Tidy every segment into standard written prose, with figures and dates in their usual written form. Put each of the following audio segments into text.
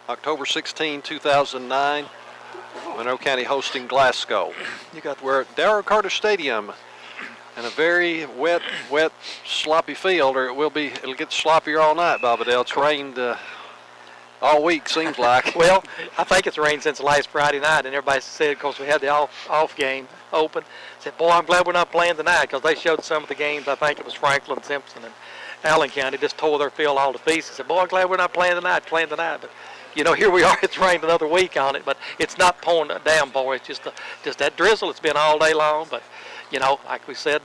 October 16, 2009. Monroe County hosting Glasgow. We're at Darrell Carter Stadium in a very wet, sloppy field, or it'll get sloppier all night, Bobadell. It's rained all week, seems like. Well, I think it's rained since last Friday night, and everybody said, of course, we had the off game open, said, boy, I'm glad we're not playing tonight, because they showed some of the games. I think it was Franklin, Simpson, and Allen County just tore their field all to pieces. Said, boy, I'm glad we're not playing tonight. But, here we are. It's rained another week on it, but it's not pouring down, boy. It's just that drizzle. It's been all day long, but, like we said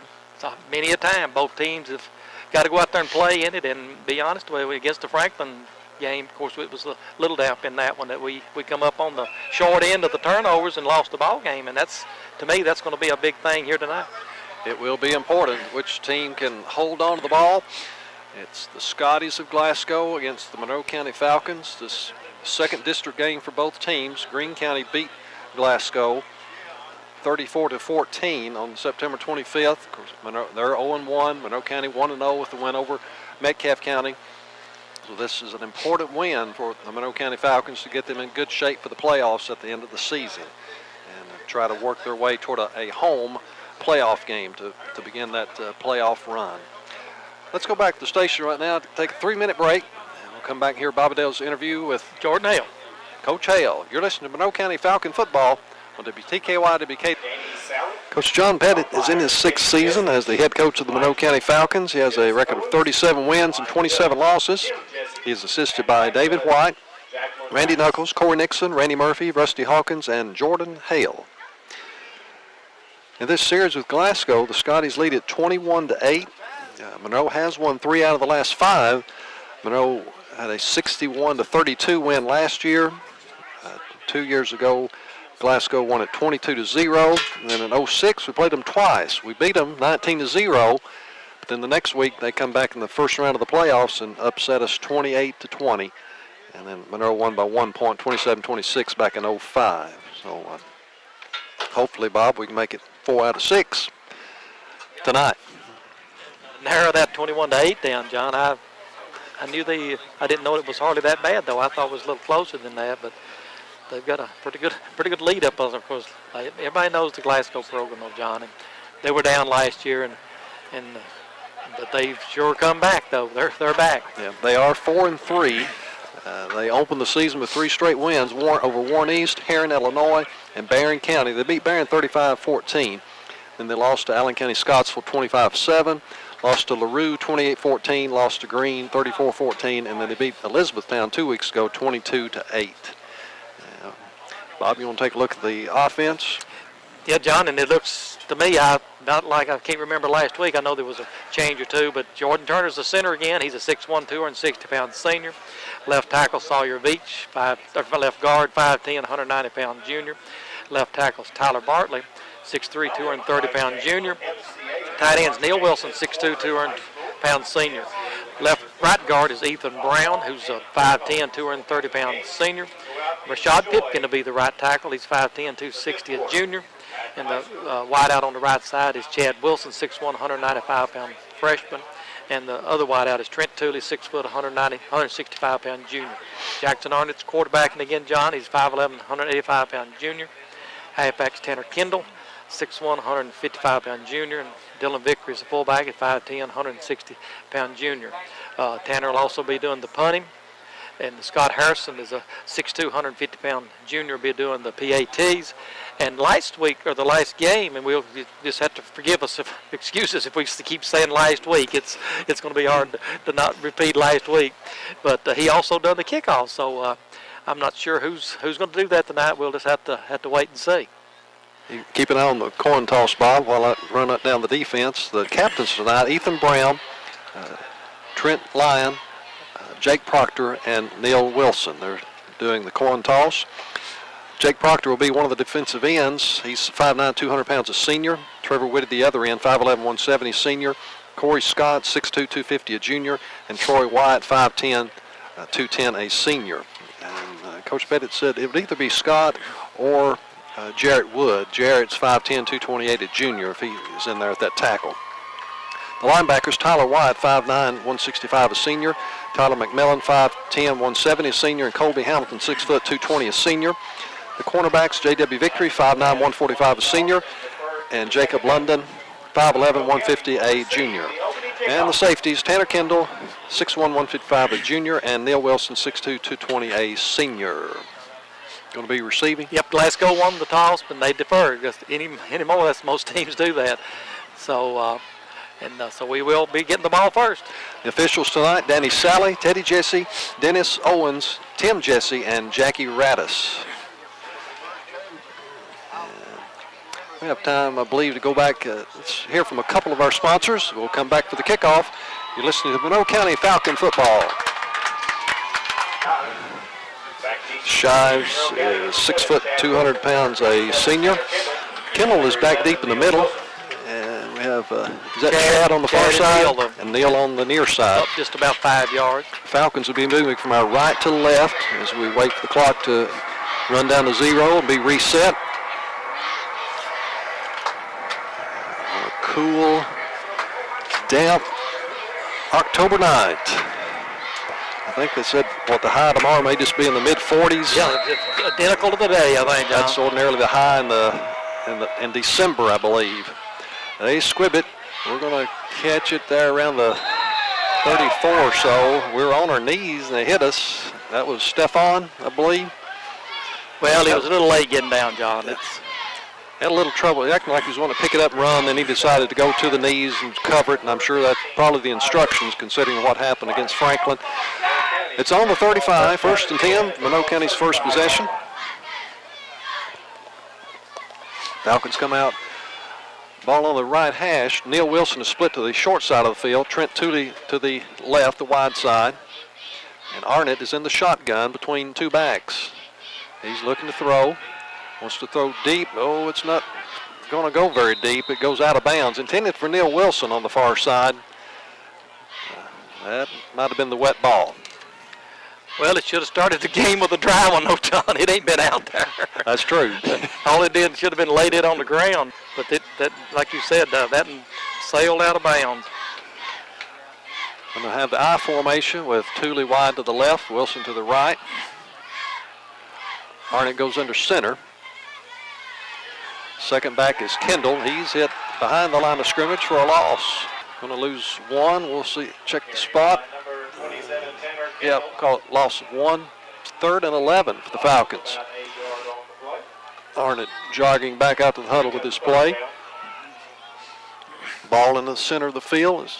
many a time, both teams have got to go out there and play in it, and be honest, against the Franklin game, of course, it was a little damp in that one that we come up on the short end of the turnovers and lost the ball game, and to me, that's going to be a big thing here tonight. It will be important which team can hold on to the ball. It's the Scotties of Glasgow against the Monroe County Falcons. This second district game for both teams. Greene County beat Glasgow 34-14 on September 25th. Of course, they're 0-1. Monroe County 1-0 with the win over Metcalfe County. So this is an important win for the Monroe County Falcons to get them in good shape for the playoffs at the end of the season and try to work their way toward a home playoff game to begin that playoff run. Let's go back to the station right now to take a 3-minute break. And we'll come back here, Bobadell's interview with Jordan Hale. Coach Hale. You're listening to Monroe County Falcon football on WTKY WK. Coach John Pettit is in his 6th season as the head coach of the Monroe County Falcons. He has a record of 37 wins and 27 losses. He is assisted by David White, Randy Knuckles, Corey Nixon, Randy Murphy, Rusty Hawkins, and Jordan Hale. In this series with Glasgow, the Scotties lead at 21-8. Monroe has won 3 out of the last 5. Monroe had a 61-32 win last year. 2 years ago, Glasgow won it 22-0. And then in 06, we played them twice. We beat them 19-0. But then the next week, they come back in the first round of the playoffs and upset us 28-20. And then Monroe won by 1 point, 27-26 back in 05. So hopefully, Bob, we can make it 4 out of 6 tonight. Narrow that 21-8 down, John. I didn't know it was hardly that bad, though. I thought it was a little closer than that, but they've got a pretty good lead up on them. Of course, everybody knows the Glasgow program, though, John. And they were down last year, but they've sure come back, though. They're back. Yeah, they are 4-3. They opened the season with 3 straight wins over Warren East, Herron, Illinois, and Barron County. They beat Barron 35-14. Then they lost to Allen County Scottsville 25-7. Lost to LaRue 28-14, lost to Greene 34-14, and then they beat Elizabethtown 2 weeks ago 22-8. Bob, you want to take a look at the offense? Yeah, John, and it looks to me, not like I can't remember last week. I know there was a change or two, but Jordan Turner's the center again. He's a 6'1", 260-pound senior. Left tackle Sawyer Beach, left guard 5'10", 190-pound junior. Left tackle's Tyler Bartley, 6'3", 230-pound junior. Tight end's Neil Wilson, 6'2", 200-pound senior. Right guard is Ethan Brown, who's a 5'10", 230-pound senior. Rashad Pipkin will be the right tackle. He's 5'10", 260, a junior. And the wideout on the right side is Chad Wilson, 6'1", 195-pound freshman. And the other wideout is Trent Tooley, 6 foot, 165-pound junior. Jackson Arnett's quarterbacking again, John. He's 5'11", 185-pound junior. Halfback's Tanner Kendall, 6'1", 155-pound junior. And Dylan Vickery is the fullback at 5'10", 160-pound junior. Tanner will also be doing the punting. And Scott Harrison is a 6'2", 150-pound junior, will be doing the PATs. And last week, or the last game, and we'll just have to forgive us, excuse us if we keep saying last week. It's going to be hard to not repeat last week. But he also done the kickoff, so I'm not sure who's going to do that tonight. We'll just have to wait and see. You keep an eye on the coin toss, Bob, while I run that down the defense. The captains tonight, Ethan Brown, Trent Lyon, Jake Proctor, and Neil Wilson. They're doing the coin toss. Jake Proctor will be one of the defensive ends. He's 5'9", 200 pounds, a senior. Trevor Whitted, the other end, 5'11", 170, senior. Corey Scott, 6'2", 250, a junior. And Troy Wyatt, 5'10", 210, a senior. And Coach Pettit said it would either be Scott or Jarrett Wood. Jarrett's 5'10", 228, a junior, if he is in there at that tackle. The linebackers, Tyler Wyatt, 5'9", 165, a senior. Tyler McMillan, 5'10", 170, a senior, and Colby Hamilton, 6 foot 220, a senior. The cornerbacks, J.W. Victory, 5'9", 145, a senior, and Jacob London, 5'11", 150, a junior. And the safeties, Tanner Kendall, 6'1", 155, a junior, and Neil Wilson, 6'2", 220, a senior. Going to be receiving? Yep, Glasgow won the toss, but they deferred. Just anymore, that's most teams do that. So, so we will be getting the ball first. The officials tonight, Danny Sally, Teddy Jesse, Dennis Owens, Tim Jesse, and Jackie Radis. We have time, I believe, to go back. Let's hear from a couple of our sponsors. We'll come back for the kickoff. You're listening to Monroe County Falcon football. Shives is 6 foot 200 pounds, a senior. Kendall is back deep in the middle. And we have, is that Chad on the far side? And Neil on the near side. Up just about 5 yards. Falcons will be moving from our right to left as we wait for the clock to run down to 0 and be reset. On a cool, damp October night. I think they said the high tomorrow may just be in the mid-40s. Yeah, it's identical to today, I think, John. That's ordinarily the high in December, I believe. They squib it. We're going to catch it there around the 34 or so. We're on our knees and they hit us. That was Stefan, I believe. Well, he was a little late getting down, John. Had a little trouble. He acted like he was wanting to pick it up and run, then he decided to go to the knees and cover it, and I'm sure that's probably the instructions considering what happened against Franklin. It's on the 35, 1st and 10, Monroe County's first possession. Falcons come out. Ball on the right hash. Neil Wilson is split to the short side of the field. Trent Tooley to the left, the wide side. And Arnett is in the shotgun between two backs. He's looking to throw. Wants to throw deep. Oh, it's not going to go very deep. It goes out of bounds. Intended for Neil Wilson on the far side. That might have been the wet ball. Well, it should have started the game with a dry one, though, John. It ain't been out there. That's true. All it did should have been laid it on the ground. But that like you said, that sailed out of bounds. I'm going to have the I formation with Tooley wide to the left, Wilson to the right. Arnett goes under center. Second back is Kendall. He's hit behind the line of scrimmage for a loss. Going to lose one. We'll see. Check the spot. Yep, call it loss of 1. 3rd and 11 for the Falcons. Arnett jogging back out to the huddle with his play. Ball in the center of the field.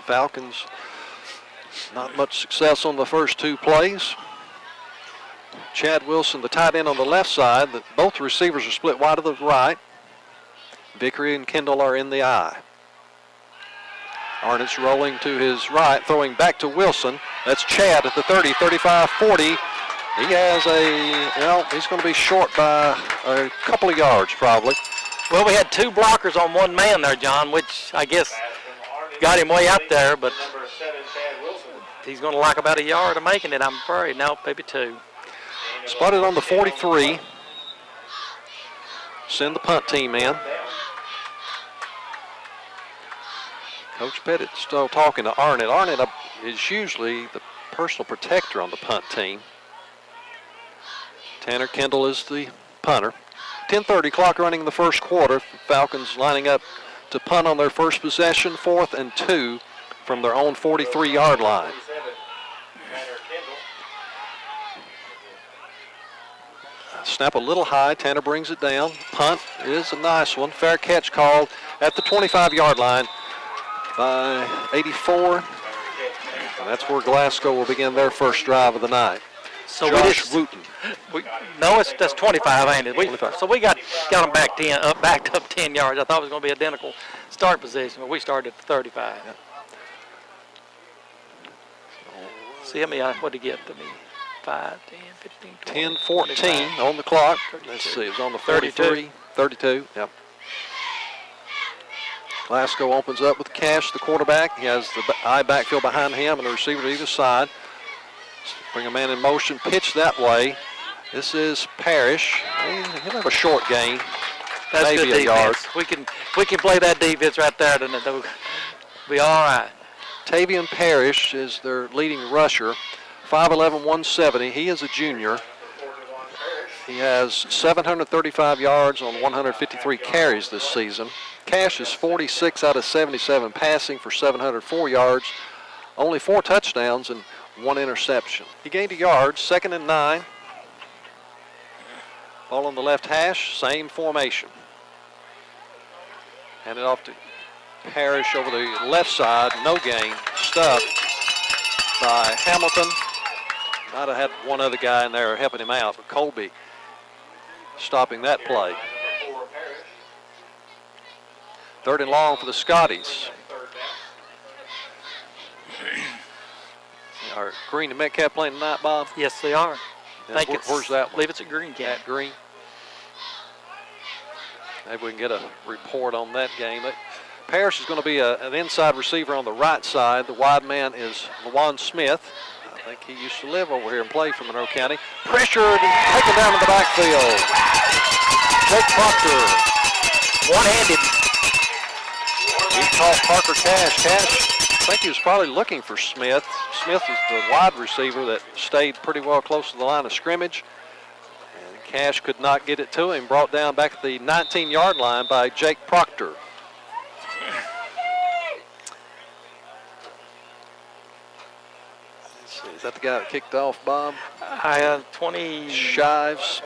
Falcons not much success on the first two plays. Chad Wilson, the tight end on the left side. Both receivers are split wide to the right. Vickery and Kendall are in the I. Arnett's rolling to his right, throwing back to Wilson. That's Chad at the 30, 35, 40. He has he's going to be short by a couple of yards probably. Well, we had two blockers on one man there, John, which I guess got him way out there, but he's going to like about a yard of making it, I'm afraid. No, maybe 2. Spotted on the 43. Send the punt team in. Coach Pettit still talking to Arnett. Arnett is usually the personal protector on the punt team. Tanner Kendall is the punter. 10:30 clock running in the first quarter. Falcons lining up to punt on their first possession, 4th and 2 from their own 43-yard line. Snap a little high. Tanner brings it down. Punt is a nice one. Fair catch called at the 25-yard line by 84. And that's where Glasgow will begin their first drive of the night. So Josh Wooten. That's 25, ain't it? 25. So we got them backed up 10 yards. I thought it was going to be identical start position, but we started at the 35. Yeah. See how many, what did he get to me? 5, 10, 15, 20, 10, 14 on the clock. 32. Let's see, it was on the 43. 32, yep. Glasgow opens up with Cash, the quarterback. He has the I backfield behind him and the receiver to either side. Bring a man in motion, pitch that way. This is Parrish. He'll have a short gain. That's maybe good a yard. defense. We can play that defense right there, then it'll be all right. Tavian Parrish is their leading rusher, 5'11", 170. He is a junior. He has 735 yards on 153 carries this season. Cash is 46 out of 77 passing for 704 yards, only 4 touchdowns and 1 interception. He gained a yard, 2nd and 9. Ball on the left hash, same formation. Handed off to Parrish over the left side, no gain, stuffed by Hamilton. Might have had one other guy in there helping him out, but Colby stopping that play. 3rd and long for the Scotties. Are Green and Metcalf playing tonight, Bob? Yes, they are. Where's that one? I believe it's at Green Camp. At Green. Maybe we can get a report on that game. Parrish is going to be an inside receiver on the right side. The wide man is LaJuan Smith. I think he used to live over here and play for Monroe County. Pressured and taken down in the backfield. Jake Proctor. One-handed. He caught Parker Cash. Cash, I think he was probably looking for Smith. Smith is the wide receiver that stayed pretty well close to the line of scrimmage. And Cash could not get it to him. Brought down back at the 19-yard line by Jake Proctor. Is that the guy that kicked off, Bob? 20. Shives.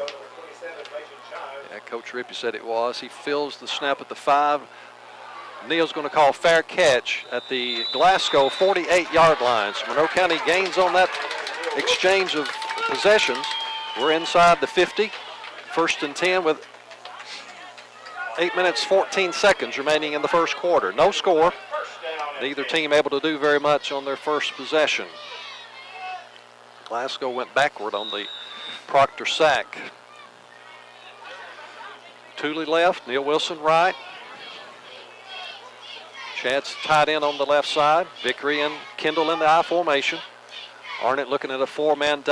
Yeah, Coach Rippey said it was. He fills the snap at the 5. Neal's going to call fair catch at the Glasgow 48-yard line. So Monroe County gains on that exchange of possessions. We're inside the 50. 1st and 10 with 8 minutes, 14 seconds remaining in the first quarter. No score. Neither team able to do very much on their first possession. Glasgow went backward on the Proctor sack. Tooley left, Neal Wilson right. Chad's tied in on the left side. Vickery and Kendall in the I formation. Arnett looking at a four-man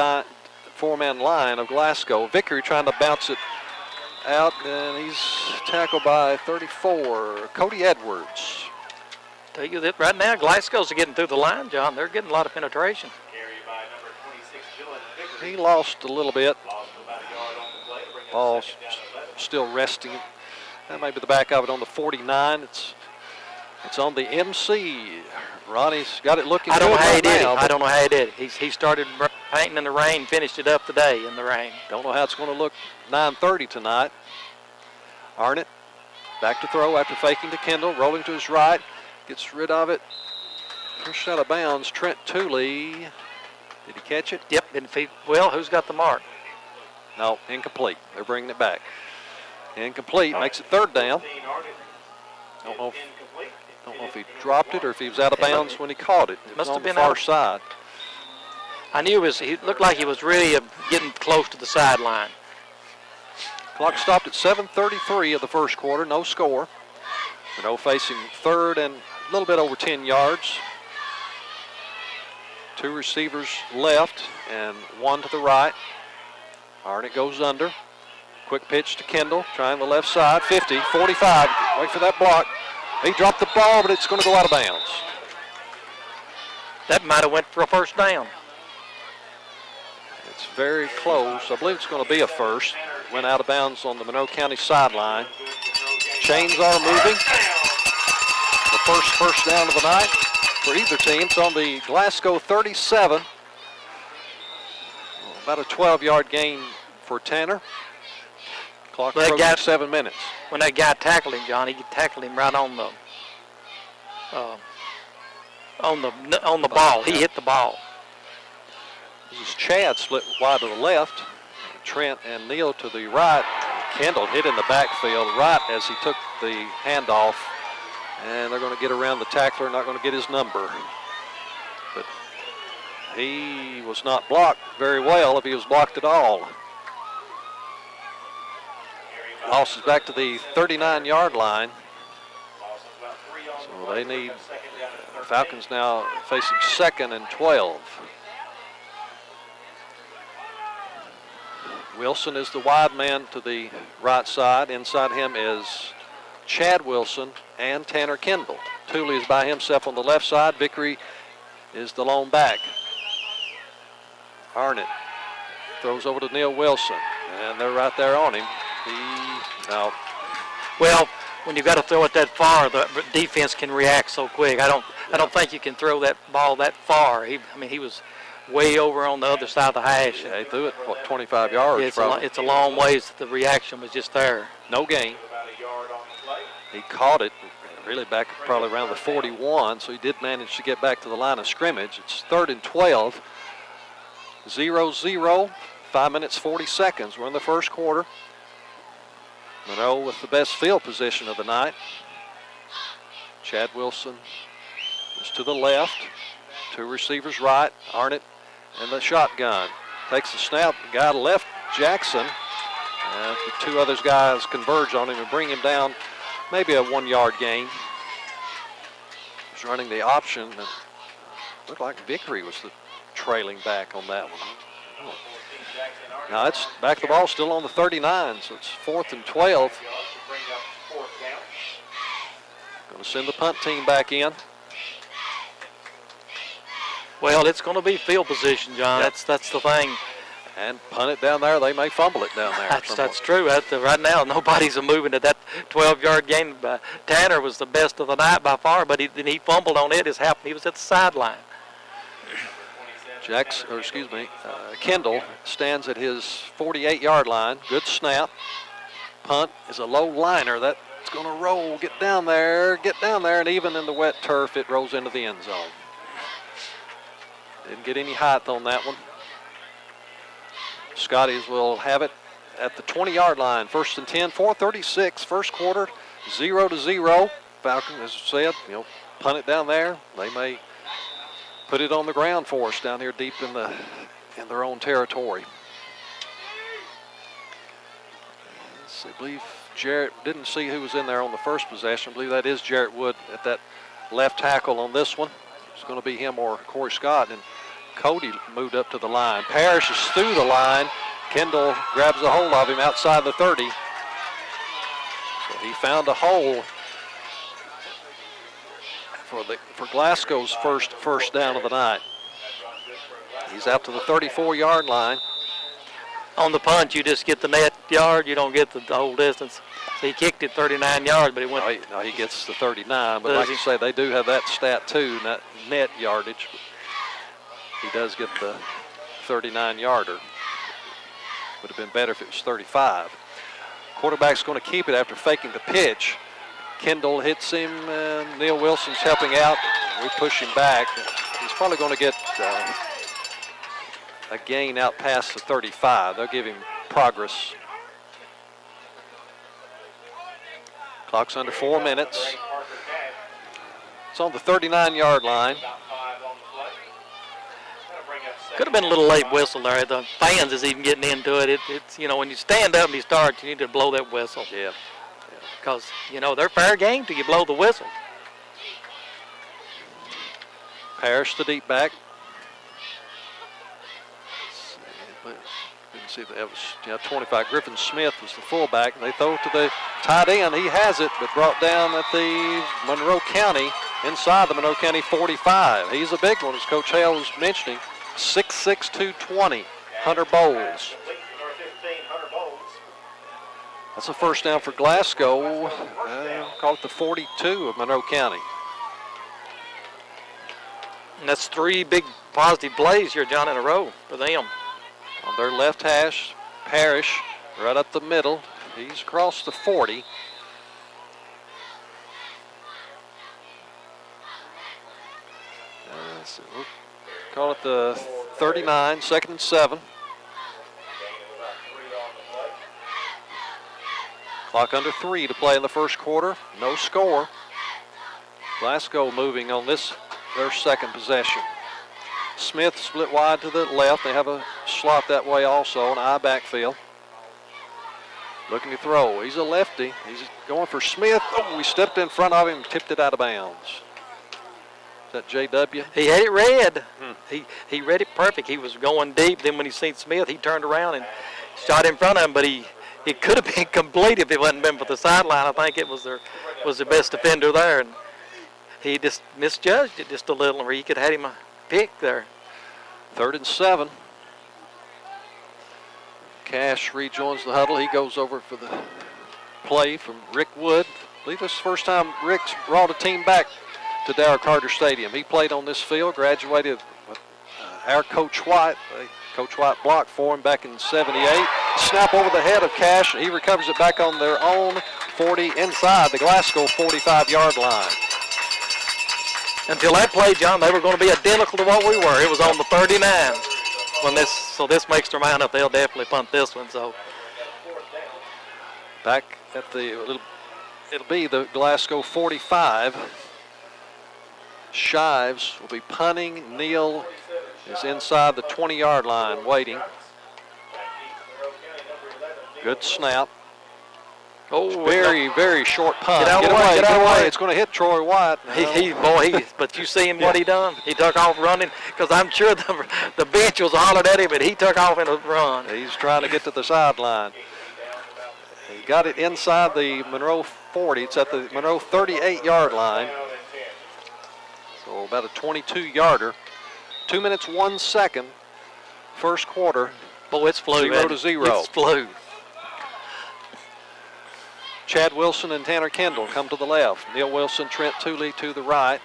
line of Glasgow. Vickery trying to bounce it out, and he's tackled by 34, Cody Edwards. Tell you that right now, Glasgow's getting through the line, John. They're getting a lot of penetration. He lost a little bit. Ball still resting. That may be the back of it on the 49. It's on the MC. Ronnie's got it looking good right now. I don't know how he did it. He started painting in the rain, finished it up today in the rain. Don't know how it's going to look 9:30 tonight. Arnett back to throw after faking to Kendall, rolling to his right, gets rid of it. Pushed out of bounds. Trent Tooley. Did he catch it? Yep. Well, who's got the mark? No, incomplete. They're bringing it back. Incomplete. Makes it 3rd down. Don't know if he dropped it or if he was out of bounds when he caught it. It was on the far side. I knew he looked like he was really getting close to the sideline. Clock stopped at 7:33 of the first quarter. No score. Monroe facing 3rd and a little bit over 10 yards. 2 receivers left and 1 to the right. Arnett goes under. Quick pitch to Kendall, trying the left side. 50, 45. Wait for that block. He dropped the ball, but it's going to go out of bounds. That might have went for a 1st down. It's very close. I believe it's going to be a 1st. Went out of bounds on the Monroe County sideline. Chains are moving. The first down of the night for either team. It's on the Glasgow 37. About a 12-yard gain for Tanner. Clock approaching 7 minutes. When that guy tackled him, John, he tackled him right on the ball. He hit the ball. This is Chad split wide to the left. Trent and Neal to the right. Kendall hit in the backfield right as he took the handoff. And they're going to get around the tackler, not going to get his number. But he was not blocked very well, if he was blocked at all. Loss is back to the 39-yard line. So they need, Falcons now facing 2nd and 12. Wilson is the wide man to the right side. Inside him is Chad Wilson and Tanner Kendall. Tooley is by himself on the left side. Vickery is the lone back. Arnott throws over to Neil Wilson, and they're right there on him. Well, when you've got to throw it that far, the defense can react so quick. I don't think you can throw that ball that far. He was way over on the other side of the hash. Yeah, he threw it, 25 yards. It's a long ways. The reaction was just there. No gain. He caught it really back probably around the 41, so he did manage to get back to the line of scrimmage. It's 3rd and 12. 0-0, 5 minutes, 40 seconds. We're in the first quarter. Monroe with the best field position of the night. Chad Wilson is to the left. 2 receivers right. Arnott in the shotgun. Takes the snap. The guy left, Jackson. And the 2 other guys converge on him and bring him down. Maybe a 1-yard gain. He's running the option. And looked like Vickery was the trailing back on that one. Oh. Now it's back the ball still on the 39, so it's 4th and 12. Going to send the punt team back in. Well, it's going to be field position, John. Yep. That's the thing. And punt it down there. They may fumble it down there. That's true. Right now, nobody's moving to that 12-yard gain. Tanner was the best of the night by far, but he fumbled on it. He was at the sideline. Kendall stands at his 48-yard line. Good snap. Punt is a low liner. That's going to roll. Get down there, and even in the wet turf, it rolls into the end zone. Didn't get any height on that one. Scotties will have it at the 20-yard line. 1st and 10, 4:36, first quarter, 0-0. Falcon, as I said, punt it down there. They may put it on the ground for us down here deep in their own territory. I believe Jarrett, didn't see who was in there on the first possession. I believe that is Jarrett Wood at that left tackle on this one. It's going to be him or Corey Scott. And Cody moved up to the line. Parrish is through the line. Kendall grabs a hold of him outside the 30. So he found a hole for Glasgow's first down of the night. He's out to the 34-yard line. On the punt, you just get the net yard. You don't get the whole distance. So he kicked it 39 yards, but he went. No, he gets the 39. But like you say, they do have that stat too, not net yardage. He does get the 39-yarder. Would have been better if it was 35. Quarterback's going to keep it after faking the pitch. Kendall hits him. Neil Wilson's helping out. We push him back. He's probably going to get a gain out past the 35. They'll give him progress. Clock's under 4 minutes. It's on the 39-yard line. Could have been a little late whistle there. The fans is even getting into it. It's when you stand up and you start, you need to blow that whistle. Yeah. Because, they're fair game till you blow the whistle. Parrish the deep back. Didn't see that was 25. Griffin Smith was the fullback. They throw it to the tight end. He has it, but brought down at the Monroe County, inside the Monroe County 45. He's a big one, as Coach Hale was mentioning. 6'6", 220, Hunter Bowles. That's a first down for Glasgow. Call it the 42 of Monroe County. And that's 3 big positive plays here, John, in a row for them. On their left hash, Parrish right up the middle. He's across the 40. We'll call it the 39, 2nd and 7. Clock under 3 to play in the first quarter. No score. Glasgow moving on their second possession. Smith split wide to the left. They have a slot that way also, an I backfield. Looking to throw. He's a lefty. He's going for Smith. Oh, he stepped in front of him and tipped it out of bounds. Is that JW? He had it read. He read it perfect. He was going deep. Then when he seen Smith, he turned around and shot in front of him, but it could have been complete if it hadn't been for the sideline. I think it was the best defender there. And He just misjudged it just a little, where he could have had him a pick there. 3rd and 7. Cash rejoins the huddle. He goes over for the play from Rick Wood. I believe this is the first time Rick's brought a team back to Darrell Carter Stadium. He played on this field, graduated with our Coach White. Coach White blocked for him back in 78. Snap over the head of Cash, and he recovers it back on their own 40 inside the Glasgow 45-yard line. Until that play, John, they were going to be identical to what we were. It was on the 39. So this makes their mind up. They'll definitely punt this one. So back at it'll be the Glasgow 45. Shives will be punting. Neal is inside the 20-yard line waiting. Good snap. Oh, very short punt. Get out of the way. It's going to hit Troy White. But you see him what he done? He took off running, because I'm sure the bench was hollering at him, but he took off in a run. He's trying to get to the sideline. He got it inside the Monroe 40. It's at the Monroe 38-yard line. So about a 22-yarder. 2 minutes, 1 second. First quarter. Boy, it's flew. 0-0. It's flew. Chad Wilson and Tanner Kendall come to the left. Neil Wilson, Trent Tooley to the right.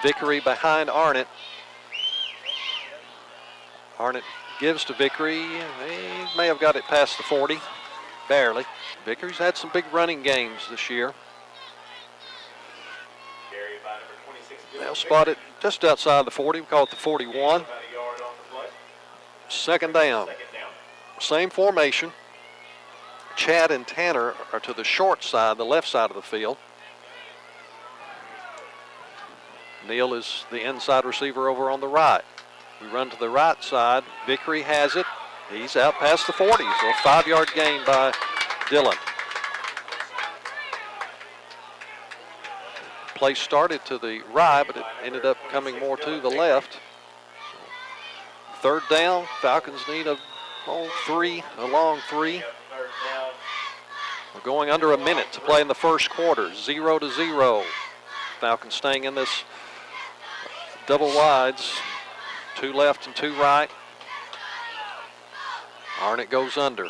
Vickery behind Arnott. Arnott gives to Vickery. He may have got it past the 40. Barely. Vickery's had some big running games this year. They'll spot it just outside the 40. We call it the 41. 2nd down. Same formation. Chad and Tanner are to the short side, the left side of the field. Neal is the inside receiver over on the right. We run to the right side. Vickery has it. He's out past the 40. So a 5-yard gain by Dillon. Play started to the right, but it ended up coming more to the left. 3rd down. Falcons need a long three. We're going under a minute to play in the first quarter. 0-0. Falcons staying in this double wides. 2 left and 2 right. Arnott goes under.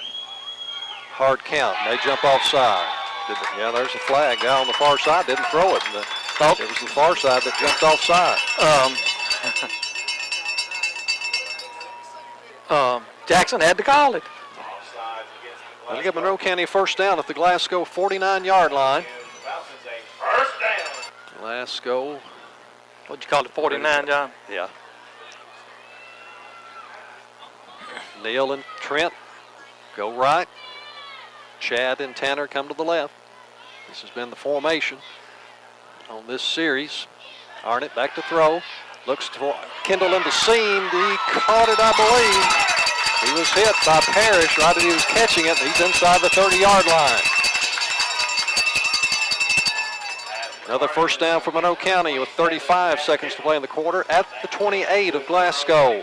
Hard count. They jump offside. Yeah, there's a flag. Guy on the far side didn't throw it. It was the far side that jumped offside. Jackson had to call it. They'll give Monroe County a first down at the Glasgow 49-yard line. Glasgow. What'd you call it, 49, John? Yeah. Neal and Trent go right. Chad and Tanner come to the left. This has been the formation on this series. Arnott back to throw. Looks to Kendall in the seam. He caught it, I believe. He was hit by Parrish right as he was catching it. He's inside the 30-yard line. Another first down for Monroe County with 35 seconds to play in the quarter at the 28 of Glasgow.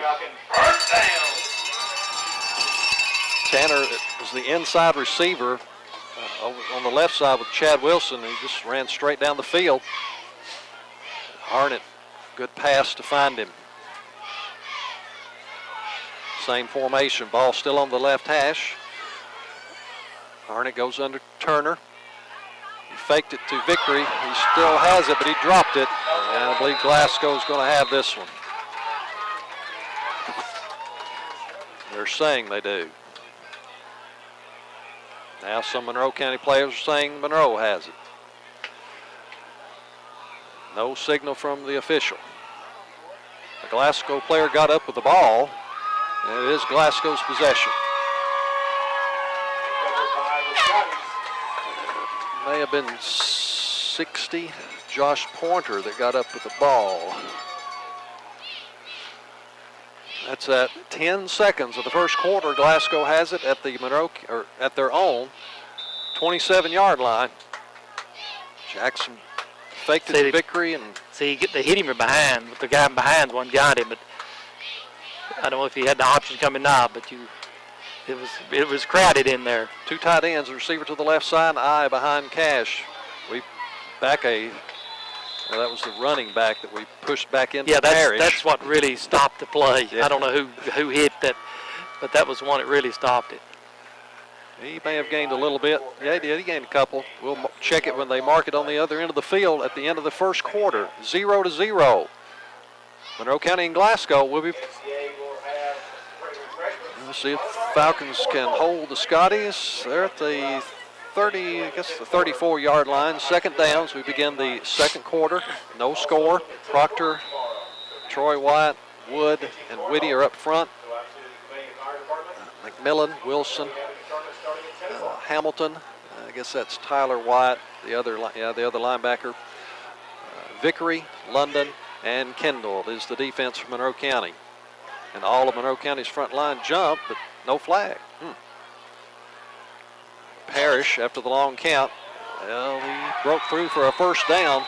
Tanner was the inside receiver on the left side with Chad Wilson. He just ran straight down the field. Arnott, good pass to find him. Same formation, ball still on the left hash. Arnott goes under Turner. He faked it to Vickery. He still has it, but he dropped it. And I believe Glasgow's going to have this one. They're saying they do. Now some Monroe County players are saying Monroe has it. No signal from the official. The Glasgow player got up with the ball, and it is Glasgow's possession. May have been 60, Josh Pointer, that got up with the ball. That's at 10 seconds of the first quarter. Glasgow has it at the at their own 27-yard line. Jackson faked it to Vickery, and they hit him from behind. But the guy behind one got him, but I don't know if he had the option coming now. But it was crowded in there. 2 tight ends, the receiver to the left side, and I behind Cash. We back a Well, that was the running back that we pushed back into Yeah, Parrish. that's what really stopped the play. Yeah. I don't know who hit that, but that was the one that really stopped it. He may have gained a little bit. Yeah, he did. He gained a couple. We'll check it when they mark it on the other end of the field at the end of the first quarter. 0-0. Monroe County and Glasgow will be. We'll see if Falcons can hold the Scotties. They're at the 30, I guess the 34-yard line. Second down as we begin the second quarter. No score. Proctor, Troy White, Wood, and Whitty are up front. McMillan, Wilson, Hamilton. I guess that's Tyler White, the other linebacker. Vickery, London, and Kendall is the defense for Monroe County. And all of Monroe County's front line jumped, but no flag. Parrish, after the long count, well, he broke through for a first down.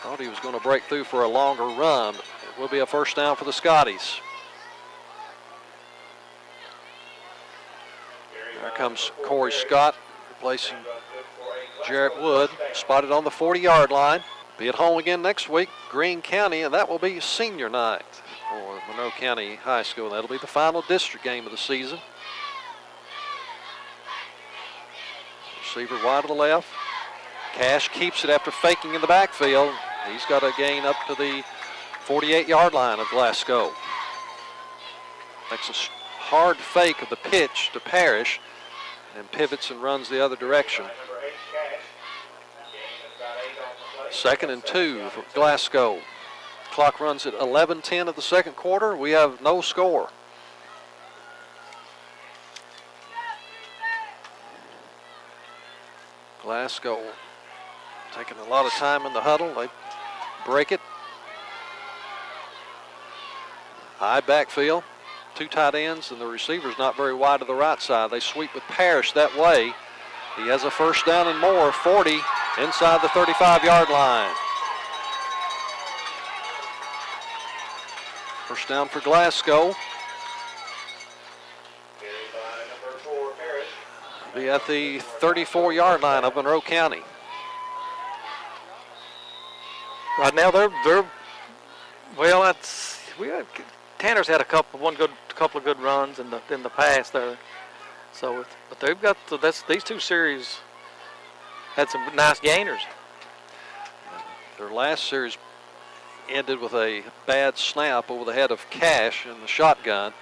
Thought he was going to break through for a longer run. It will be a first down for the Scotties. There comes Corey Scott replacing Jarrett Wood, spotted on the 40-yard line. Be at home again next week, Greene County, and that will be senior night for Monroe County High School. That'll be the final district game of the season. Receiver wide to the left. Cash keeps it after faking in the backfield. He's got a gain up to the 48-yard line of Glasgow. Makes a hard fake of the pitch to Parrish and pivots and runs the other direction. 2nd and 2 for Glasgow. Clock runs at 11:10 of the second quarter. We have no score. Glasgow taking a lot of time in the huddle. They break it. High backfield. 2 tight ends, and the receiver's not very wide to the right side. They sweep with Parrish that way. He has a first down and more, 40, inside the 35-yard line. First down for Glasgow. Be at the 34-yard line of Monroe County. Right now they're well. Tanner's had a couple of good runs in the past there. So, but they've got these two series had some nice gainers. Their last series ended with a bad snap over the head of Cash in the shotgun.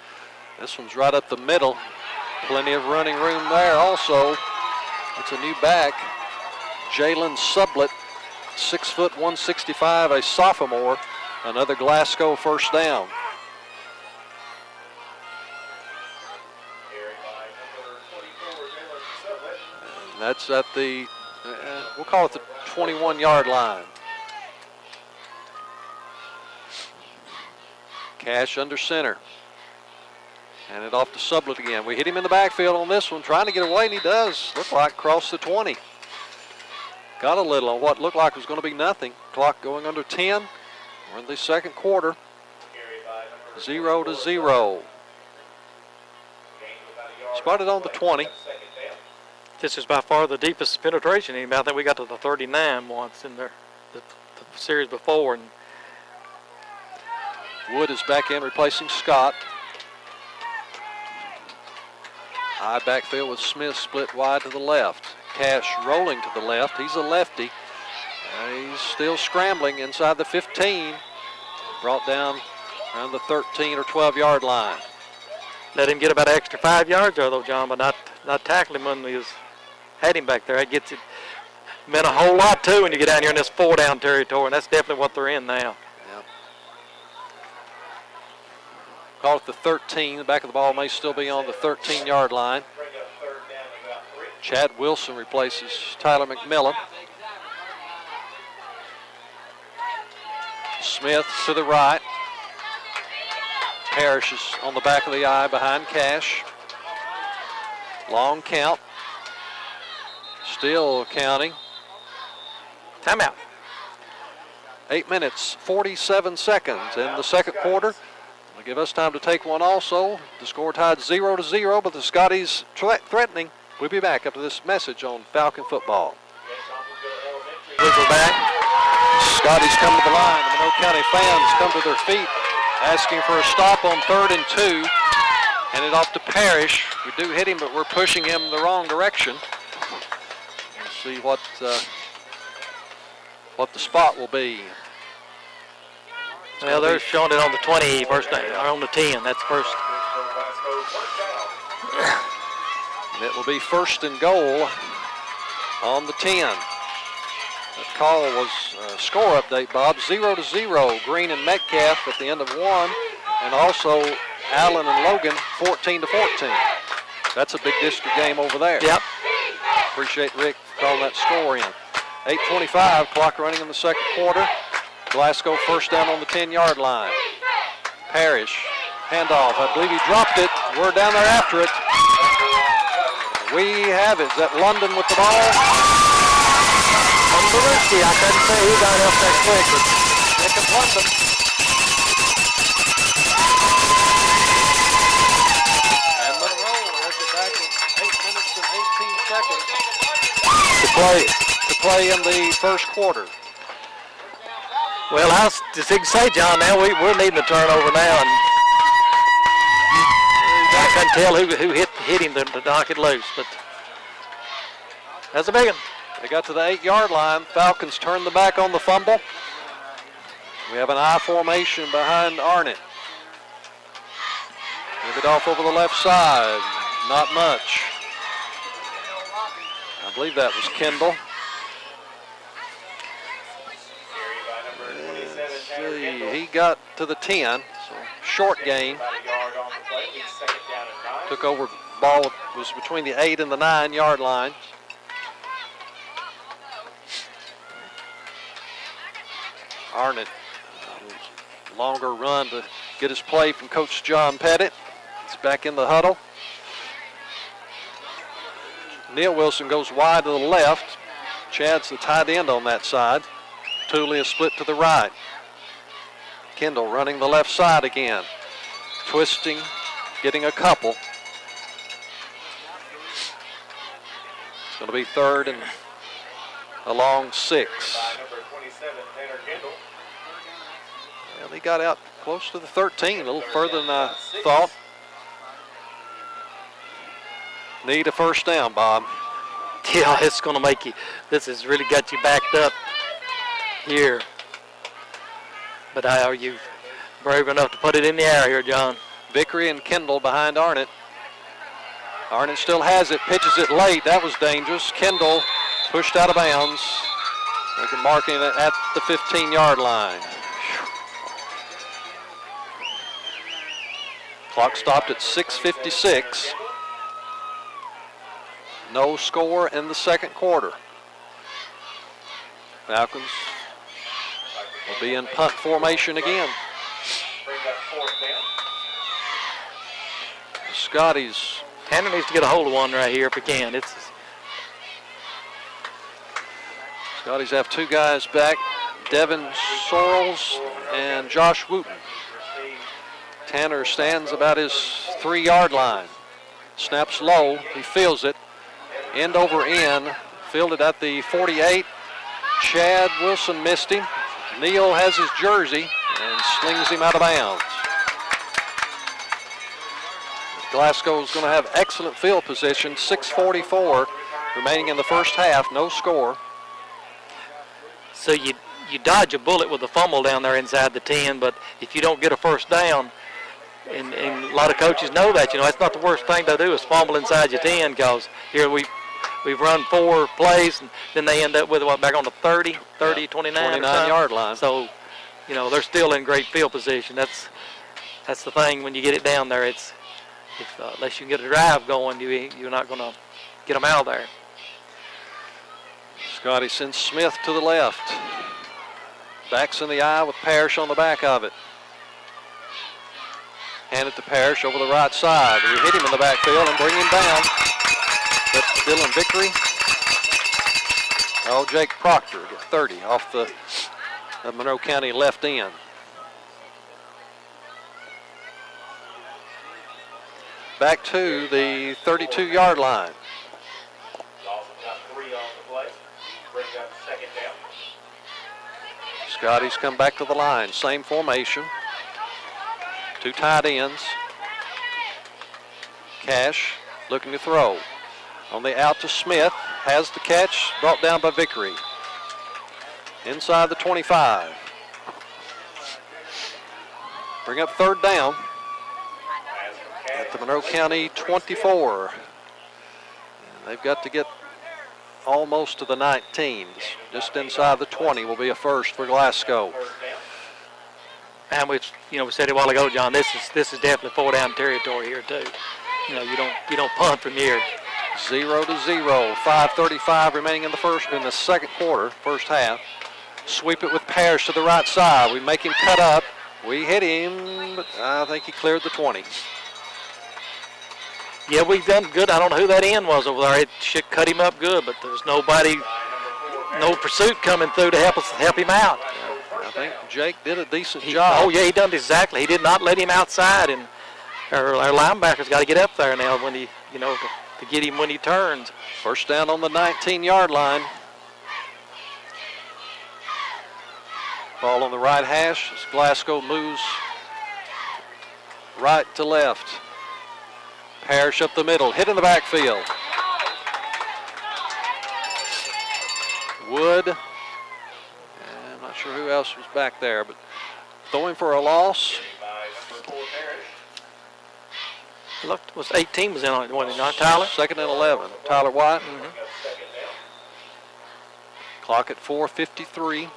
This one's right up the middle. Plenty of running room there also. It's a new back. Jalen Sublett, 6 foot 165, a sophomore. Another Glasgow first down. And that's at the, we'll call it the 21-yard line. Cash under center. And it off to Sublett again. We hit him in the backfield on this one, trying to get away, and he does. Look like cross the 20. Got a little on what looked like was going to be nothing. Clock going under 10. We're in the second quarter. 0-0. Spotted on the 20. This is by far the deepest penetration. I think we got to the 39 once in there, the series before. And Wood is back in replacing Scott. High backfield with Smith split wide to the left. Cash rolling to the left. He's a lefty. He's still scrambling inside the 15. Brought down around the 13 or 12-yard line. Let him get about an extra 5 yards there, though, John, but not tackling him when he had him back there. It gets it meant a whole lot, too, when you get down here in this 4-down territory, and that's definitely what they're in now. Yep. Call it the 13. The back of the ball may still be on the 13-yard line. Chad Wilson replaces Tyler McMillan. Smith to the right. Parrish is on the back of the eye behind Cash. Long count. Still counting. Timeout. 8 minutes, 47 seconds in the second quarter. Will give us time to take one also. The score tied 0-0, but the Scotties threatening. We'll be back after this message on Falcon football. wiggle back. Scotty's come to the line. The Monroe County fans come to their feet, asking for a stop on 3rd and 2. And it off to Parrish. We do hit him, but we're pushing him the wrong direction. We'll see what the spot will be. Well, they're showing it on the 20 first, or on the 10. That's first. And it will be 1st and goal on the 10. That call was a score update, Bob. 0-0. Green and Metcalf at the end of 1, and also Allen and Logan 14-14. That's a big district game over there. Yep. Appreciate Rick calling that score in. 8:25, clock running in the second quarter. Glasgow first down on the 10-yard line. Parrish, handoff. I believe he dropped it. We're down there after it. We have it. Is that London with the ball? Risky. I couldn't say who got up that quick, but Nick of London. And Monroe has it back in 8 minutes and 18 seconds to play in the first quarter. well, I was just to say, John, now we're needing a turnover now, and I couldn't tell who hit him to knock it loose, but that's a big one. They got to the 8-yard line. Falcons turned the back on the fumble. We have an I formation behind Arnott. Give it off over the left side. Not much. I believe that was Kendall. Let's see. He got to the 10, so short gain. Took over, ball was between the 8 and the 9-yard line. Arnott, longer run to get his play from Coach John Pettit. He's back in the huddle. Neil Wilson goes wide to the left. Chad's the tight end on that side. Tooley is split to the right. Kendall running the left side again. Twisting, getting a couple. It's going to be 3rd and a long 6. Well, he got out close to the 13, a little further than I thought. Need a first down, Bob. Yeah, it's going to make you, this has really got you backed up here. But are you brave enough to put it in the air here, John? Vickery and Kendall behind Arnott. Arnott still has it, pitches it late. That was dangerous. Kendall pushed out of bounds. They can mark it at the 15-yard line. Clock stopped at 6:56. No score in the second quarter. Falcons will be in punt formation again. Scotty's. Tanner needs to get a hold of one right here if he can. Scotty's have 2 guys back, Devin Sorrells and Josh Wooten. Tanner stands about his 3-yard line. Snaps low, he feels it. End over end, fielded at the 48. Chad Wilson missed him. Neal has his jersey and slings him out of bounds. Glasgow is going to have excellent field position. 6:44 remaining in the first half, no score. So you dodge a bullet with a fumble down there inside the 10, but if you don't get a first down, and a lot of coaches know that, that's not the worst thing to do is fumble inside your 10, because here we've run 4 plays, and then they end up with back on the 30, 29-yard line. So, they're still in great field position. That's the thing when you get it down there. It's unless you can get a drive going, you're not going to get them out of there. Scotty sends Smith to the left. Backs in the eye with Parrish on the back of it. Hand it to Parrish over the right side. We hit him in the backfield and bring him down. That's Dylan Vickery. Oh, Jake Proctor, 30 off the Monroe County left end. Back to the 32-yard line. Scotty's come back to the line. Same formation. 2 tight ends. Cash looking to throw. On the out to Smith. Has the catch. Brought down by Vickery. Inside the 25. Bring up 3rd down at the Monroe County 24. And they've got to get almost to the 19s. Just inside the 20 will be a first for Glasgow. And we said it a while ago, John. This is definitely 4-down territory here too. You don't punt from here. 0-0. 5:35 remaining in the second quarter, first half. Sweep it with Parrish to the right side. We make him cut up. We hit him, but I think he cleared the 20. Yeah, we've done good. I don't know who that end was over there. It should cut him up good, but there's no pursuit coming through to help him out. I think Jake did a decent job. Oh yeah, he done exactly. He did not let him outside, and our linebacker's got to get up there now when he, to get him when he turns. First down on the 19-yard line. Ball on the right hash as Glasgow moves right to left. Parrish up the middle, hit in the backfield. Wood, and I'm not sure who else was back there, but throwing for a loss. Looked, was 18 was in on it, wasn't it not, Tyler? 2nd and 11. Tyler White. Clock at 4:53.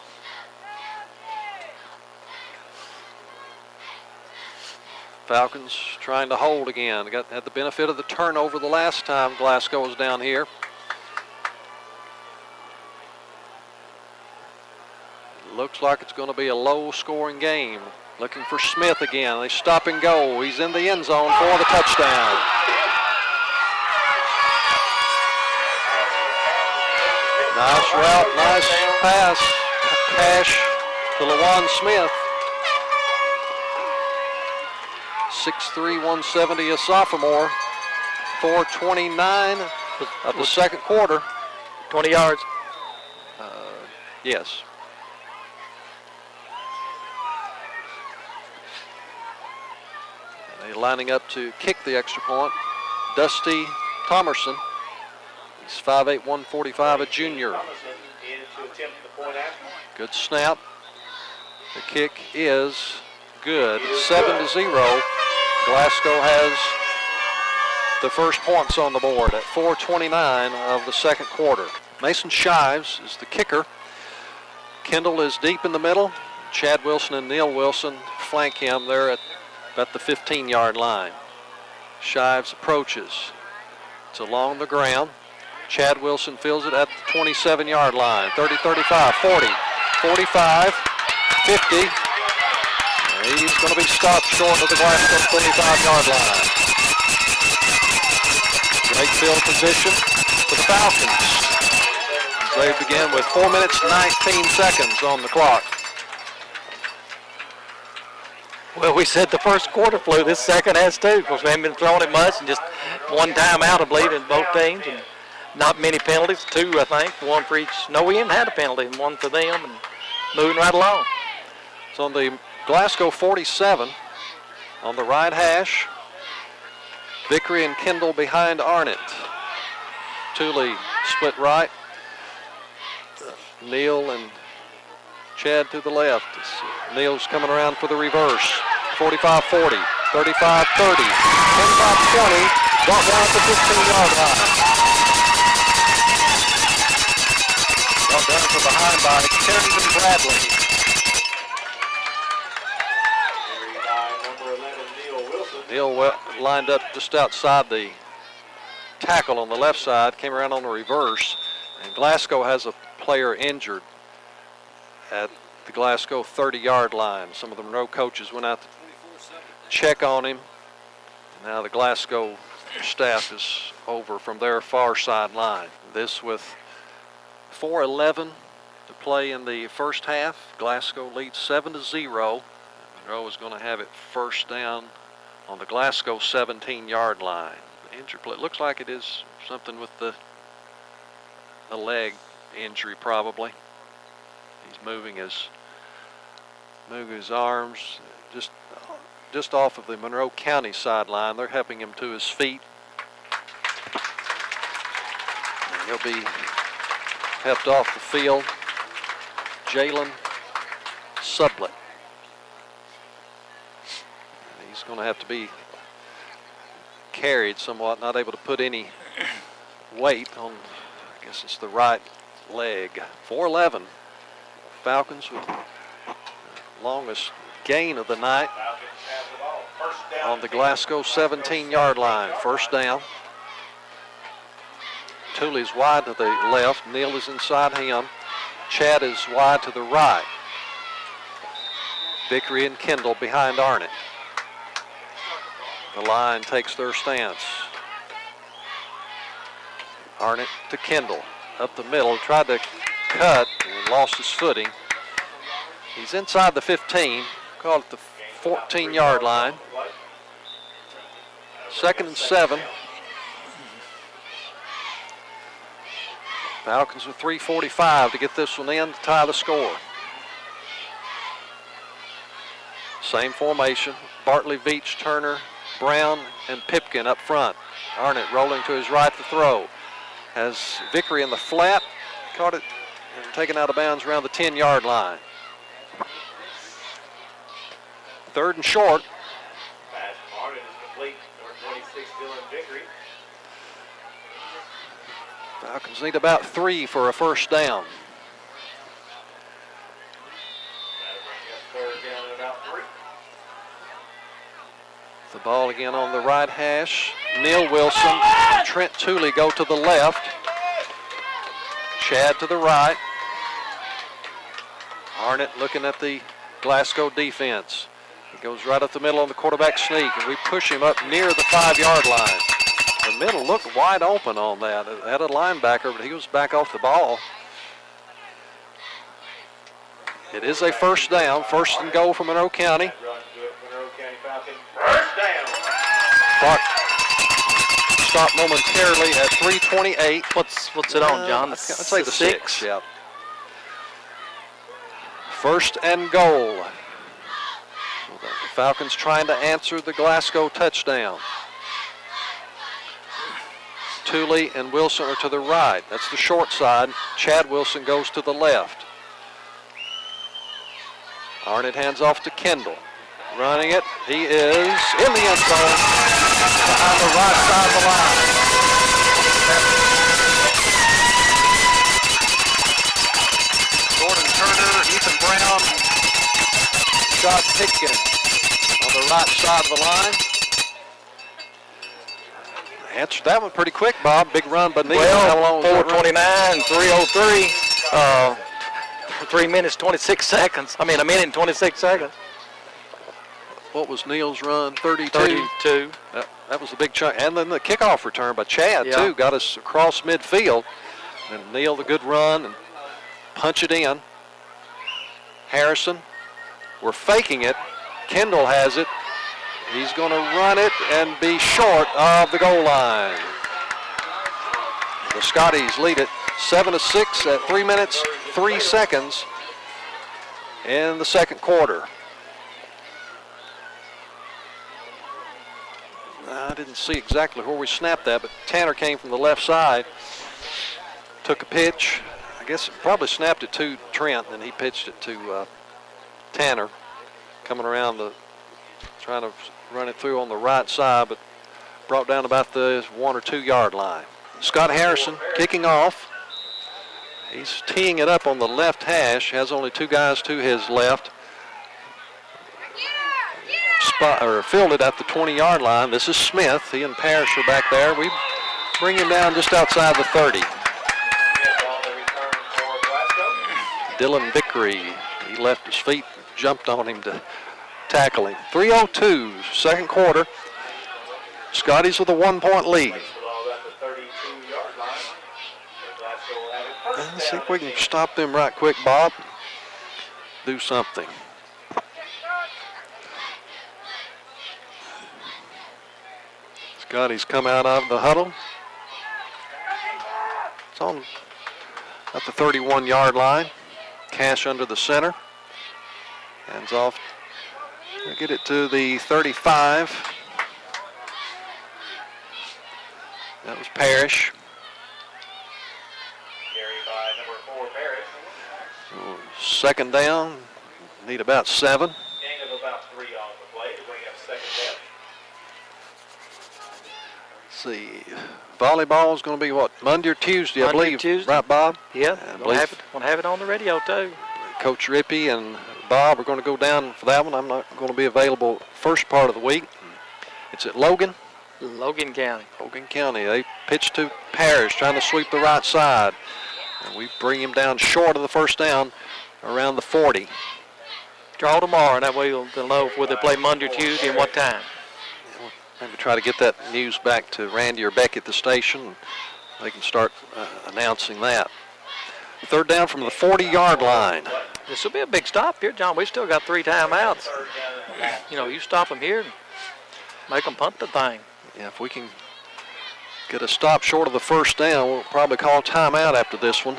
Falcons trying to hold again. Had the benefit of the turnover the last time Glasgow was down here. Looks like it's going to be a low-scoring game. Looking for Smith again. They stop and go. He's in the end zone for the touchdown. Nice route, nice pass. Cash to LaJuan Smith. 6'3", 170, a sophomore. 4:29 of the second quarter. 20 yards. Yes. And they're lining up to kick the extra point. Dusty Thomerson. He's 5'8", 145, a junior. Good snap. The kick is good. 7-0. Glasgow has the first points on the board at 4:29 of the second quarter. Mason Shives is the kicker. Kendall is deep in the middle. Chad Wilson and Neil Wilson flank him there at about the 15-yard line. Shives approaches. It's along the ground. Chad Wilson fills it at the 27-yard line. 30, 35, 40, 45, 50. He's going to be stopped short of the Glasgow 25-yard line. Great field position for the Falcons. They begin with 4 minutes, 19 seconds on the clock. Well, we said the first quarter flew. This second has too, because we haven't been throwing it much, and just one time out, I believe, in both teams. And not many penalties, 2, I think, 1 for each. No, we haven't had a penalty, 1 for them, and moving right along. So on the Glasgow 47, on the right hash, Vickery and Kendall behind Arnott. Tooley split right. Neal and Chad to the left. Neal's coming around for the reverse. 45-40, 35-30, 25-20, brought down at the 15-yard line. Brought down from behind by Carrington Bradley. Neal lined up just outside the tackle on the left side, came around on the reverse, and Glasgow has a player injured at the Glasgow 30-yard line. Some of the Monroe coaches went out to check on him. Now the Glasgow staff is over from their far sideline. This with 4:11 to play in the first half. Glasgow leads 7-0. Monroe is going to have it first down on the Glasgow 17-yard line. The injury play, it looks like it is something with the leg injury probably. He's moving his move his arms just off of the Monroe County sideline. They're helping him to his feet. And he'll be helped off the field. Jalen Sublett. He's going to have to be carried somewhat, not able to put any weight on, I guess it's the right leg. 4'11". Falcons with the longest gain of the night on the Glasgow 17-yard line. First down. Tooley's wide to the left. Neal is inside him. Chad is wide to the right. Vickery and Kendall behind Arnott. The line takes their stance. Arnott to Kendall. Up the middle, tried to cut and lost his footing. He's inside the 15, called it the 14-yard line. 2nd and 7. Falcons with 3:45 to get this one in to tie the score. Same formation. Bartley, Veach, Turner, Brown, and Pipkin up front. Arnott rolling to his right to throw. Has Vickery in the flat. Caught it and taken out of bounds around the 10-yard line. 3rd and short. Pass from Arnott is complete. Number 26, Dylan Vickery. Falcons need about 3 for a first down. That'll bring us 3rd down at about 3. The ball again on the right hash. Neal Wilson, Trent Tooley go to the left. Chad to the right. Arnott looking at the Glasgow defense. He goes right up the middle on the quarterback sneak, and we push him up near the 5-yard line. The middle looked wide open on that. It had a linebacker, but he was back off the ball. It is a first down, 1st and goal for Monroe County. Run good for Monroe County Falcons. First down. Clock stopped momentarily at 3:28. What's it on, John? I'd say the 6. Yeah. 1st and goal. The Falcons trying to answer the Glasgow touchdown. Tooley and Wilson are to the right. That's the short side. Chad Wilson goes to the left. Arnott hands off to Kendall. Running it. He is in the end zone behind the right side of the line. Jordan Turner, Ethan Brown, Scott Pitkin on the right side of the line. Answered that one pretty quick, Bob. Big run by Neal. How long was that run? 4:29, 3:03. 3 minutes, 26 seconds. I mean, a minute and 26 seconds. What was Neal's run? 32? 32. That was a big chunk. And then the kickoff return by Chad, Yeah. too, got us across midfield. And Neal, the good run, and punch it in. Harrison, we're faking it. Kendall has it. He's going to run it and be short of the goal line. The Scotties lead it 7-6 at 3 minutes, 3 seconds in the second quarter. I didn't see exactly where we snapped that, but Tanner came from the left side, took a pitch. I guess probably snapped it to Trent, and he pitched it to Tanner, coming around trying to run it through on the right side, but brought down about the 1 or 2 yard line. Scott Harrison kicking off. He's teeing it up on the left hash, has only 2 guys to his left. Fielded at the 20-yard line. This is Smith. He and Parrish are back there. We bring him down just outside the 30. Dylan Vickery, he left his feet, jumped on him to tackle him. 3:02, second quarter. Scotties with a 1-point lead. Let's see if we can stop them right quick, Bob. Do something. Scotty's come out of the huddle. It's on at the 31-yard line. Cash under the center. Hands off. We'll get it to the 35. That was Parrish. Carry by number 4, Parrish. So second down. Need about 7. Gain of about 3 on the play to bring up second down. Let's see. Volleyball is going to be what? Monday or Tuesday, I Monday or believe. Tuesday. Right, Bob? Yeah, I we'll believe have it on the radio too. Coach Rippey and Bob are going to go down for that one. I'm not going to be available first part of the week. It's at Logan. Logan County. Logan County. They pitch to Parrish, trying to sweep the right side. And we bring him down short of the first down around the 40. Draw tomorrow, and that way they'll know whether they play Monday or Tuesday and what time. Maybe try to get that news back to Randy or Becky at the station. They can start announcing that. Third down from the 40-yard line. This will be a big stop here, John. We've still got 3 timeouts. You know, you stop them here and make them punt the thing. Yeah, if we can get a stop short of the first down, we'll probably call timeout after this one.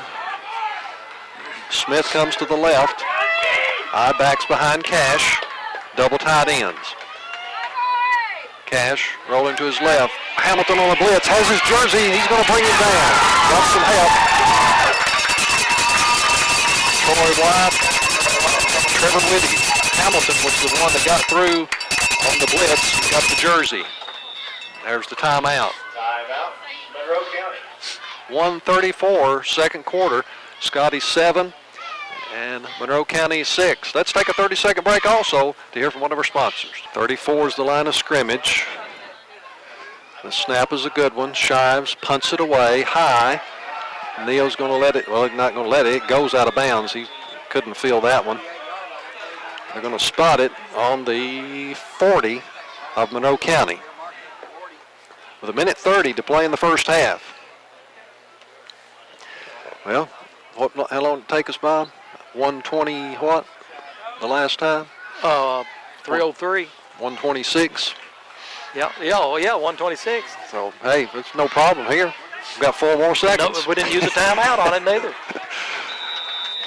Smith comes to the left. I-backs behind Cash. Double tight ends. Cash rolling to his left. Hamilton on a blitz. Has his jersey. He's going to bring him down. Got some help. Troy White. Trevor Whitty. Hamilton was the one that got through on the blitz. Got the jersey. There's the timeout. Timeout, Monroe County. 1:34, second quarter. Scotty 7 and Monroe County 6. Let's take a 30-second break also to hear from one of our sponsors. 34 is the line of scrimmage. The snap is a good one. Shives punts it away high. Neo's going to let it. Well, he's not going to let it. It goes out of bounds. He couldn't feel that one. They're going to spot it on the 40 of Monroe County. With 1:30 to play in the first half. Well, how long did it take us, Bob? 120 what? The last time? 3:03. 126. Yeah, 126. So, hey, it's no problem here. We've got 4 more No, seconds. we didn't use a timeout on it neither.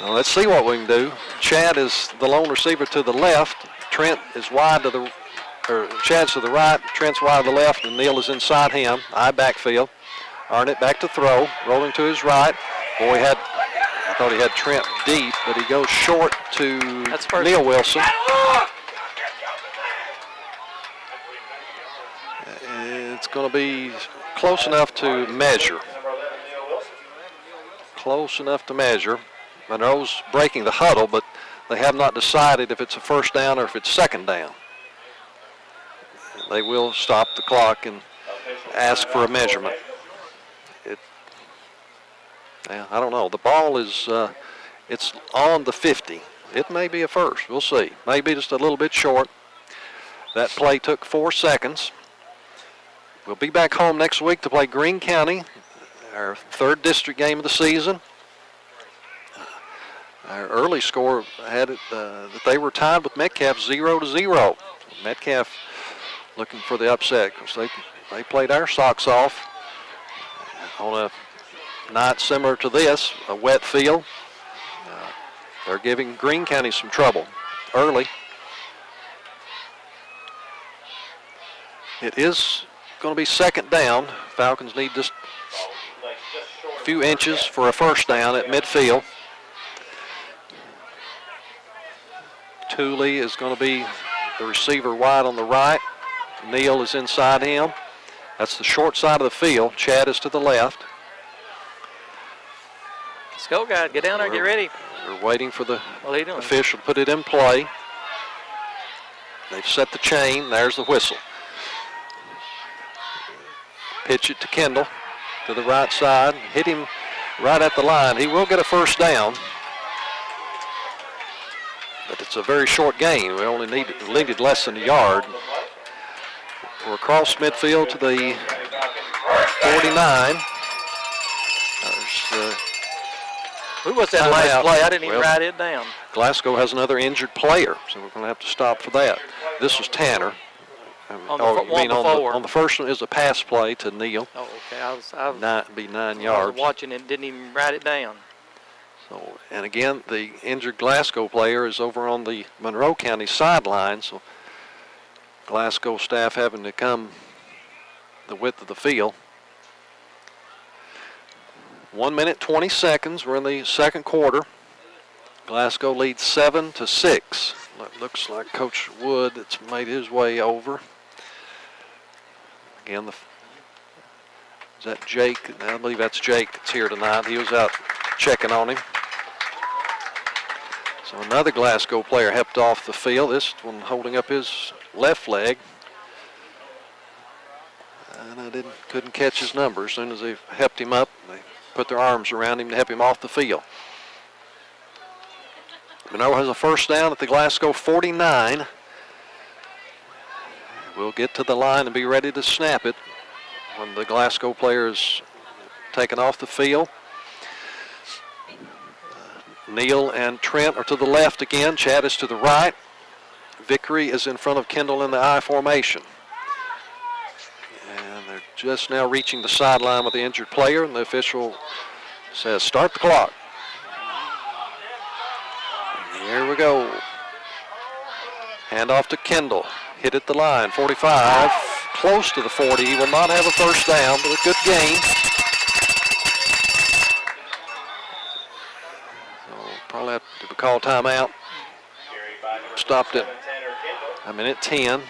Well, let's see what we can do. Chad is the lone receiver to the left. Trent is wide to the, or Chad's to the right. Trent's wide to the left, and Neil is inside him. I backfield. Arnett back to throw. Rolling to his right. Boy, I thought he had Trent deep, but he goes short to Neil Wilson. It's going to be close enough to measure. Close enough to measure. Monroe's breaking the huddle, but they have not decided if it's a first down or if it's second down. They will stop the clock and ask for a measurement. I don't know. The ball is, it's on the 50. It may be a first. We'll see. Maybe just a little bit short. That play took 4 seconds. We'll be back home next week to play Greene County, our 3rd district game of the season. Our early score had it that they were tied with Metcalf 0-0. Metcalf looking for the upset because they played our socks off on a night similar to this, a wet field. They're giving Greene County some trouble early. It is going to be second down. Falcons need just a few inches for a first down at midfield. Tooley is going to be the receiver wide on the right. Neal is inside him. That's the short side of the field. Chad is to the left. Let's go, guys. Get down there. Get ready. We're waiting for the What are you doing? official to put it in play. They've set the chain. There's the whistle. Pitch it to Kendall to the right side. Hit him right at the line. He will get a first down. But it's a very short gain. We only needed less than a yard. We're across midfield to the 49. Who was that last play? I didn't even write it down. Glasgow has another injured player, so we're going to have to stop for that. This was Tanner. On the first one is a pass play to Neal. Oh, okay. I was 9 yards. watching it, didn't even write it down. So, and again, the injured Glasgow player is over on the Monroe County sideline, so Glasgow staff having to come the width of the field. 1 minute, 20 seconds. We're in the second quarter. Glasgow leads 7-6. Looks like Coach Wood that's made his way over. Again, is that Jake? I believe that's Jake that's here tonight. He was out checking on him. So another Glasgow player helped off the field. This one holding up his left leg. And I couldn't catch his number. As soon as they helped him up, they put their arms around him to help him off the field. Monroe has a first down at the Glasgow 49. We'll get to the line and be ready to snap it when the Glasgow player is taken off the field. Neal and Trent are to the left again. Chad is to the right. Vickery is in front of Kendall in the I formation. And they're just now reaching the sideline with the injured player, and the official says start the clock. And here we go. Hand off to Kendall. Hit at the line, 45, close to the 40. He will not have a first down, but a good gain. Probably have to call timeout. Stopped at a minute 10.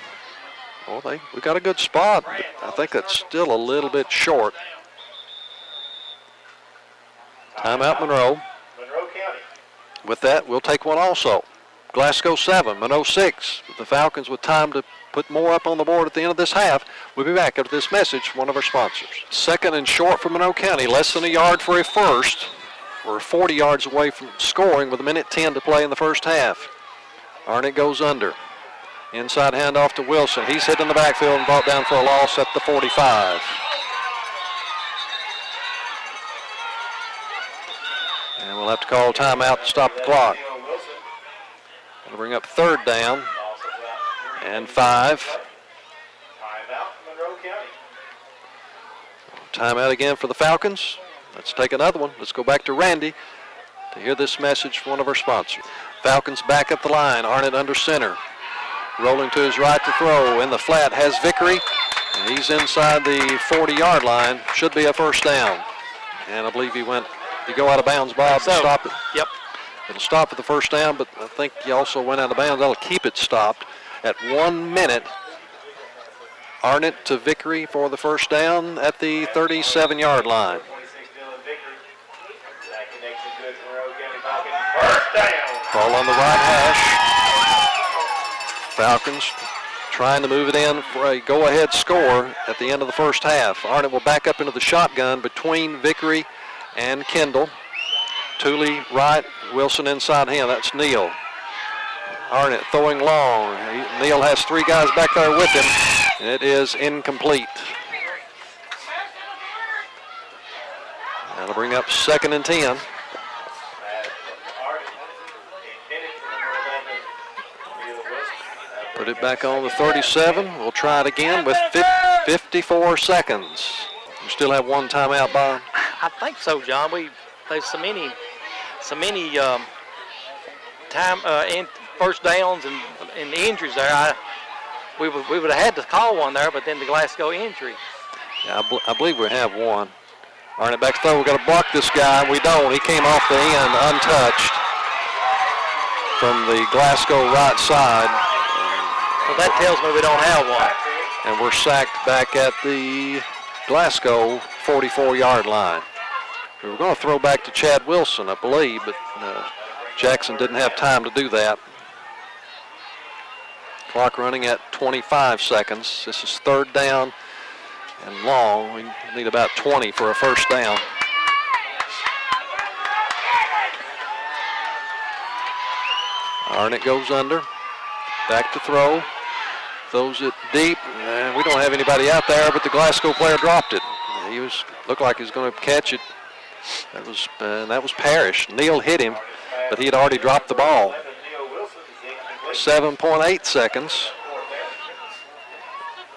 Well, we got a good spot, but I think that's still a little bit short. Timeout Monroe. With that, we'll take one also. Glasgow 7, Monroe 6. The Falcons with time to put more up on the board at the end of this half. We'll be back after this message from one of our sponsors. Second and short for Monroe County, less than a yard for a first. We're 40 yards away from scoring with a minute 10 to play in the first half. Arnett goes under. Inside handoff to Wilson. He's hit in the backfield and brought down for a loss at the 45. And we'll have to call timeout to stop the clock. Going to bring up third down and 5. Timeout again for the Falcons. Let's take another one. Let's go back to Randy to hear this message from one of our sponsors. Falcons back at the line. Arnett under center. Rolling to his right to throw. In the flat has Vickery. And he's inside the 40-yard line. Should be a first down. And I believe he go out of bounds, Bob, to stop it. Yep. It'll stop at the first down, but I think he also went out of bounds. That'll keep it stopped at 1 minute. Arnett to Vickery for the first down at the 37-yard line. Ball on the right hash. Falcons trying to move it in for a go-ahead score at the end of the first half. Arnett will back up into the shotgun between Vickery and Kendall. Tooley right, Wilson inside him. That's Neal. Arnett throwing long. Neal has 3 guys back there with him. It is incomplete. That'll bring up second and 10. Put it back on the 37. We'll try it again with 54 seconds. We still have one timeout, Bob. I think so, John. There's so many in first downs and injuries there. We would have had to call one there, but then the Glasgow injury. Yeah, I believe we have one. Arnett back to throw. We've got to block this guy. We don't. He came off the end untouched from the Glasgow right side. Well, that tells me we don't have one. And we're sacked back at the Glasgow 44-yard line. We were going to throw back to Chad Wilson, I believe, but Jackson didn't have time to do that. Clock running at 25 seconds. This is third down and long. We need about 20 for a first down. Arnett goes under. Back to throw. Throws it deep. And we don't have anybody out there, but the Glasgow player dropped it. Looked like he was going to catch it. That was Parrish. Neal hit him, but he had already dropped the ball. 7.8 seconds.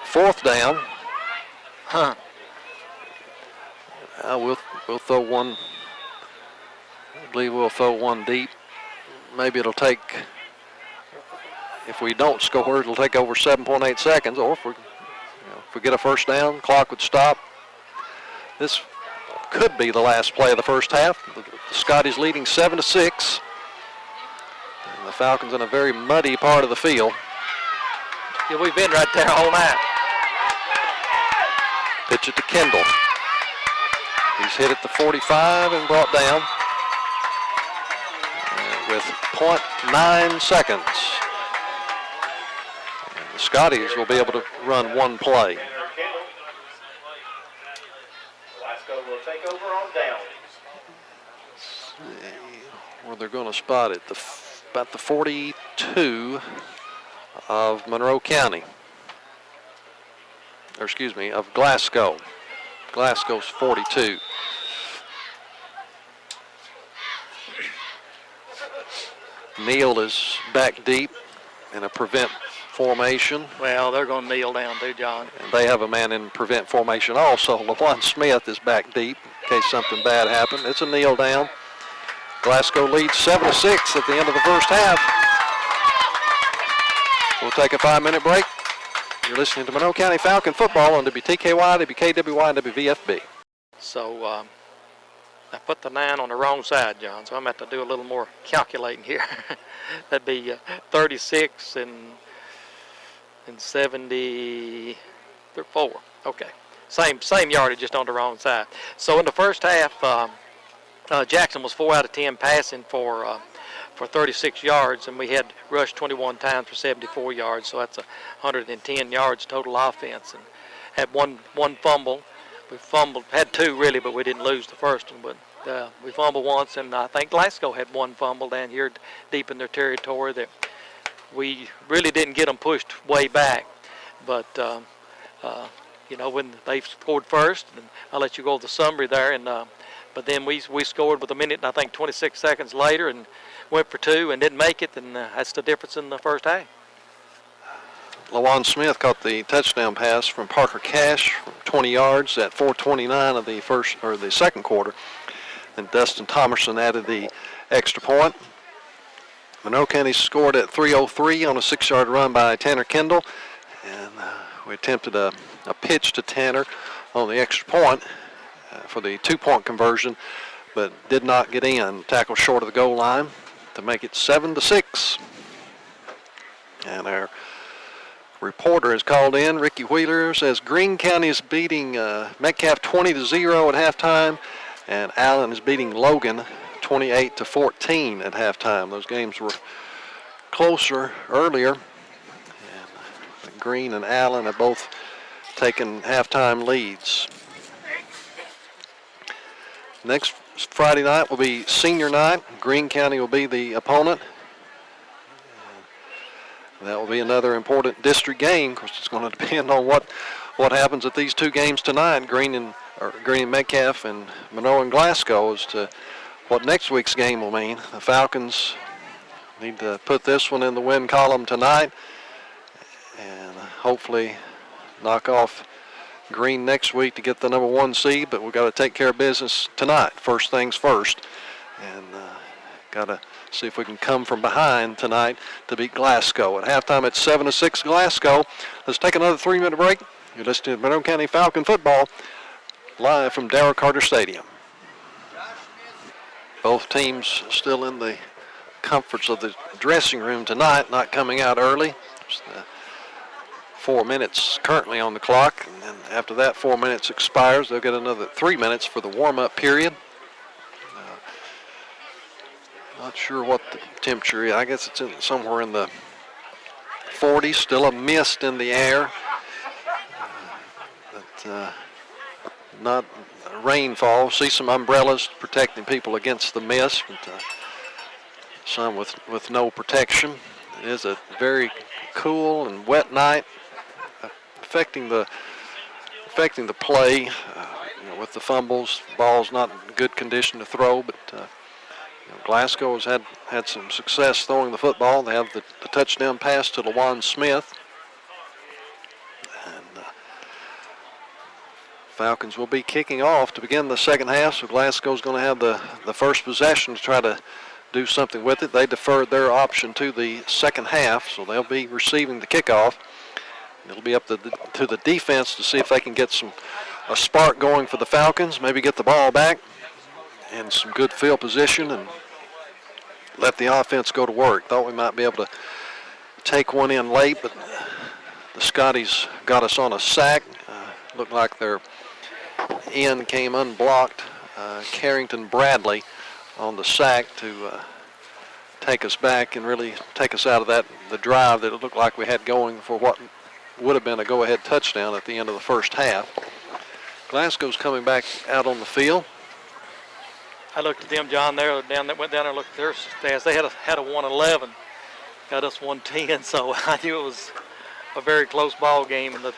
Fourth down. We'll throw one believe we'll throw one deep. Maybe it'll take, if we don't score, it'll take over 7.8 seconds. Or if we get a first down, clock would stop. This could be the last play of the first half. The Scotties leading 7-6. And the Falcons in a very muddy part of the field. Yeah, we've been right there all night. Pitch it to Kendall. He's hit at the 45 and brought down with 0.9 seconds. And the Scotties will be able to run one play. Glasgow will take over on downs. Where they're going to spot it, about the 42 of Monroe County. Or excuse me, of Glasgow. Glasgow's 42. Neal is back deep in a prevent formation. Well, they're going to kneel down too, John. And they have a man in prevent formation also. LaJuan Smith is back deep in case something bad happened. It's a kneel down. Glasgow leads 7-6 at the end of the first half. We'll take a 5-minute break. You're listening to Monroe County Falcon football on WTKY, WKWY, and WVFB. So I put the 9 on the wrong side, John, so I'm going to have to do a little more calculating here. That'd be 36 and 74. Okay. Same yardage, just on the wrong side. So in the first half, Jackson was 4 out of 10 passing for 36 yards, and we had rushed 21 times for 74 yards, so that's 110 yards total offense. And had one fumble. We fumbled, had 2 really, but we didn't lose the first one. But we fumbled once, and I think Glasgow had 1 fumble down here deep in their territory that we really didn't get them pushed way back. But when they scored first, and I'll let you go with the summary there, and but then we scored with a minute and I think 26 seconds later, and went for 2 and didn't make it, and that's the difference in the first half. LaJuan Smith caught the touchdown pass from Parker Cash from 20 yards at 4:29 of the second quarter. And Dustin Thomerson added the extra point. Monroe County scored at 3:03 on a 6-yard run by Tanner Kendall. And we attempted a pitch to Tanner on the extra point for the 2-point conversion, but did not get in. Tackle short of the goal line to make it 7-6. And our reporter is called in. Ricky Wheeler says Greene County is beating Metcalf 20-0 at halftime, and Allen is beating Logan 28-14 at halftime. Those games were closer earlier, and Greene and Allen have both taken halftime leads. Next Friday night will be senior night. Greene County will be the opponent. That will be another important district game. Of course, it's going to depend on what happens at these 2 games tonight, Greene and Metcalf and Monroe and Glasgow, as to what next week's game will mean. The Falcons need to put this one in the win column tonight and hopefully knock off Greene next week to get the number 1 seed, but we've got to take care of business tonight. First things first. And got to see if we can come from behind tonight to beat Glasgow. At halftime, it's 7-6 Glasgow. Let's take another 3-minute break. You're listening to Monroe County Falcon football live from Darrell Carter Stadium. Both teams still in the comforts of the dressing room tonight, not coming out early. 4 minutes currently on the clock, and then after that 4 minutes expires, they'll get another 3 minutes for the warm-up period. Not sure what the temperature is. I guess it's somewhere in the 40s. Still a mist in the air. But not rainfall. See some umbrellas protecting people against the mist. But some with no protection. It is a very cool and wet night, affecting the play with the fumbles. Ball's not in good condition to throw, but Glasgow has had some success throwing the football. They have the touchdown pass to LaJuan Smith. And Falcons will be kicking off to begin the second half, so Glasgow's going to have the first possession to try to do something with it. They deferred their option to the second half, so they'll be receiving the kickoff. It'll be up to the defense to see if they can get a spark going for the Falcons, maybe get the ball back in some good field position and let the offense go to work. Thought we might be able to take one in late, but the Scotties got us on a sack. Looked like their end came unblocked. Carrington Bradley on the sack to take us back and really take us out of the drive that it looked like we had going for what would have been a go-ahead touchdown at the end of the first half. Glasgow's coming back out on the field. I looked at them, John, went down there and looked at their stats. They had a 111, got us 110, so I knew it was a very close ball game, and the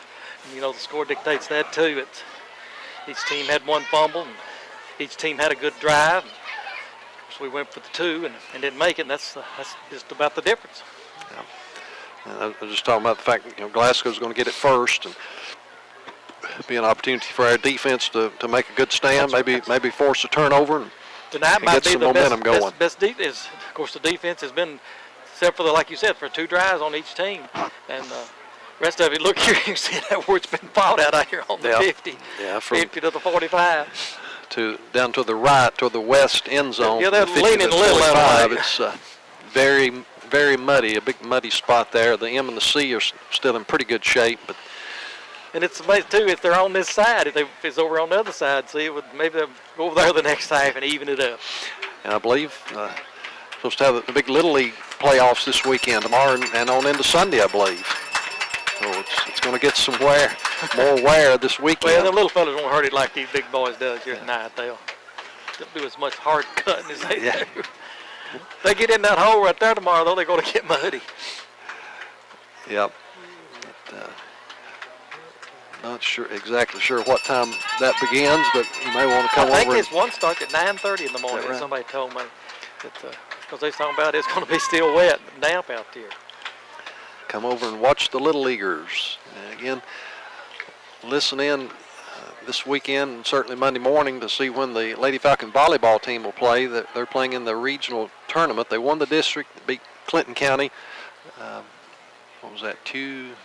score dictates that too. Each team had one fumble, and each team had a good drive. So we went for the two and didn't make it, and that's just about the difference. Yeah. And I was just talking about the fact that Glasgow's going to get it first, and be an opportunity for our defense to make a good stand, maybe force a turnover and tonight might get be some the momentum going. Best defense. Of course, the defense has been, except for like you said, for 2 drives on each team, and rest of it. Look here, you can see that where it's been fought out here on the 50. Yeah, from 50 to the 45. down to the right, to the west end zone. Yeah, they're the 50 leaning to a little 45. that way. It's very, very muddy, a big muddy spot there. The M and the C are still in pretty good shape, but. And it's amazing too if they're on this side. If it's over on the other side, see, maybe they'll go over there the next half and even it up. And I believe supposed to have the big Little League playoffs this weekend, tomorrow and on into Sunday, I believe. So it's going to get some more wear this weekend. Well, the little fellas won't hurt it like these big boys does here tonight. They'll do as much hard cutting as they do. They get in that hole right there tomorrow, though, they're going to get muddy. Yep. Not exactly sure what time that begins, but you may want to come over. I think this one starts at 9:30 in the morning. Right? Somebody told me because they're talking about it's going to be still wet and damp out there. Come over and watch the Little Leaguers. And again, listen in this weekend and certainly Monday morning to see when the Lady Falcon volleyball team will play. They're playing in the regional tournament. They won the district, beat Clinton County. What was that? Tuesday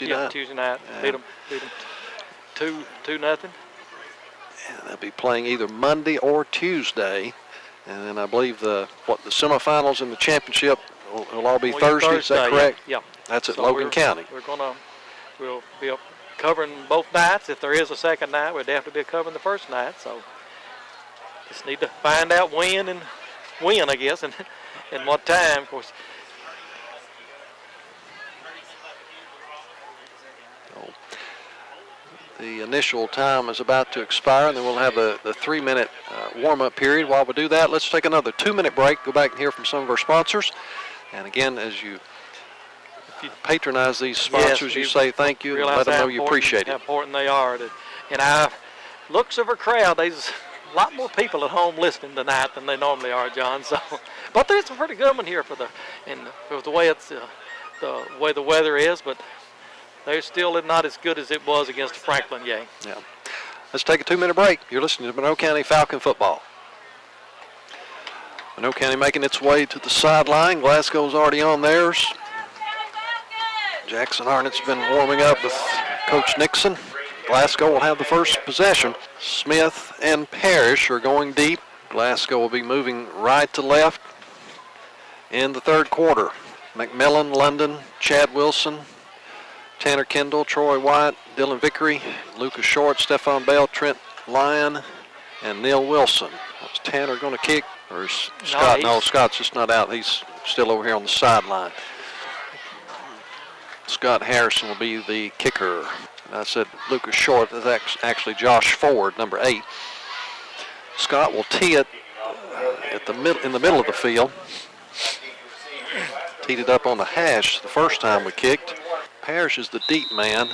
night. Yeah, Tuesday night. Beat them 2-0. And they'll be playing either Monday or Tuesday. And then I believe the semifinals and the championship will all be Thursday. Is that correct? Yeah. That's at Logan County. We'll be covering both nights. If there is a second night, we'd have to be covering the first night. So just need to find out when, I guess, and what time, of course. The initial time is about to expire, and then we'll have the 3-minute warm-up period. While we do that, let's take another 2-minute break, go back and hear from some of our sponsors. And again, as you patronize these sponsors, you say thank you and let them know you appreciate it. How important they are. And looks of our crowd, there's a lot more people at home listening tonight than they normally are, John. So, but there's a pretty good one here for the way the way the weather is, but they're still not as good as it was against the Franklin game. Yeah. Let's take a 2-minute break. You're listening to Monroe County Falcon football. Monroe County making its way to the sideline. Glasgow's already on theirs. Jackson Arnett's been warming up with Coach Nixon. Glasgow will have the first possession. Smith and Parrish are going deep. Glasgow will be moving right to left in the third quarter. McMillan, London, Chad Wilson, Tanner Kendall, Troy White, Dylan Vickery, Lucas Short, Stefan Bell, Trent Lyon, and Neil Wilson. Is Tanner going to kick? Or is Scott? No, Scott's just not out. He's still over here on the sideline. Scott Harrison will be the kicker. I said Lucas Short. That's actually Josh Ford, number 8. Scott will tee it in the middle of the field. Teed it up on the hash the first time we kicked. Parrish is the deep man.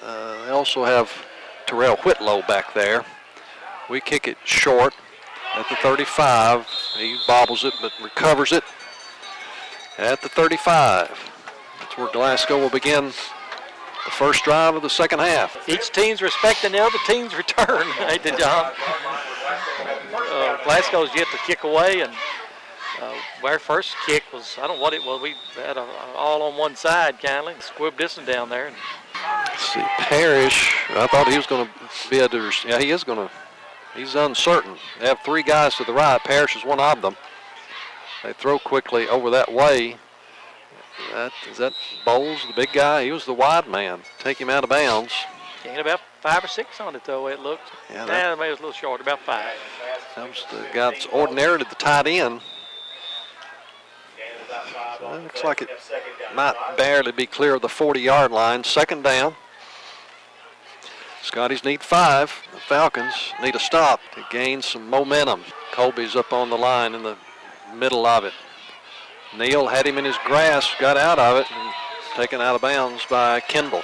They also have Terrell Whitlow back there. We kick it short at the 35. He bobbles it but recovers it at the 35. That's where Glasgow will begin the first drive of the second half. Each team's respecting the other team's return, ain't they, John? Glasgow's yet to kick away, and our first kick was, I don't know what it was, we had all on one side, kindly. Squibbed this one down there. Let's see, Parrish, I thought he was going to be able to, yeah, he is going to, he's uncertain. They have three guys to the right. Parrish is one of them. They throw quickly over that way. Is that Bowles, the big guy? He was the wide man. Take him out of bounds. Gained about 5 or 6 on it, though, it looked. Yeah, maybe it was a little short, about 5. That was the guy that's ordinarily the tight end. So it looks like it might barely be clear of the 40-yard line. Second down. Scotties need 5. The Falcons need a stop to gain some momentum. Colby's up on the line in the middle of it. Neal had him in his grasp, got out of it, and taken out of bounds by Kendall.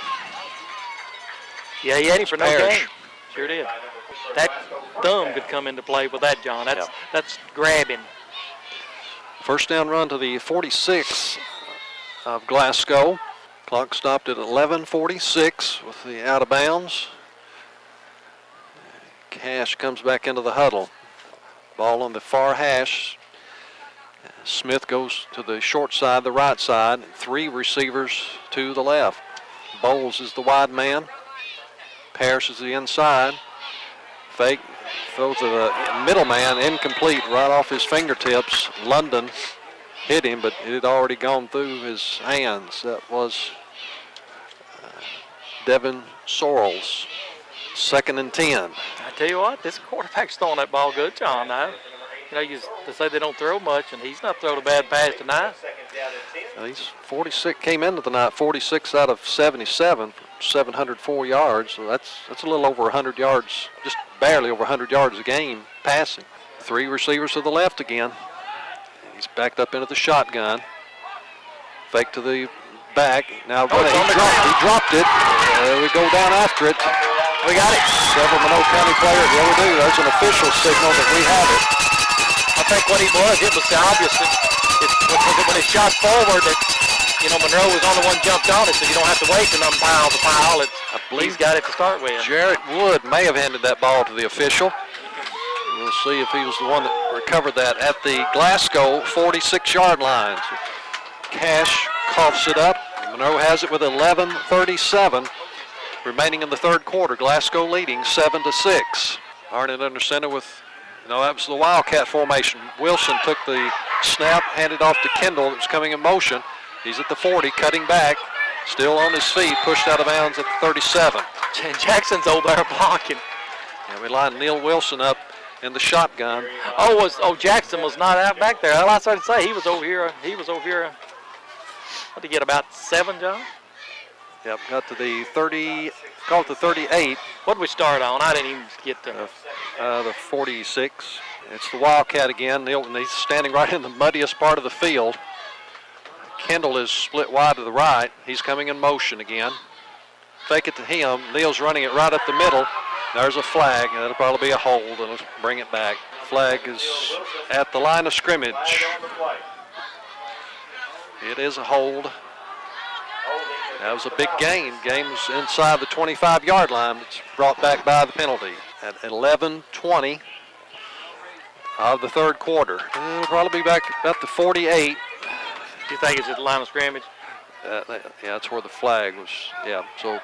Yeah, he had him for no Parrish. gain. Sure did. That thumb could come into play with that, John. That's grabbing. First down run to the 46 of Glasgow. Clock stopped at 11:46 with the out of bounds. Cash comes back into the huddle. Ball on the far hash. Smith goes to the short side, the right side. 3 receivers to the left. Bowles is the wide man. Parrish is the inside. Fake throws to the middle man, incomplete, right off his fingertips. London hit him, but it had already gone through his hands. That was Devin Sorrells. 2nd and 10. I tell you what, this quarterback's throwing that ball good, John. Now, they say they don't throw much, and he's not throwing a bad pass tonight. He's 46, came into the night 46 out of 77, 704 yards. So that's a little over 100 yards, just barely over 100 yards a game passing. 3 receivers to the left again. He's backed up into the shotgun. Fake to the back. Now he dropped it. We go down after it. We got it. Several Monroe County players. Yeah, we do. There's an official signal that we have it. I think what it was obvious that when it shot forward that, Monroe was on the one jumped on it, so you don't have to wait to umpire the pile. I believe he's got it to start with. Jarrett Wood may have handed that ball to the official. We'll see if he was the one that recovered that at the Glasgow 46-yard line. So Cash coughs it up. Monroe has it with 11:37 remaining in the third quarter. Glasgow leading 7-6. Arnett under center with, that was the Wildcat formation. Wilson took the snap, handed off to Kendall. It was coming in motion. He's at the 40, cutting back, still on his feet, pushed out of bounds at the 37. Jackson's over there blocking. And we line Neil Wilson up in the shotgun. Jackson was not out back there. All I started to say, he was over here. What did he get, about 7, John? Yep, got to the 30, called to 38. What did we start on? I didn't even get to the 46. It's the Wildcat again. He's standing right in the muddiest part of the field. Kendall is split wide to the right. He's coming in motion again. Fake it to him. Neal's running it right up the middle. There's a flag. That'll probably be a hold, and let's bring it back. Flag is at the line of scrimmage. It is a hold. That was a big gain. Game's inside the 25-yard line. It's brought back by the penalty at 11:20 of the third quarter. It'll probably be back about the 48. Do you think it's at the line of scrimmage? Yeah, that's where the flag was. Yeah, so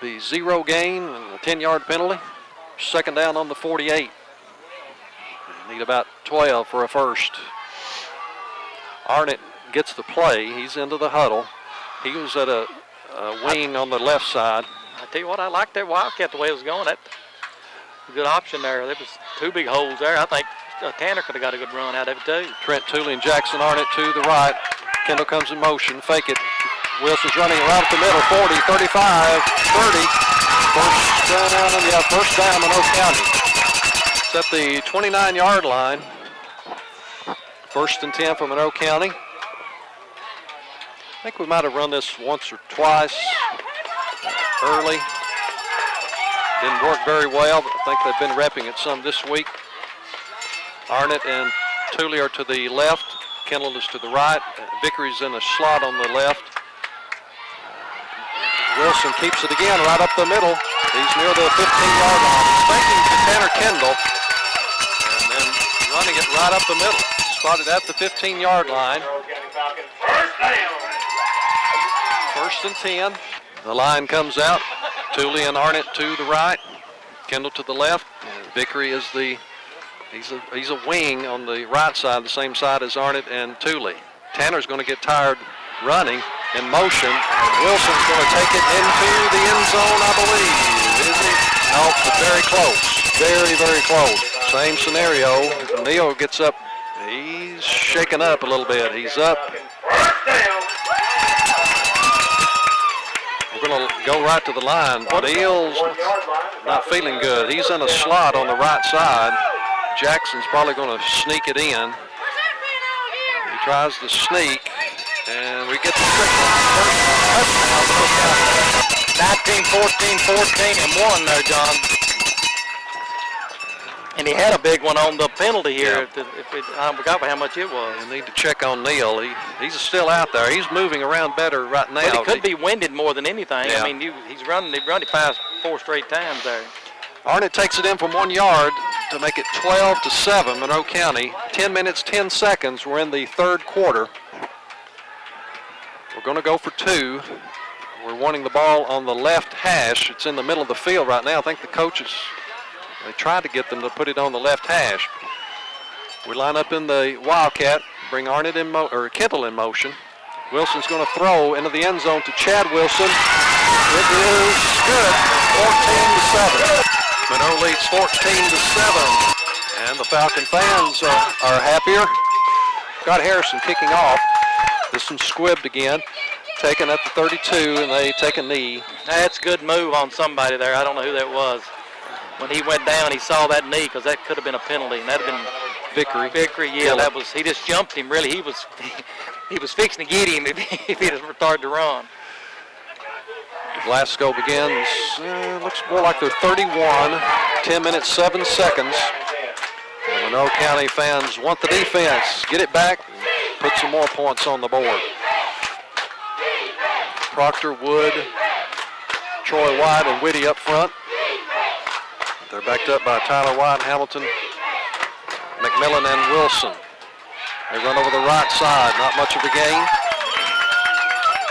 the 0 gain and a 10-yard penalty. Second down on the 48. Need about 12 for a first. Arnett gets the play. He's into the huddle. He was at a wing on the left side. I tell you what, I like that Wildcat the way it was going. That a good option there. There was 2 big holes there. I think Tanner could have got a good run out of it too. Trent Tooley and Jackson Arnett to the right. Kendall comes in motion. Fake it. Wilson's running right up the middle. 40, 35, 30. First down Monroe County. It's at the 29-yard line. 1st and 10 for Monroe County. I think we might have run this once or twice early. Didn't work very well, but I think they've been repping it some this week. Arnett and Tooley are to the left. Kendall is to the right. Vickery's in a slot on the left. Wilson keeps it again right up the middle. He's near the 15-yard line. He's thinking to Tanner Kendall and then running it right up the middle. Spotted at the 15-yard line. First and 10. The line comes out. Tooley and Arnott to the right. Kendall to the left. And Vickery is he's a wing on the right side, the same side as Arnott and Tooley. Tanner's going to get tired running in motion. And Wilson's going to take it into the end zone, I believe. Is he? No, but very close. Very, very close. Same scenario. Neal gets up. He's shaken up a little bit. He's up. We're going to go right to the line. Neal's not feeling good. He's in a slot on the right side. Jackson's probably going to sneak it in. He tries to sneak, and we get the touchdown. 19-14, and 1 there, John. And he had a big one on the penalty here. Yeah. I forgot how much it was. We need to check on Neal. He's still out there. He's moving around better right now. But he could be winded more than anything. Yeah. I mean, he's running it past 4 straight times there. Arnott takes it in from 1 yard to make it 12-7, Monroe County. 10 minutes, 10 seconds. We're in the third quarter. We're going to go for 2. We're wanting the ball on the left hash. It's in the middle of the field right now. I think the coaches, they tried to get them to put it on the left hash. We line up in the Wildcat, bring Arnott Kendall in motion. Wilson's going to throw into the end zone to Chad Wilson. It is good, 14-7. Monroe leads 14-7. And the Falcon fans are happier. Got Harrison kicking off. This one's squibbed again. Taken at the 32, and they take a knee. That's a good move on somebody there. I don't know who that was. When he went down, he saw that knee because that could have been a penalty, and that had been Vickery. Yeah, that was. He just jumped him. Really, he was fixing to get him if he had started to run. Glasgow begins. Looks more like they're 31. 10 minutes, 7 seconds. The Monroe County fans want the defense. Get it back. Put some more points on the board. Proctor, Wood, Troy White, and Whitty up front. They're backed up by Tyler White, Hamilton, McMillan, and Wilson. They run over the right side. Not much of a gain.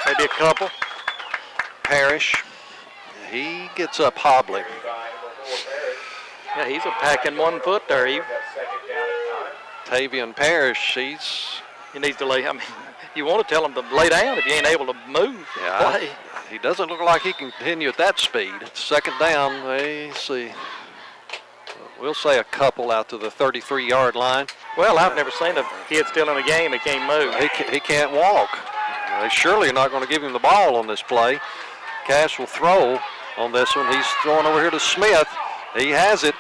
Maybe a couple. Parrish, he gets up hobbling. Yeah, he's a packing 1 foot there. Tavian Parrish, He needs to lay. I mean, you want to tell him to lay down if you ain't able to move. yeah, Play. he doesn't look like he can continue at that speed. Second down, they see. We'll say a couple out to the 33-yard line. Well, I've never seen a kid still in a game that can't move. He can't walk. They surely are not going to give him the ball on this play. Cash will throw on this one. He's throwing over here to Smith. He has it.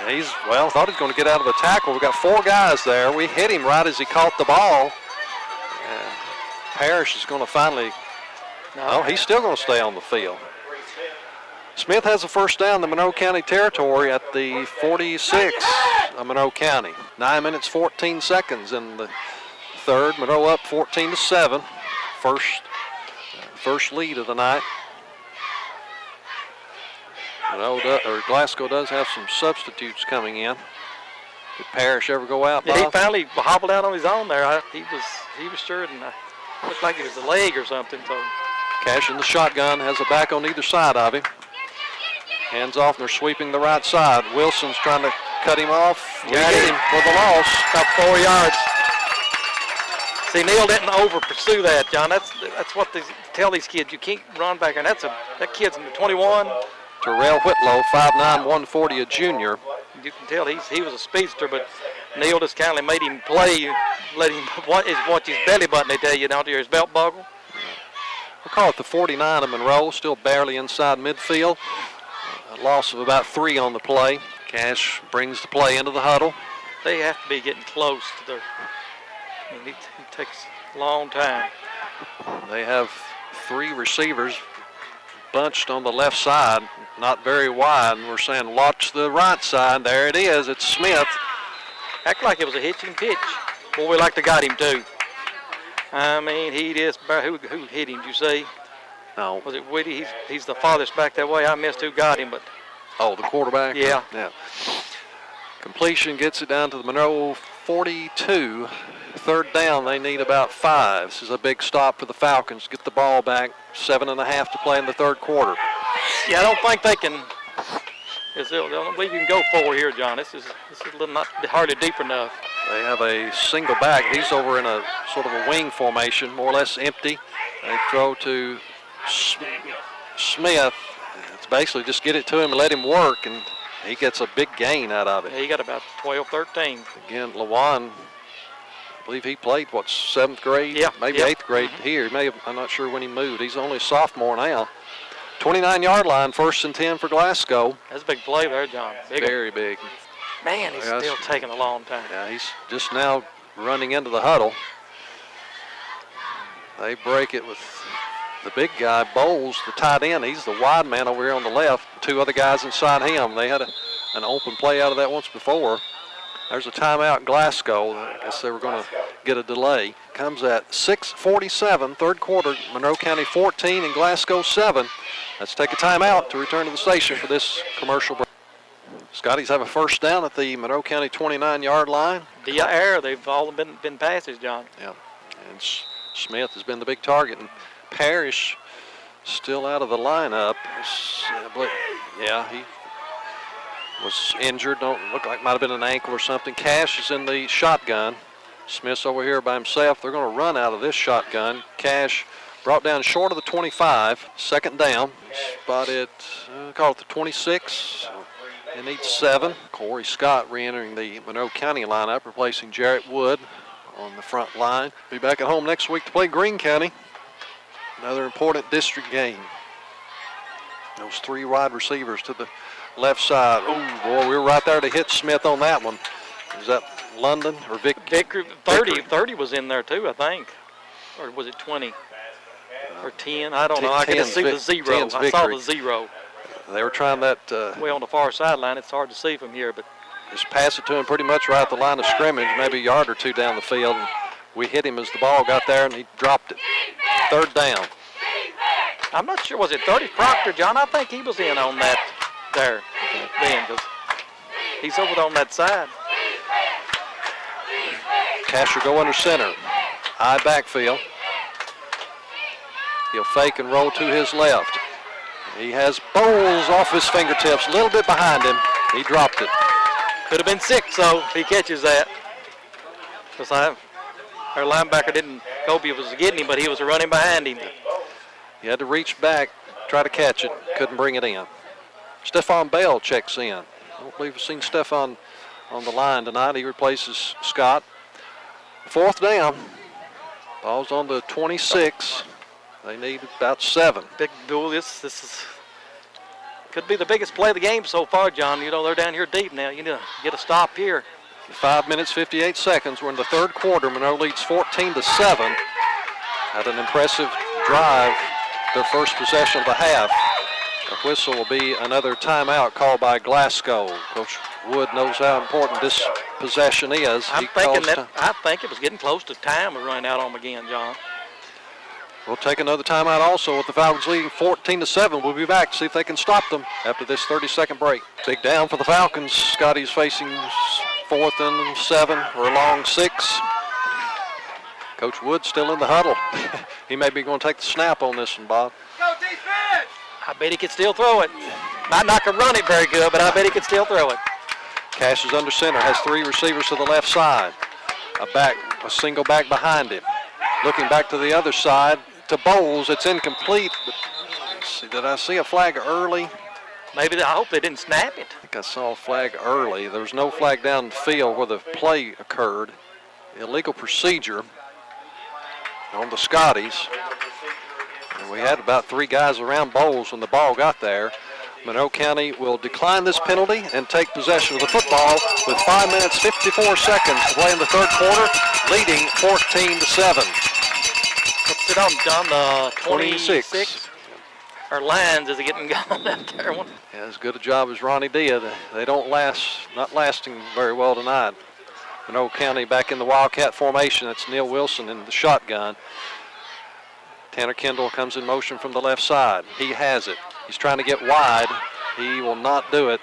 Thought he's going to get out of the tackle. We've got 4 guys there. We hit him right as he caught the ball. And Parrish is going to finally, no, he's still going to stay on the field. Smith has a first down in the Monroe County territory at the 46 of Monroe County. 9 minutes, 14 seconds in the third. Monroe up 14-7. First lead of the night. Glasgow does have some substitutes coming in. Did Parrish ever go out, Bob? Yeah, he finally hobbled out on his own there. He was sure, and looked like it was a leg or something. So Cash in the shotgun, has a back on either side of him. Hands off, and they're sweeping the right side. Wilson's trying to cut him off. We get him for the loss. About 4 yards. See, Neal didn't over-pursue that, John. That's what they tell these kids. You can't run back, and that kid's in the 21. Terrell Whitlow, 5'9", 140, a junior. You can tell he was a speedster, but Neal just kind of made him play, let him watch his belly button, they tell you, down to his belt buckle. We'll call it the 49 of Monroe, still barely inside midfield. A loss of about 3 on the play. Cash brings the play into the huddle. They have to be getting close to their, it takes a long time. They have 3 receivers bunched on the left side, not very wide. And we're saying watch the right side. There it is. It's Smith. Act like it was a hitching pitch. Boy, we like to got him too. I mean, he just who hit him? Did you see? No. Was it Whitty? He's the farthest back that way. I missed who got him, but Oh, the quarterback? Yeah. Yeah. Completion gets it down to the Monroe 42. Third down, they need about 5. This is a big stop for the Falcons. Get the ball back. 7.5 to play in the third quarter. yeah, I don't think they can. I don't believe you can go 4 here, John. This is a little not hardly deep enough. They have a single back. He's over in a sort of a wing formation, more or less empty. They throw to Smith. It's basically just get it to him and let him work, and he gets a big gain out of it. Yeah, he got about 12, 13. Again, Lawan, I believe he played, 7th grade? Yeah, Maybe yeah. 8th grade here. I'm not sure when he moved. He's only a sophomore now. 29-yard line, 1st and 10 for Glasgow. That's a big play there, John. Very big. Man, he's Yes. still taking a long time. Yeah, he's just now running into the huddle. They break it with the big guy, Bowles, the tight end. He's the wide man over here on the left. 2 other guys inside him. They had an open play out of that once before. There's a timeout in Glasgow. I guess they were going to get a delay. Comes at 6:47, third quarter. Monroe County 14 and Glasgow 7. Let's take a timeout to return to the station for this commercial break. Scotties have a first down at the Monroe County 29-yard line. air, they've all been passes, John. Yeah, and Smith has been the big target, and Parrish still out of the lineup. Yeah, he was injured. Don't look like might have been an ankle or something. Cash is in the shotgun. Smith's over here by himself. They're going to run out of this shotgun. Cash brought down short of the 25. Second down. Spotted, call it the 26. They need 7. Corey Scott re-entering the Monroe County lineup, replacing Jarrett Wood on the front line. Be back at home next week to play Greene County. Another important district game. Those 3 wide receivers to the left side. Oh, boy, we were right there to hit Smith on that one. Is that London or Vickery? 30 was in there too, I think. Or was it 20? Or 10? I don't know. I can just see the 0. I saw the 0. They were trying that. Way on the far sideline. It's hard to see from here, but Just pass it to him pretty much right at the line of scrimmage, maybe a yard or 2 down the field. And we hit him as the ball got there, and he dropped it. Third down. I'm not sure. Was it 30 Proctor, John? I think he was in on that there then, because he's over on that side. Cash will go under center. High backfield. He'll fake and roll to his left. He has Bowles off his fingertips, a little bit behind him. He dropped it. Could have been 6, though, if he catches that. Because our linebacker didn't, Kobe was getting him, but he was running behind him. He had to reach back, try to catch it, couldn't bring it in. Stephon Bell checks in. I don't believe we've seen Stephon on the line tonight. He replaces Scott. Fourth down. Ball's on the 26. They need about 7. Big duel. This is could be the biggest play of the game so far, John. You know, they're down here deep now. You need to get a stop here. 5 minutes, 58 seconds. We're in the third quarter. Monroe leads 14-7. Had an impressive drive, their first possession of the half. The whistle will be another timeout called by Glasgow. Coach Wood knows how important this possession is. I think it was getting close to time. We're running out on them again, John. We'll take another timeout also with the Falcons leading 14-7. We'll be back to see if they can stop them after this 30-second break. Big down for the Falcons. Scotty's facing 4th and 7 or a long 6. Coach Wood still in the huddle. He may be going to take the snap on this one, Bob. Go defense! I bet he could still throw it. Might not can run it very good, but I bet he could still throw it. Cash is under center, has 3 receivers to the left side. A single back behind him. Looking back to the other side to Bowles. It's incomplete. But let's see, did I see a flag early? Maybe I hope they didn't snap it. I think I saw a flag early. There was no flag down the field where the play occurred. Illegal procedure on the Scotties. And we had about 3 guys around Bowles when the ball got there. Monroe County will decline this penalty and take possession of the football with 5 minutes, 54 seconds to play in the third quarter, leading 14-7. What's it on, John? 26. Our lines is getting gone out there. Yeah, as good a job as Ronnie did. They don't not lasting very well tonight. Monroe County back in the Wildcat formation. That's Neil Wilson in the shotgun. Tanner Kendall comes in motion from the left side. He has it. He's trying to get wide. He will not do it.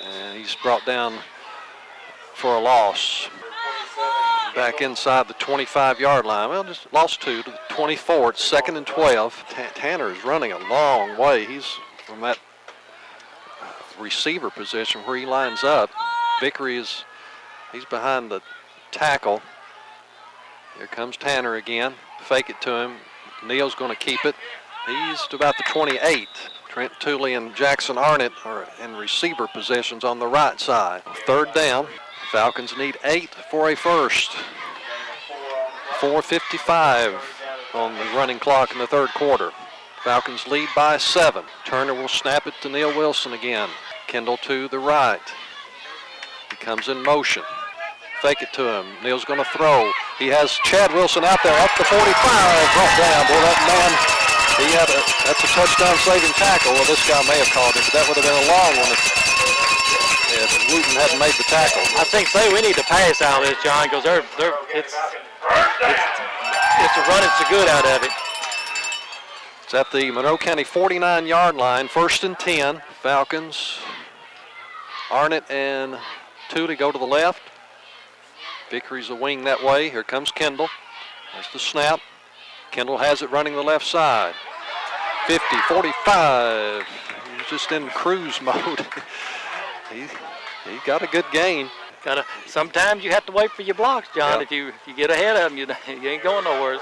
And he's brought down for a loss. Back inside the 25-yard line. Well, just lost 2 to the 24. It's 2nd and 12. Tanner is running a long way. He's from that receiver position where he lines up. Vickery he's behind the tackle. Here comes Tanner again. Fake it to him. Neal's going to keep it. He's to about the 28. Trent Tooley and Jackson Arnott are in receiver positions on the right side. 3rd down. Falcons need 8 for a first. 4:55 on the running clock in the 3rd quarter. Falcons lead by 7. Turner will snap it to Neal Wilson again. Kendall to the right. He comes in motion. Fake it to him. Neal's going to throw. He has Chad Wilson out there up the 45. Brought down. Boy, that man, that's a touchdown-saving tackle. Well, this guy may have called it, but that would have been a long one if Wooten hadn't made the tackle. I think we need to pass out of this, John, because it's a run. It's a good out of it. It's at the Monroe County 49-yard line. 1st and 10. Falcons. Arnott and Tooley go to the left. Vickery's a wing that way. Here comes Kendall. That's the snap. Kendall has it running the left side. 50, 45. He's just in cruise mode. He got a good gain. Sometimes you have to wait for your blocks, John. Yep. If you get ahead of them, you ain't going nowhere.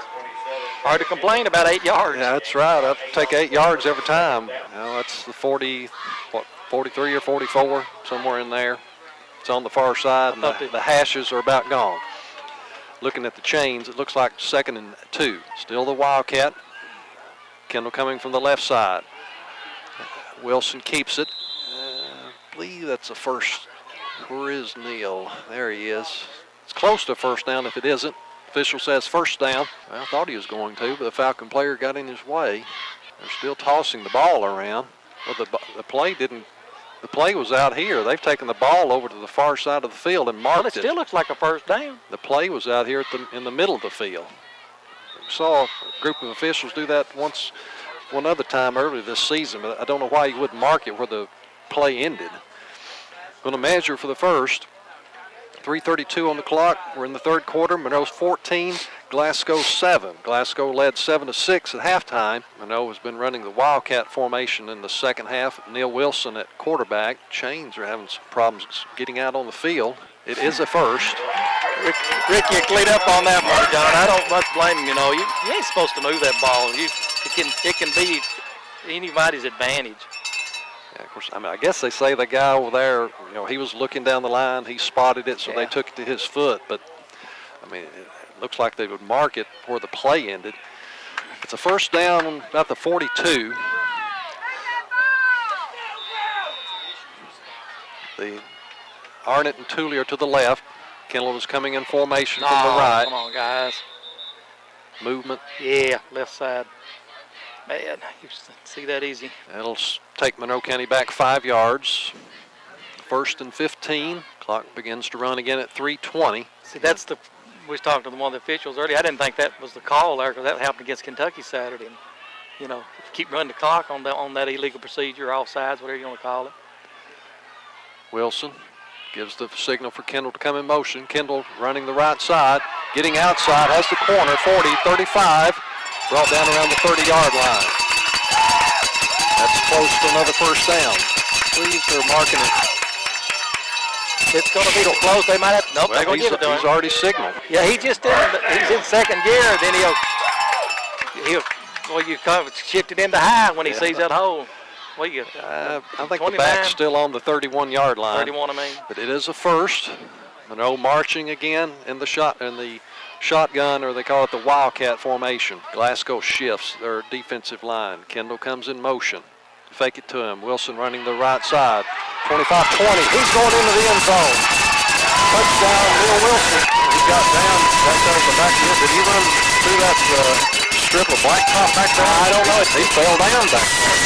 Hard to complain about 8 yards. Yeah, that's right. I take 8 yards every time. That's the 43 or 44, somewhere in there. It's on the far side, and the hashes are about gone. Looking at the chains, it looks like 2nd and 2. Still the Wildcat. Kendall coming from the left side. Wilson keeps it. I believe that's a first. Where is Neal? There he is. It's close to a first down if it isn't. Official says first down. Well, I thought he was going to, but the Falcon player got in his way. They're still tossing the ball around. Well, the play didn't. The play was out here. They've taken the ball over to the far side of the field and marked it. Well, it still looks like a first down. The play was out here in the middle of the field. We saw a group of officials do that one other time earlier this season, but I don't know why you wouldn't mark it where the play ended. Going to measure for the first. 3:32 on the clock. We're in the 3rd quarter. Monroe's 14, Glasgow 7. Glasgow led 7-6 at halftime. Monroe has been running the Wildcat formation in the second half. Neal Wilson at quarterback. Chains are having some problems getting out on the field. It is a first. Rick, you cleaned up on that one, John. I don't much blame him. You ain't supposed to move that ball. It can be anybody's advantage. Yeah, of course, I guess they say the guy over there, he was looking down the line. He spotted it, so they took it to his foot. But, it looks like they would mark it where the play ended. It's a first down about the 42. The Arnott and Tooley are to the left. Kendall is coming in formation from the right. Come on, guys. Movement. Yeah, left side. Man, you see that easy. That'll take Monroe County back 5 yards. 1st and 15. Clock begins to run again at 3:20. See, we was talking to one of the officials earlier. I didn't think that was the call there because that happened against Kentucky Saturday. And, keep running the clock on that illegal procedure, offsides, whatever you want to call it. Wilson gives the signal for Kendall to come in motion. Kendall running the right side, getting outside, has the corner, 40, 35. Brought down around the 30-yard line. That's close to another first down. Please, they're marking it. It's going to be close. They might have. Nope, they're going to give it to him. He's already signaled. Yeah, he's in 2nd gear. Then you kind of shift it into high when he sees that hole. I think 29? The back's still on the 31-yard line. 31, I mean. But it is a first. Monroe marching again in the shotgun, or they call it the Wildcat formation. Glasgow shifts their defensive line. Kendall comes in motion. Fake it to him. Wilson running the right side. 25-20. He's going into the end zone. Touchdown, Neal Wilson. He got down right there at the back end. Did he run through that strip of blacktop back there? I don't know. He fell down back there.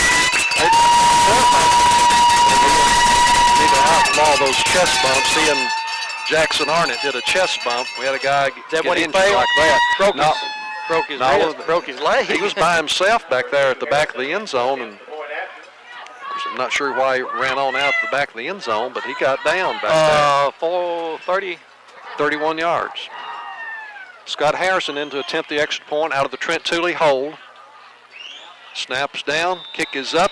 Need to outlaw those chest bumps. He and Jackson Arnott did a chest bump. We had a guy get injured like that. broke his No, wrist, broke his leg. He was by himself back there at the back of the end zone, and of course, I'm not sure why he ran on out the back of the end zone, but he got down back there. 31 yards. Scott Harrison in to attempt the extra point out of the Trent Tooley hold. Snaps down, kick is up.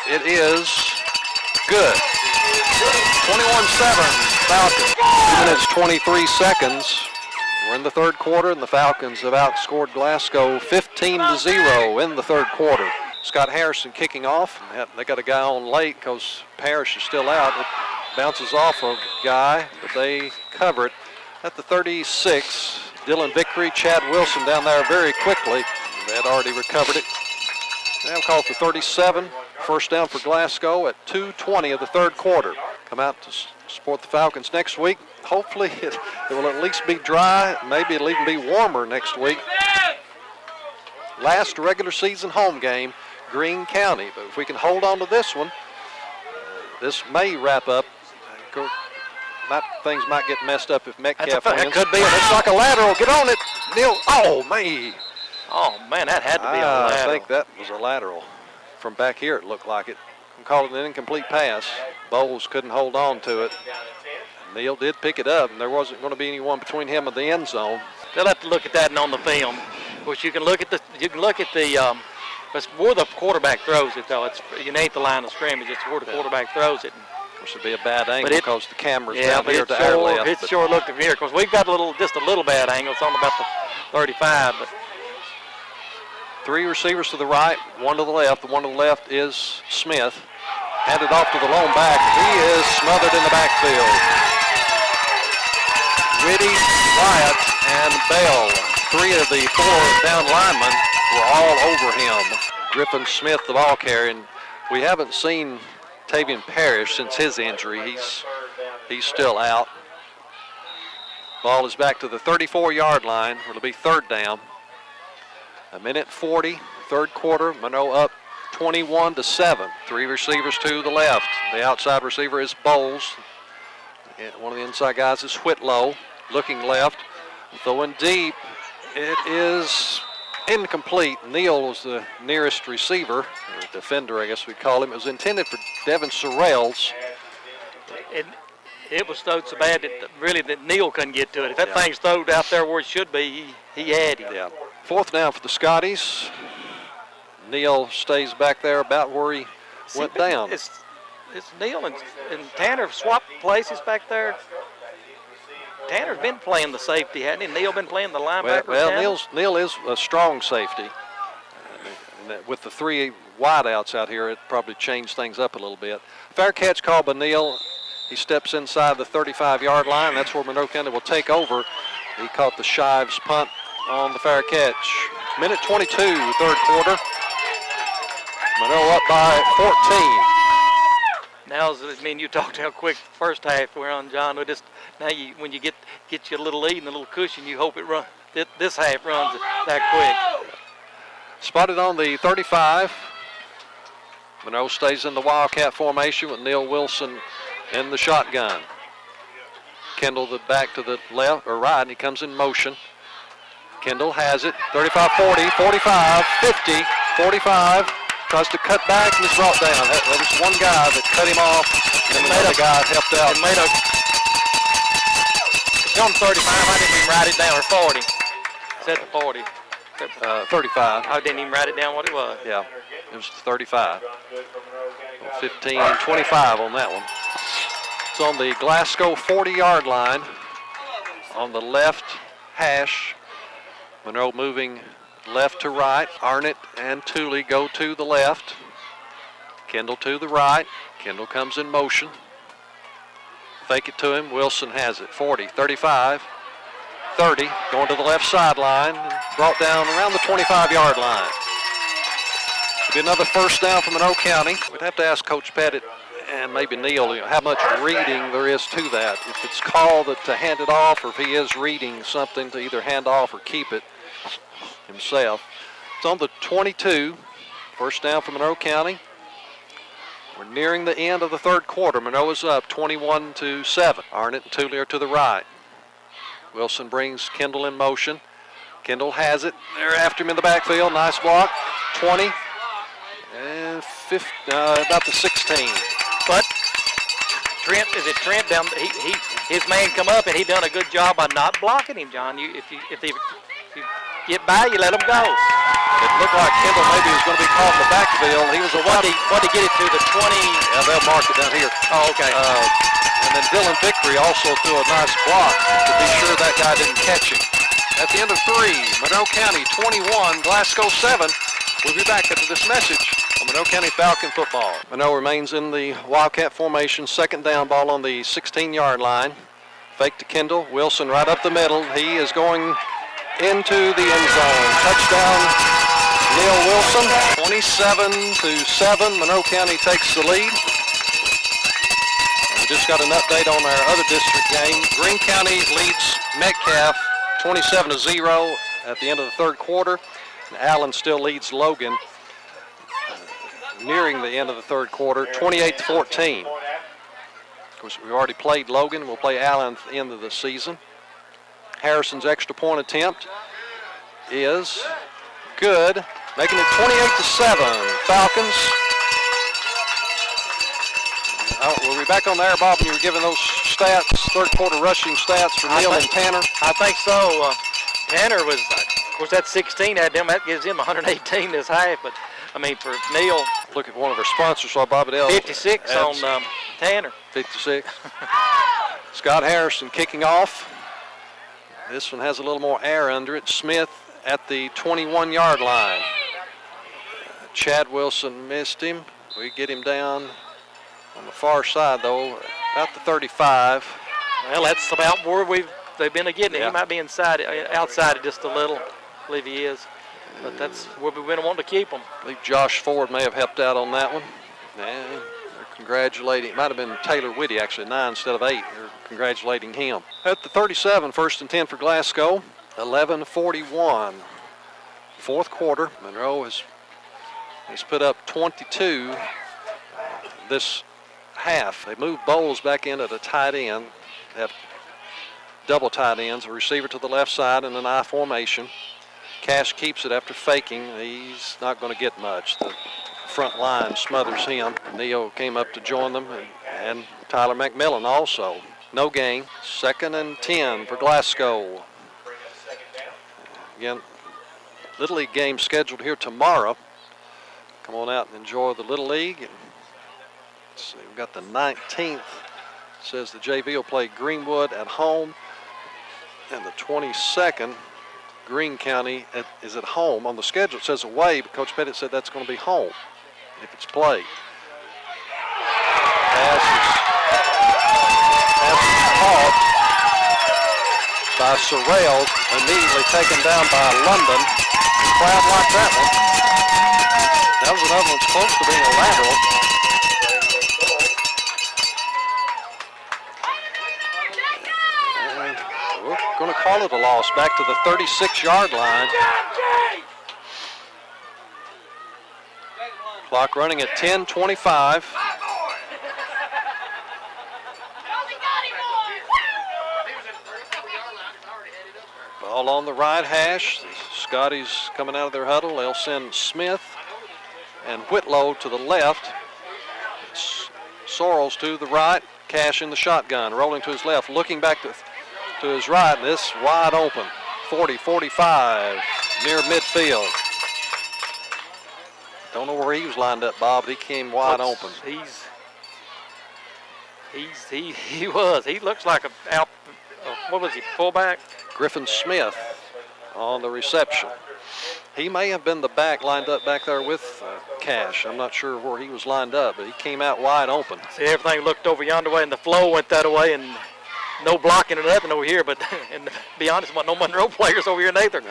It is good. 21-7, Falcons. 2 minutes, 23 seconds. We're in the third quarter, and the Falcons have outscored Glasgow 15-0 in the third quarter. Scott Harrison kicking off. They got a guy on late because Parrish is still out. It bounces off a guy, but they cover it at the 36. Dylan Vickery, Chad Wilson down there very quickly. They had already recovered it. They have called for 37. First down for Glasgow at 2:20 of the third quarter. Come out to support the Falcons next week. Hopefully it will at least be dry. Maybe it'll even be warmer next week. Last regular season home game, Greene County. But if we can hold on to this one, this may wrap up. Things might get messed up if Metcalf wins. It could be. It's like a lateral. Get on it, Neil. Oh, man. Oh, man, that had to be a lateral. I think that was a lateral. From back here, it looked like it. I'm calling it an incomplete pass. Bowles couldn't hold on to it. Neal did pick it up, and there wasn't going to be anyone between him and the end zone. They'll have to look at that and on the film. Of course, you can look at the. It's where the quarterback throws it, though. It ain't the line of scrimmage. It's where the quarterback throws it. Of course, it'd be a bad angle because the camera's down here to sure, our left. It sure looked from here. Of course, we've got just a little bad angle. It's on about the 35, but. 3 receivers to the right, 1 to the left. The one to the left is Smith. Handed off to the lone back. He is smothered in the backfield. Whitty, Wyatt, and Bell, 3 of the 4 down linemen, were all over him. Griffin Smith, the ball carrier, and we haven't seen Tavian Parrish since his injury. He's still out. Ball is back to the 34-yard line. It'll be third down. 1:40, third quarter. Minot up 21-7. 3 receivers to the left. The outside receiver is Bowles. And one of the inside guys is Whitlow. Looking left, throwing deep. It is incomplete. Neal was the nearest receiver, or defender, I guess we'd call him. It was intended for Devin Sorrells. It was thrown so bad that Neal couldn't get to it. If that thing's thrown out there where it should be, he had him. Yeah. Fourth down for the Scotties. Neal stays back there about where he went down. It's Neal and Tanner swapped places back there. Tanner's been playing the safety, hasn't he? Neal been playing the linebacker. Well, Neal is a strong safety. With the 3 wideouts out here, it probably changed things up a little bit. Fair catch called by Neal. He steps inside the 35-yard line. That's where Monroe County will take over. He caught the Shives punt on the fair catch. 1:22, third quarter. Monroe up by 14. Now, you talked how quick first half we're on, John. When you get you a little lead and a little cushion, you hope it run. This half runs that quick. Spotted on the 35. Monroe stays in the Wildcat formation with Neal Wilson in the shotgun. Kendall the back to the left or right, and he comes in motion. Kendall has it. 35, 40, 45, 50, 45. Tries to cut back and is brought down. There was one guy that cut him off, and another guy helped out. It's on 35. I didn't even write it down, or 40. It said 40. 35. I didn't even write it down what it was. Yeah, it was 35. 15 and 25 on that one. It's on the Glasgow 40-yard line. On the left hash, Monroe moving left to right. Arnott and Tooley go to the left. Kendall to the right. Kendall comes in motion. Fake it to him. Wilson has it. 40, 35, 30. Going to the left sideline. Brought down around the 25-yard line. It'll be another first down for Monroe County. We'd have to ask Coach Pettit and maybe Neal how much reading there is to that. If it's called to hand it off, or if he is reading something to either hand off or keep it himself. It's on the 22. First down for Monroe County. We're nearing the end of the third quarter. Monroe is up 21-7. Arnott and Tooley are to the right. Wilson brings Kendall in motion. Kendall has it. They're after him in the backfield. Nice block. 20 and 50, about the 16. But Trent, is it Trent down? His man come up and he done a good job by not blocking him, John. If you get by, you let him go. It looked like Kendall maybe was going to be caught in the backfield. He was a What did he get it to the 20? Yeah, they'll mark it down here. Oh, okay. And then Dylan Vickery also threw a nice block to be sure that guy didn't catch him. At the end of 3, Monroe County 21, Glasgow 7. We'll be back after this message on Monroe County Falcon football. Monroe remains in the Wildcat formation. Second down, ball on the 16-yard line. Fake to Kendall. Wilson right up the middle. He is going into the end zone. Touchdown, Neil Wilson. 27-7. Monroe County takes the lead. And we just got an update on our other district game. Greene County leads Metcalf 27-0 at the end of the third quarter. And Allen still leads Logan nearing the end of the third quarter, 28-14. Of course, we already played Logan. We'll play Allen at the end of the season. Harrison's extra point attempt is good, making it 28-7. Falcons. Were we back on the air, Bob, when you were giving those stats, third quarter rushing stats for Neal and Tanner? I think so. Tanner was, of course, that 16 had them. That gives him 118 this half. But I mean, for Neal, look at one of our sponsors, Bob Adele. 56 on Tanner. 56. Scott Harrison kicking off. This one has a little more air under it. Smith at the 21-yard line. Chad Wilson missed him. We get him down on the far side, though, about the 35. Well, that's about where they've been getting it. Yeah. He might be outside it just a little. I believe he is. But that's where we've been wanting to keep him. I believe Josh Ford may have helped out on that one. And they're congratulating. It might have been Taylor Whitty, actually, 9 instead of 8. They're congratulating him. At the 37, first and 10 for Glasgow. 11:41. Fourth quarter. Monroe has put up 22 this half. They moved Bowles back in at a tight end. They have double tight ends, a receiver to the left side in an I formation. Cash keeps it after faking. He's not going to get much. The front line smothers him. Neal came up to join them, and Tyler McMillan also. No gain. 2nd and 10 for Glasgow. Again, Little League game scheduled here tomorrow. Come on out and enjoy the Little League. And let's see, we've got the 19th. It says the JV will play Greenwood at home. And the 22nd, Greene County is at home. On the schedule it says away, but Coach Pettit said that's going to be home if it's played. Pass is caught by Sorrell, immediately taken down by London. The crowd liked that one. That was another one's close to being a lateral. And we're going to call it a loss back to the 36-yard line. Clock running at 10:25. Ball on the right hash. The Scotties coming out of their huddle. They'll send Smith and Whitlow to the left. Sorrells to the right. Cash in the shotgun, rolling to his left, looking back to his right. This wide open. 40-45 near midfield. Don't know where he was lined up, Bob, but he came wide open. He was. He looks like what was he, fullback? Griffin Smith on the reception. He may have been the back lined up back there with Cash. I'm not sure where he was lined up, but he came out wide open. See, everything looked over yonder way, and the flow went that way, and no blocking or nothing over here. But and to be honest, no Monroe players over here neither.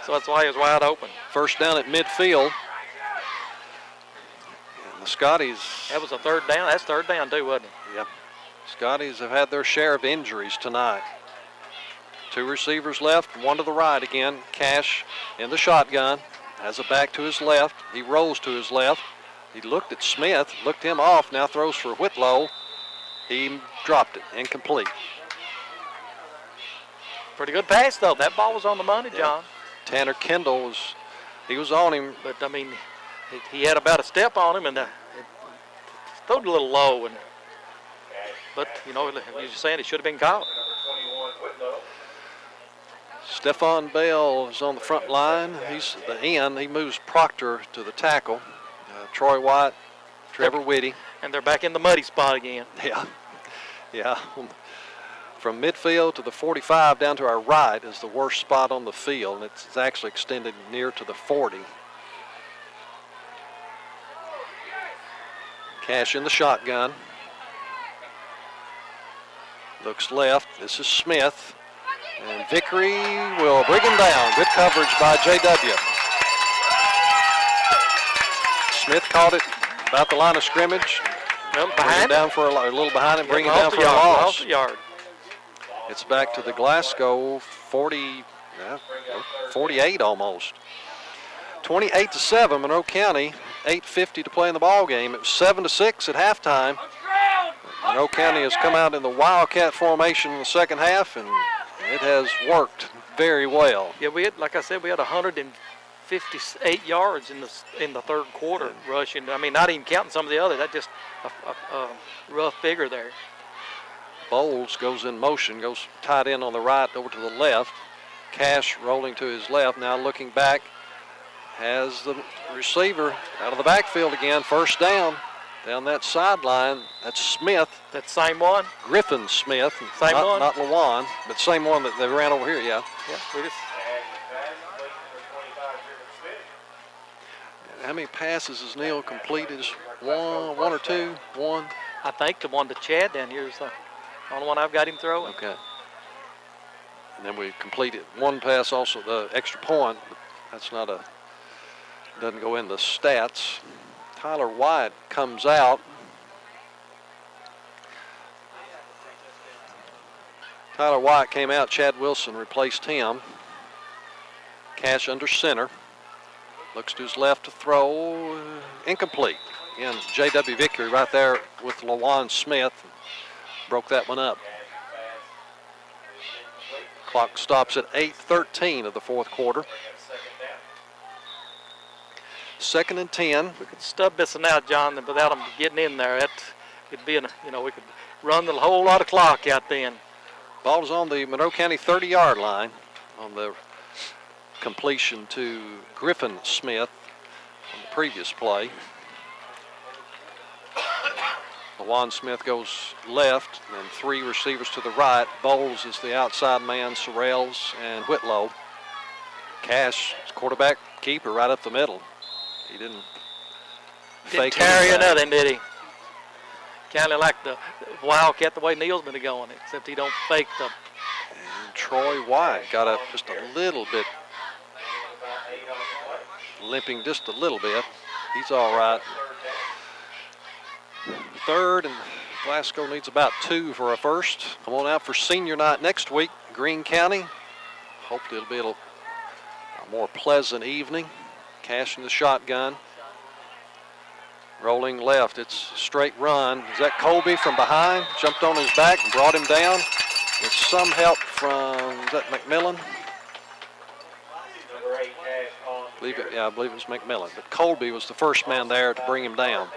So that's why he was wide open. First down at midfield. And the Scotties. That was a third down. That's third down too, wasn't it? Yeah. Scotties have had their share of injuries tonight. 2 receivers left, 1 to the right again. Cash in the shotgun, has a back to his left. He rolls to his left. He looked at Smith, looked him off, now throws for Whitlow. He dropped it, incomplete. Pretty good pass, though. That ball was on the money, John. Tanner Kendall he was on him. But I mean, he had about a step on him, and it threw it a little low. But you know, you're saying it should have been caught. Stephon Bell is on the front line. He's the end. He moves Proctor to the tackle. Troy White, Trevor Whitty. And they're back in the muddy spot again. Yeah. From midfield to the 45 down to our right is the worst spot on the field, and it's actually extended near to the 40. Cash in the shotgun. Looks left. This is Smith. And Vickery will bring him down. Good coverage by J.W. Smith caught it about the line of scrimmage. Well, Bring him down for a little behind him, bring him down for a loss. Off the yard. It's back to the Glasgow 48 almost. 28-7, Monroe County. 8:50 to play in the ball game. It was 7-6 at halftime. Monroe County has come out in the Wildcat formation in the second half, and it has worked very well. Yeah, like I said, we had 158 yards in the third quarter rushing. I mean, not even counting some of the others. That's just a rough figure there. Bowles goes in motion, goes tight end on the right over to the left. Cash rolling to his left, now looking back. Has the receiver out of the backfield again. First down that sideline. That's Smith. That same one? Griffin Smith. Same one? Not Lawan, but same one that they ran over here, yeah. Yeah, we just... How many passes has Neal completed? One or two? One? I think the one to Chad down here is the only one I've got him throwing. Okay. And then we completed one pass also, the extra point. That's doesn't go in the stats. Tyler White comes out. Tyler White came out. Chad Wilson replaced him. Cash under center. Looks to his left to throw. Incomplete. Again, J.W. Vickery right there with Lawan Smith. Broke that one up. Clock stops at 8:13 of the fourth quarter. 2nd and 10. We could stub this one out, John, without them getting in there. It'd be, we could run the whole lot of clock out then. Ball is on the Monroe County 30-yard line on the completion to Griffin Smith on the previous play. Lawan Smith goes left, and 3 receivers to the right. Bowles is the outside man, Sorrells and Whitlow. Cash is quarterback keeper right up the middle. He didn't fake carry anything. nothing, did he? Kind of like the Wildcat, the way Neal's been going, except he don't fake them. And Troy White got up just a little bit, limping just a little bit. He's all right. 3rd, and Glasgow needs about 2 for a first. Come on out for senior night next week, Greene County. Hopefully it'll be a more pleasant evening. Cash in the shotgun. Rolling left. It's a straight run. Is that Colby from behind? Jumped on his back and brought him down with some help from, is that McMillan? I believe it was McMillan. But Colby was the first man there to bring him down.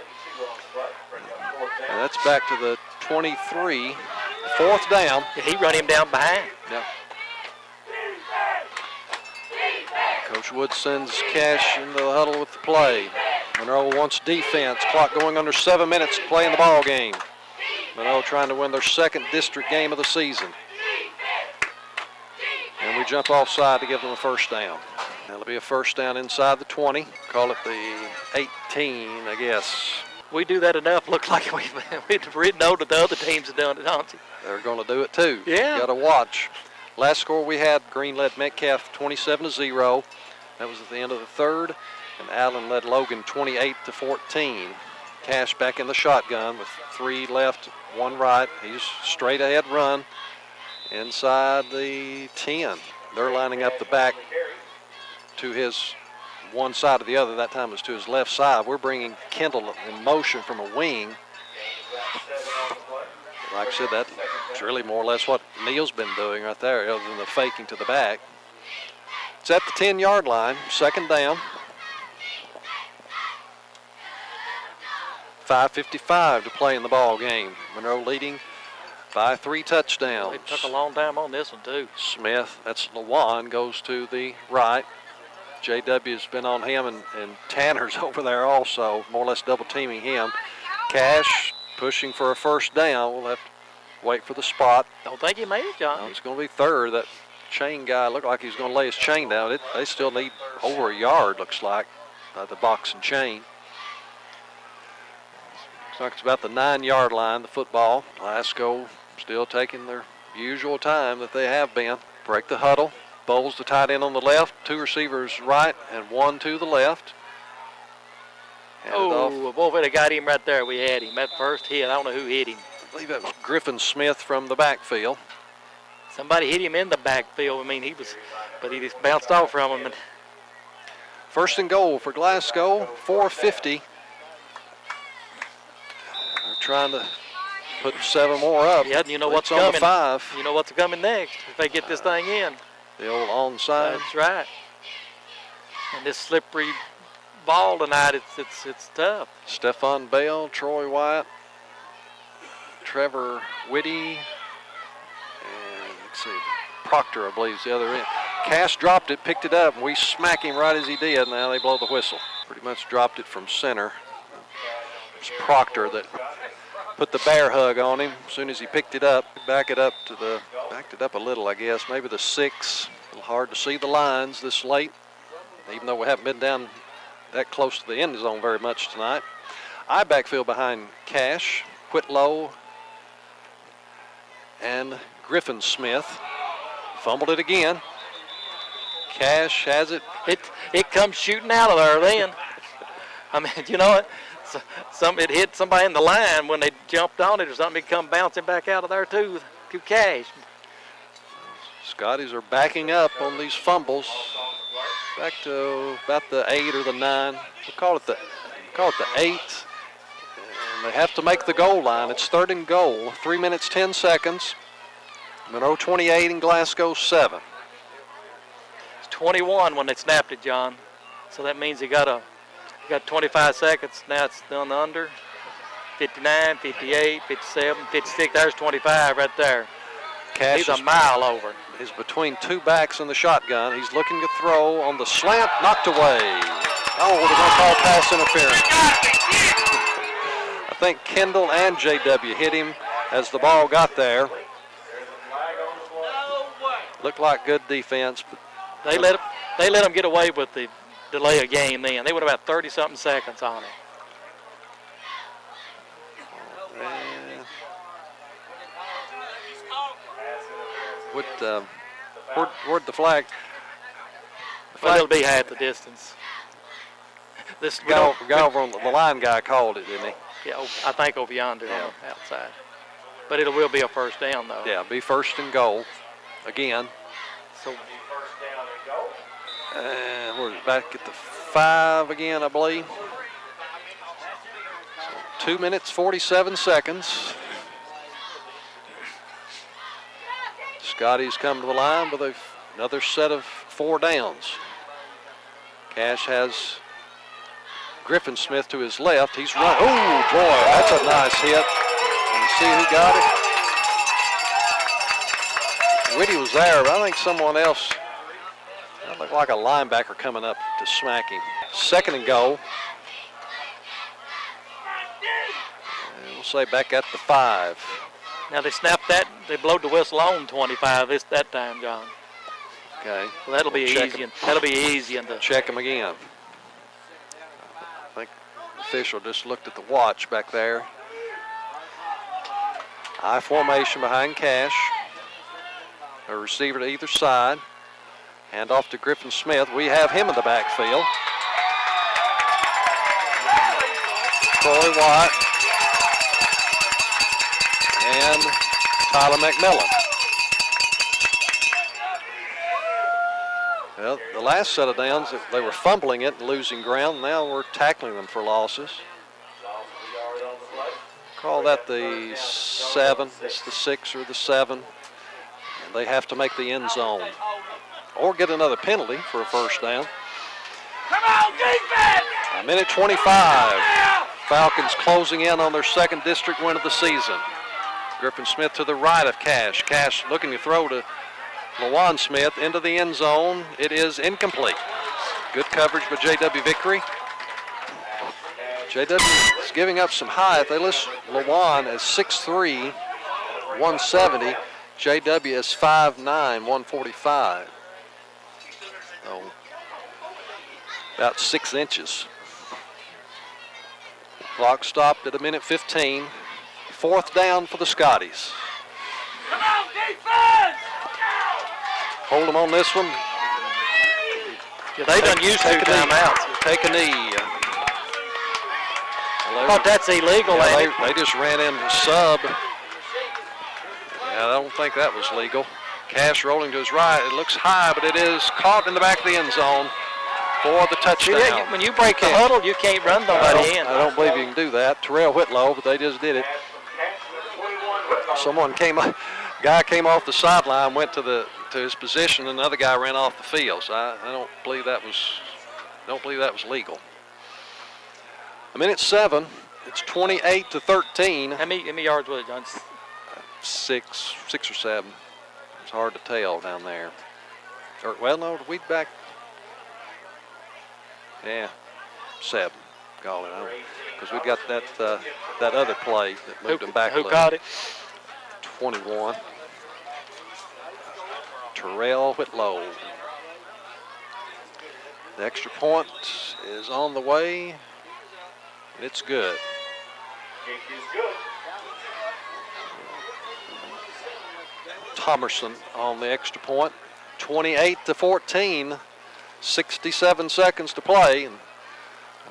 And that's back to the 23. 4th down. Yeah, he run him down behind. Yep. Coach Wood sends Cash into the huddle with the play. Monroe wants defense. Clock going under 7 minutes to play in the ball game. Monroe trying to win their 2nd district game of the season. And we jump offside to give them a first down. That'll be a first down inside the 20. Call it the 18, I guess. We do that enough. Looks like we know that the other teams have done it, don't you? They're going to do it too. Yeah. Got to watch. Last score we had, Green led Metcalf 27-0. That was at the end of the 3rd. And Allen led Logan 28-14. Cash back in the shotgun with 3 left, 1 right. He's straight ahead run inside the 10. They're lining up the back to his one side or the other. That time it was to his left side. We're bringing Kendall in motion from a wing. Like I said, that's really more or less what Neal's been doing right there, other than the faking to the back. It's at the 10-yard line, second down. 5:55 to play in the ball game. Monroe leading by 3 touchdowns. They took a long time on this one, too. Smith, that's Lawan, goes to the right. JW's been on him, and Tanner's over there also, more or less double teaming him. Cash pushing for a first down. We'll have to wait for the spot. Don't think he made it, John. No, it's going to be third. That chain guy looked like he's going to lay his chain down. They still need over a yard, looks like, the box and chain. Looks like it's about the 9-yard line, the football. Glasgow still taking their usual time that they have been. Break the huddle. Bowles the tight end on the left, 2 receivers right, and 1 to the left. Oh, boy, if we'd have got him right there, we had him. That first hit, I don't know who hit him. I believe that was Griffin Smith from the backfield. Somebody hit him in the backfield. I mean, but he just bounced off from him. And First and goal for Glasgow, 4:50. They're trying to put 7 more up. yeah, you know what's on coming. the 5. You know what's coming next if they get this thing in. The old onside. That's right. And this slippery ball tonight, it's tough. Stephon Bell, Troy White, Trevor Whitty, and let's see, Proctor, I believe, is the other end. Cash dropped it, picked it up, and we smack him right as he did. Now they blow the whistle. Pretty much dropped it from center. It's Proctor that put the bear hug on him as soon as he picked it up. Backed it up a little, I guess. Maybe the 6. A little hard to see the lines this late, even though we haven't been down that close to the end zone very much tonight. I backfield behind Cash, Whitlow, and Griffin Smith. Fumbled it again. Cash has it. It comes shooting out of there then. I mean, you know what? It hit somebody in the line when they jumped on it or something. It come bouncing back out of there too. To Cash. Scotties are backing up on these fumbles. Back to about the 8 or the 9. We'll call it the 8. And they have to make the goal line. It's third and goal. 3 minutes, 10 seconds. Monroe 28 and Glasgow 7. It's 21 when they snapped it, John. So that means he got 25 seconds. Now it's done under. 59, 58, 57, 56. There's 25 right there. Cash He's a mile over. He's between 2 backs in the shotgun. He's looking to throw on the slant, knocked away. Oh, they're going to call pass interference. I think Kendall and JW hit him as the ball got there. Looked like good defense, but They let him get away with the delay of game then. They would have about 30-something seconds on it. Where'd the flag? Well, it'll be half the distance. This Guy over on the line guy called it, didn't he? Yeah, I think over yonder on the outside. But it will be a first down though. Yeah, be first and goal again. So We're back at the 5 again, I believe. So 2 minutes, 47 seconds. Scotty's come to the line with another set of 4 downs. Cash has Griffin Smith to his left. He's run. Oh, boy, that's a nice hit. You see who got it? Whitty was there, but I think someone else. That looked like a linebacker coming up to smack him. Second and goal. And we'll say back at the 5. now they snapped that. They blowed the whistle on 25 that time, John. Okay. So that'll be We'll check easy. him. That'll be easy. And Check him again. I think the official just looked at the watch back there. I formation behind Cash. A receiver to either side. Hand off to Griffin Smith. We have him in the backfield. Troy White and Tyler McMillan. Well, the last set of downs, they were fumbling it and losing ground. Now we're tackling them for losses. Call that the 7. It's the 6 or the 7. And they have to make the end zone. or get another penalty for a first down. Come on, defense! A minute 25. Falcons closing in on their second district win of the season. Griffin Smith to the right of Cash. Cash looking to throw to LaJuan Smith into the end zone. It is incomplete. Good coverage by J.W. Vickery. J.W. is giving up some height. They list LaJuan as 6'3", 170. J.W. is 5'9", 145. So about 6 inches. Clock stopped at a minute 15. Fourth down for the Scotties. Come on, defense! Hold them on this one. Yeah, they done used to timeouts. Take a knee. I thought that's illegal, Yeah, ain't it? they just ran in the sub. Yeah, I don't think that was legal. Cash rolling to his right. It looks high, but it is caught in the back of the end zone for the touchdown. Yeah, when you break the huddle, you can't run nobody in. I don't believe you can do that. Terrell Whitlow, but they just did it. Guy came off the sideline, went to his position, and another guy ran off the field. So I don't believe that was legal. A minute 7. It's 28-13. How many yards was it, John? 6 or 7. It's hard to tell down there. Well, no, we back. Yeah, 7. Call it, because we got that other play that moved them back. Who caught it? 21. Terrell Whitlow. The extra point is on the way, and it's good. Kick is good. Thomerson on the extra point. 28-14. 67 seconds to play, and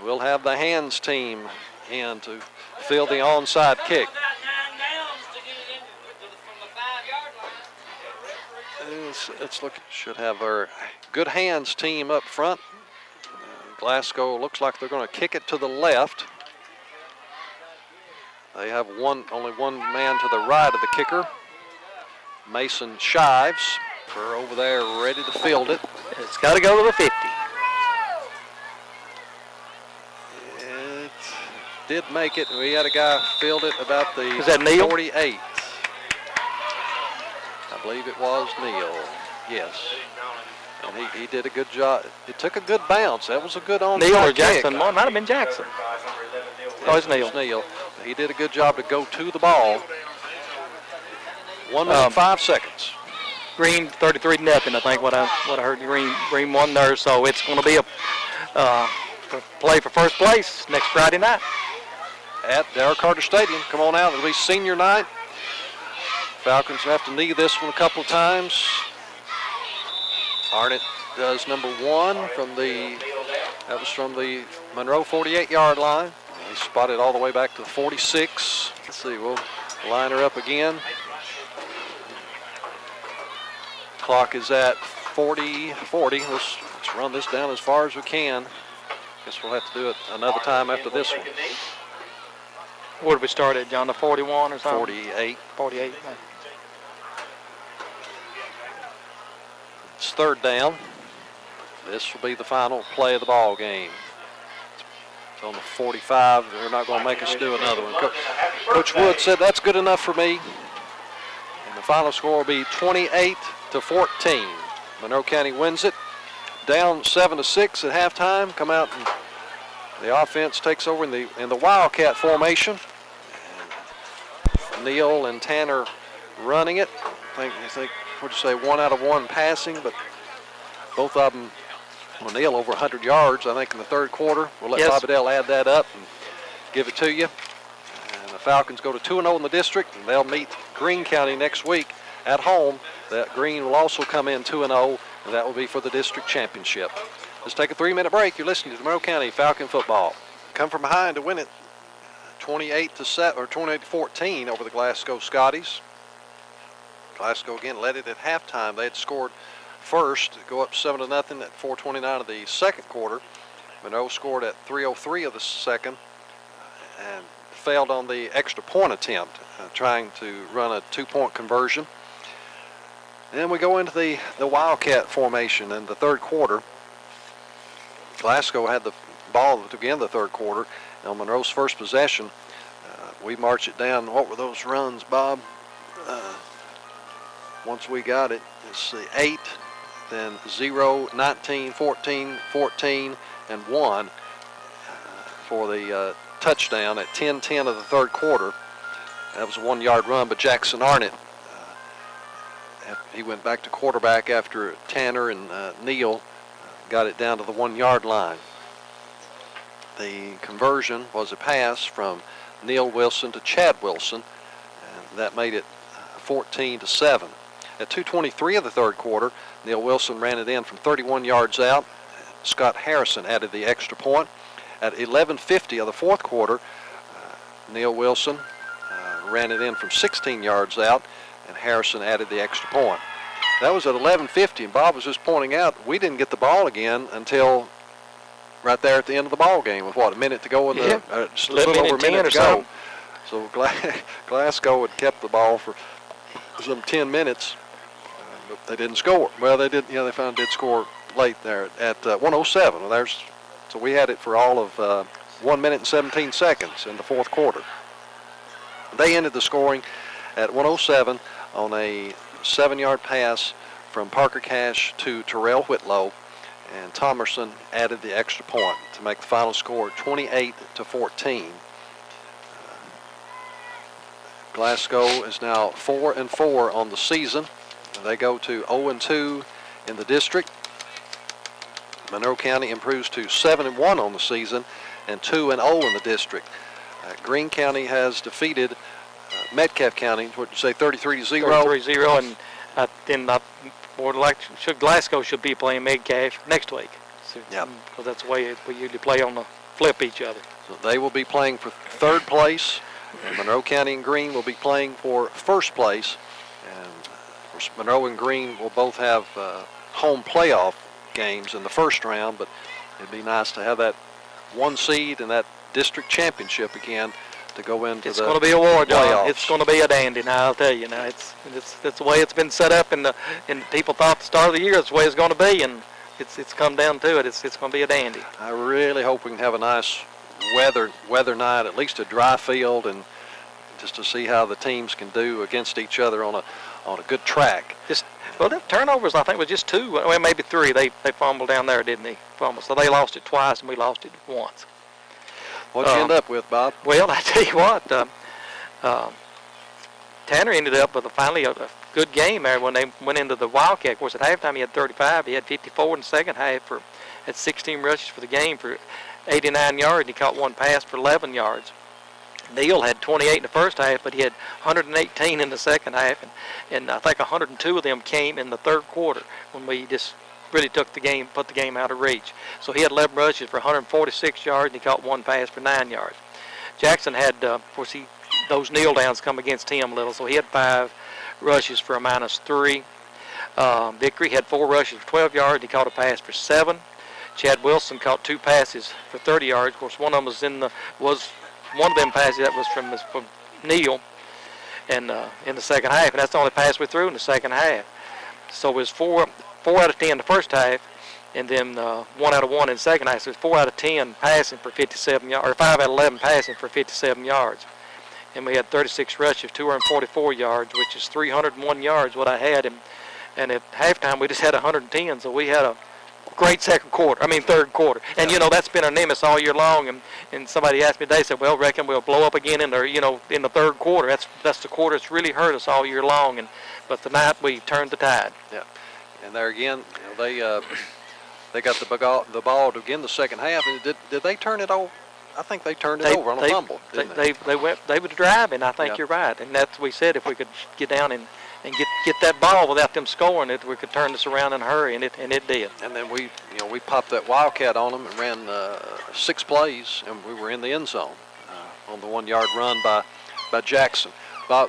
we'll have the hands team in to field the onside kick. Let's look. Should have our good hands team up front. Glasgow looks like they're going to kick it to the left. They have only one man to the right of the kicker. Mason Shives are over there ready to field it. It's got to go to the 50. It did make it. We had a guy field it about the Is that Neal? 48. I believe it was Neal. Yes. And he did a good job. It took a good bounce. That was a good onside Neal or kick. Jackson? Well, it might have been Jackson. Oh, it's Neal. Neal. He did a good job to go to the ball. 1 minute, 5 seconds. Green 33-0, I think what I heard. Green won there, so it's going to be a play for first place next Friday night At Darrell Carter Stadium. Come on out. It'll be senior night. Falcons have to knee this one a couple of times. Arnett does number 1 from the Monroe 48-yard line. He spotted all the way back to the 46. Let's see, we'll line her up again. Clock is at 40. Let's run this down as far as we can. Guess we'll have to do it another time after this one. Where did we start at, John? The 41 or something? 48. 48. It's third down. This will be the final play of the ball game. It's on the 45. They're not going to make us do another one. Coach Wood said that's good enough for me. And the final score will be 28-14. Monroe County wins it. Down 7-6 at halftime. Come out and the offense takes over in the Wildcat formation. And Neal and Tanner running it. I think what'd you say, 1 out of 1 passing, but both of them, Neal over 100 yards, I think, in the third quarter. We'll let Bobby Dell add that up and give it to you. And the Falcons go to 2-0 in the district, and they'll meet Greene County next week at home. That Greene will also come in 2-0, and that will be for the district championship. Let's take a 3-minute break. You're listening to Monroe County Falcon football. Come from behind to win it 28-14 over the Glasgow Scotties. Glasgow again led it at halftime. They had scored first to go up 7-0 at 4:29 of the second quarter. Monroe scored at 3:03 of the second and failed on the extra point attempt, trying to run a 2-point conversion. Then we go into the Wildcat formation in the third quarter. Glasgow had the ball to begin the third quarter. On Monroe's first possession, we march it down. What were those runs, Bob? Once we got it, let's see, 8, then 0, 19, 14, 14, and 1 for the touchdown at 10-10 of the third quarter. That was a 1-yard run, but Jackson Arnett, he went back to quarterback after Tanner and Neal got it down to the 1-yard line. The conversion was a pass from Neal Wilson to Chad Wilson, and that made it 14-7. At 2:23 of the third quarter, Neal Wilson ran it in from 31 yards out. Scott Harrison added the extra point. At 11:50 of the fourth quarter, Neal Wilson ran it in from 16 yards out, and Harrison added the extra point. That was at 11:50, and Bob was just pointing out we didn't get the ball again until right there at the end of the ball game with, what, a minute to go in the just a little over a minute to go. So Glasgow had kept the ball for some 10 minutes, but they didn't score. Well, they did. They finally did score late there at 1:07. Well, so we had it for all of 1 minute and 17 seconds in the fourth quarter. They ended the scoring at 1:07 on a 7-yard pass from Parker Cash to Terrell Whitlow, and Thomerson added the extra point to make the final score 28-14. Glasgow is now 4-4 on the season. They go to 0-2 in the district. Monroe County improves to 7-1 on the season and 2-0 in the district. Greene County has defeated Metcalfe County, what you say, 33-0? 33-0, and then Glasgow should be playing Metcalfe next week. So, yeah. Because that's the way we usually play on the flip each other. So they will be playing for third place. And Monroe County and Greene will be playing for first place. And of course, Monroe and Greene will both have home playoff games in the first round, but it'd be nice to have that 1 seed and that district championship again to go into it's going to be a war, John. playoffs. It's going to be a dandy. Now I'll tell you. Now it's the way it's been set up, and people thought at the start of the year it's the way it's going to be, and it's come down to it. It's going to be a dandy. I really hope we can have a nice weather night, at least a dry field, and just to see how the teams can do against each other on a good track. The turnovers, I think, was just 2, well, maybe 3. They fumbled down there, didn't they? Fumbled. So they lost it twice, and we lost it once. What'd you end up with, Bob? Well, I tell you what, Tanner ended up with finally a good game there when they went into the Wildcat. Of course, at halftime he had 35. He had 54 in the second half. Had 16 rushes for the game for 89 yards, and he caught 1 pass for 11 yards. Neal had 28 in the first half, but he had 118 in the second half, and I think 102 of them came in the third quarter when we just really put the game out of reach. So he had 11 rushes for 146 yards, and he caught 1 pass for 9 yards. Jackson had, of course, those kneel downs come against him a little, so he had 5 rushes for a -3. Vickery had 4 rushes for 12 yards, and he caught a pass for 7. Chad Wilson caught 2 passes for 30 yards. Of course, one of them one of them passes that was from Neal, and in the second half, and that's the only pass we threw in the second half. So it was 4 out of 10 the first half, and then 1 out of 1 in the second half. So it was 4 out of 10 passing for 57 yards, or 5 out of 11 passing for 57 yards. And we had 36 rushes, 244 yards, which is 301 yards what I had. And at halftime we just had 110, so we had a great third quarter. And, that's been our nemesis all year long. And somebody asked me today, said, well, reckon we'll blow up again in the third quarter. That's the quarter that's really hurt us all year long. But tonight we turned the tide. Yeah. And there again, they got the ball to begin the second half. And did they turn it over? I think they turned it over on a fumble. They were driving. I think you're right. And that's we said if we could get down and get that ball without them scoring it, we could turn this around in a hurry, and it did. And then we popped that Wildcat on them and ran 6 plays, and we were in the end zone on the 1-yard run by Jackson.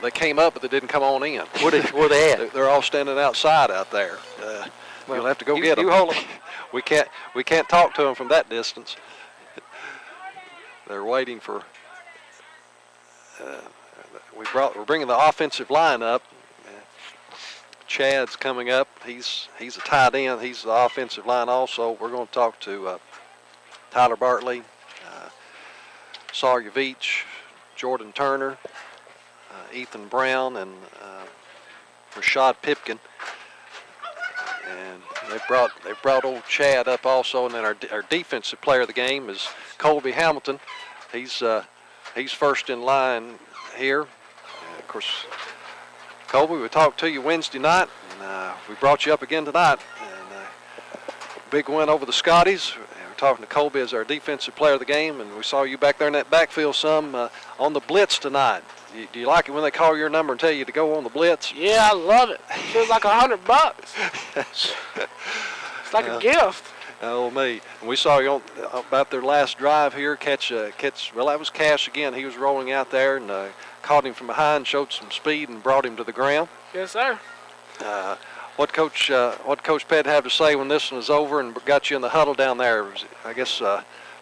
They came up, but they didn't come on in. Where they at? They're all standing outside out there. You'll have to go get them. You hold them. We can't talk to them from that distance. They're waiting for. We're bringing the offensive line up. Chad's coming up. He's a tight end. He's the offensive line also. We're going to talk to Tyler Bartley, Sawyer Veach, Jordan Turner, Ethan Brown, and Rashad Pipkin. And they brought old Chad up also. And then our defensive player of the game is Colby Hamilton. He's first in line here. And of course, Colby, we talked to you Wednesday night, and we brought you up again tonight. And big win over the Scotties. We're talking to Colby as our defensive player of the game, and we saw you back there in that backfield some on the blitz tonight. Do you like it when they call your number and tell you to go on the blitz? Yeah, I love it. Feels like $100. It's like a gift. Oh, me. And we saw you about their last drive here catch, well, that was Cash again. He was rolling out there and caught him from behind, showed some speed, and brought him to the ground. Yes, sir. What Coach Pett have to say when this one was over and got you in the huddle down there? I guess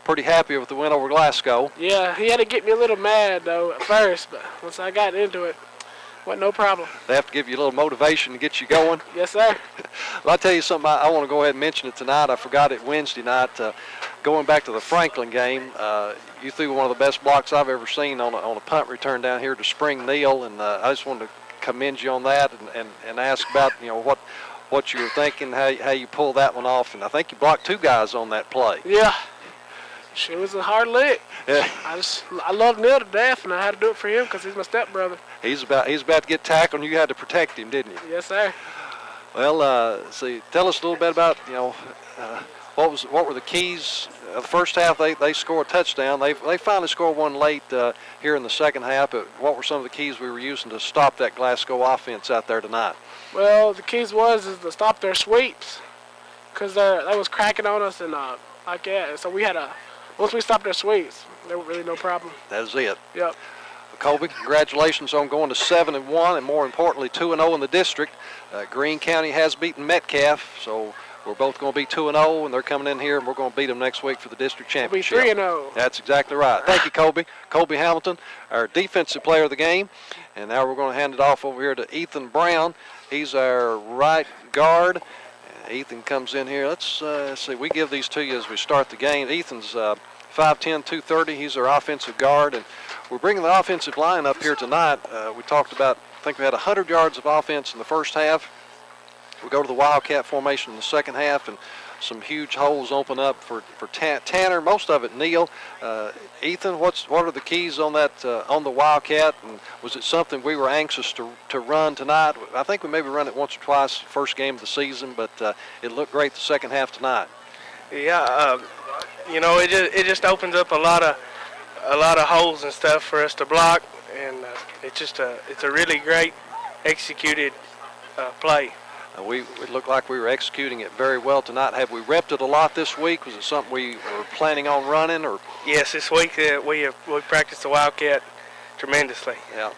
pretty happy with the win over Glasgow. Yeah, he had to get me a little mad, though, at first, but once I got into it, wasn't no problem. They have to give you a little motivation to get you going. Yes, sir. Well, I'll tell you something. I want to go ahead and mention it tonight. I forgot it Wednesday night. Going back to the Franklin game, you threw one of the best blocks I've ever seen on a punt return down here to Spring Neal, and I just wanted to commend you on that and ask about what you were thinking, how you pulled that one off, and I think you blocked 2 guys on that play. Yeah. It was a hard lick. Yeah. I love Neil to death, and I had to do it for him because he's my stepbrother. He's about to get tackled, and you had to protect him, didn't you? Yes, sir. Well, tell us a little bit about what were the keys. The first half they scored a touchdown. They finally scored one late here in the second half. But what were some of the keys we were using to stop that Glasgow offense out there tonight? Well, the keys is to stop their sweeps because they was cracking on us and like that. So we had once we stopped their sweeps, there was really no problem. That was it. Yep. Colby, congratulations on going to 7-1 and more importantly 2-0 in the district. Greene County has beaten Metcalf, so we're both going to be 2-0, and they're coming in here, and we're going to beat them next week for the district championship. We'll be 3-0. That's exactly right. Thank you, Colby. Colby Hamilton, our defensive player of the game. And now we're going to hand it off over here to Ethan Brown. He's our right guard. Ethan comes in here. Let's see. We give these to you as we start the game. Ethan's 5'10", 230. He's our offensive guard, and we're bringing the offensive line up here tonight. We talked about, I think we had 100 yards of offense in the first half. We go to the Wildcat formation in the second half, and some huge holes open up for Tanner. Most of it Neal. Ethan, what are the keys on that on the Wildcat? And was it something we were anxious to run tonight? I think we maybe run it once or twice first game of the season, but it looked great the second half tonight. Yeah, it just opens up a lot of holes and stuff for us to block, and it's a really great executed play. It looked like we were executing it very well tonight. Have we repped it a lot this week? Was it something we were planning on running? Or yes, this week we practiced the Wildcat tremendously. Yeah.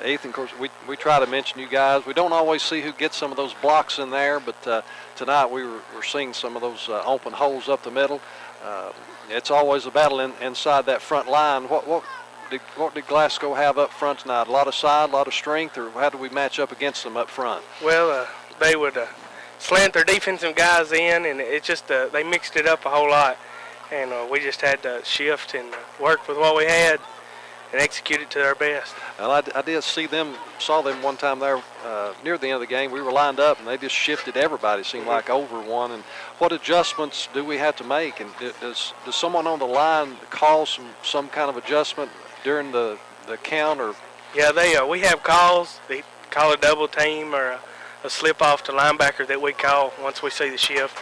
Ethan, of course, we try to mention you guys. We don't always see who gets some of those blocks in there, but tonight we're seeing some of those open holes up the middle. It's always a battle inside that front line. What did Glasgow have up front tonight? A lot of side, a lot of strength, or how do we match up against them up front? Well, they would slant their defensive guys in, and it just they mixed it up a whole lot, and we just had to shift and work with what we had and execute it to our best. Well, I did saw them one time there near the end of the game. We were lined up, and they just shifted everybody, seemed like over one. And what adjustments do we have to make? And does someone on the line call some kind of adjustment during the count? Or yeah, we have calls. They call a double team or a slip off to linebacker that we call once we see the shift,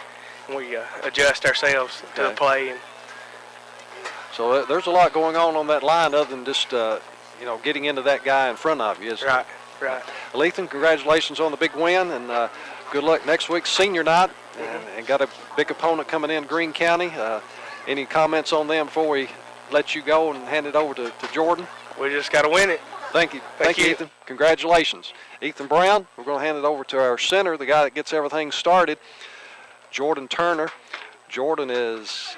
and we adjust ourselves to the play. And so there's a lot going on that line other than just getting into that guy in front of you. Right. Well, Ethan, congratulations on the big win, and good luck next week, senior night, and got a big opponent coming in, Greene County. Any comments on them before we let you go and hand it over to Jordan? We just got to win it. Thank you. Thank you, Ethan. Congratulations. Ethan Brown, we're going to hand it over to our center, the guy that gets everything started, Jordan Turner. Jordan is,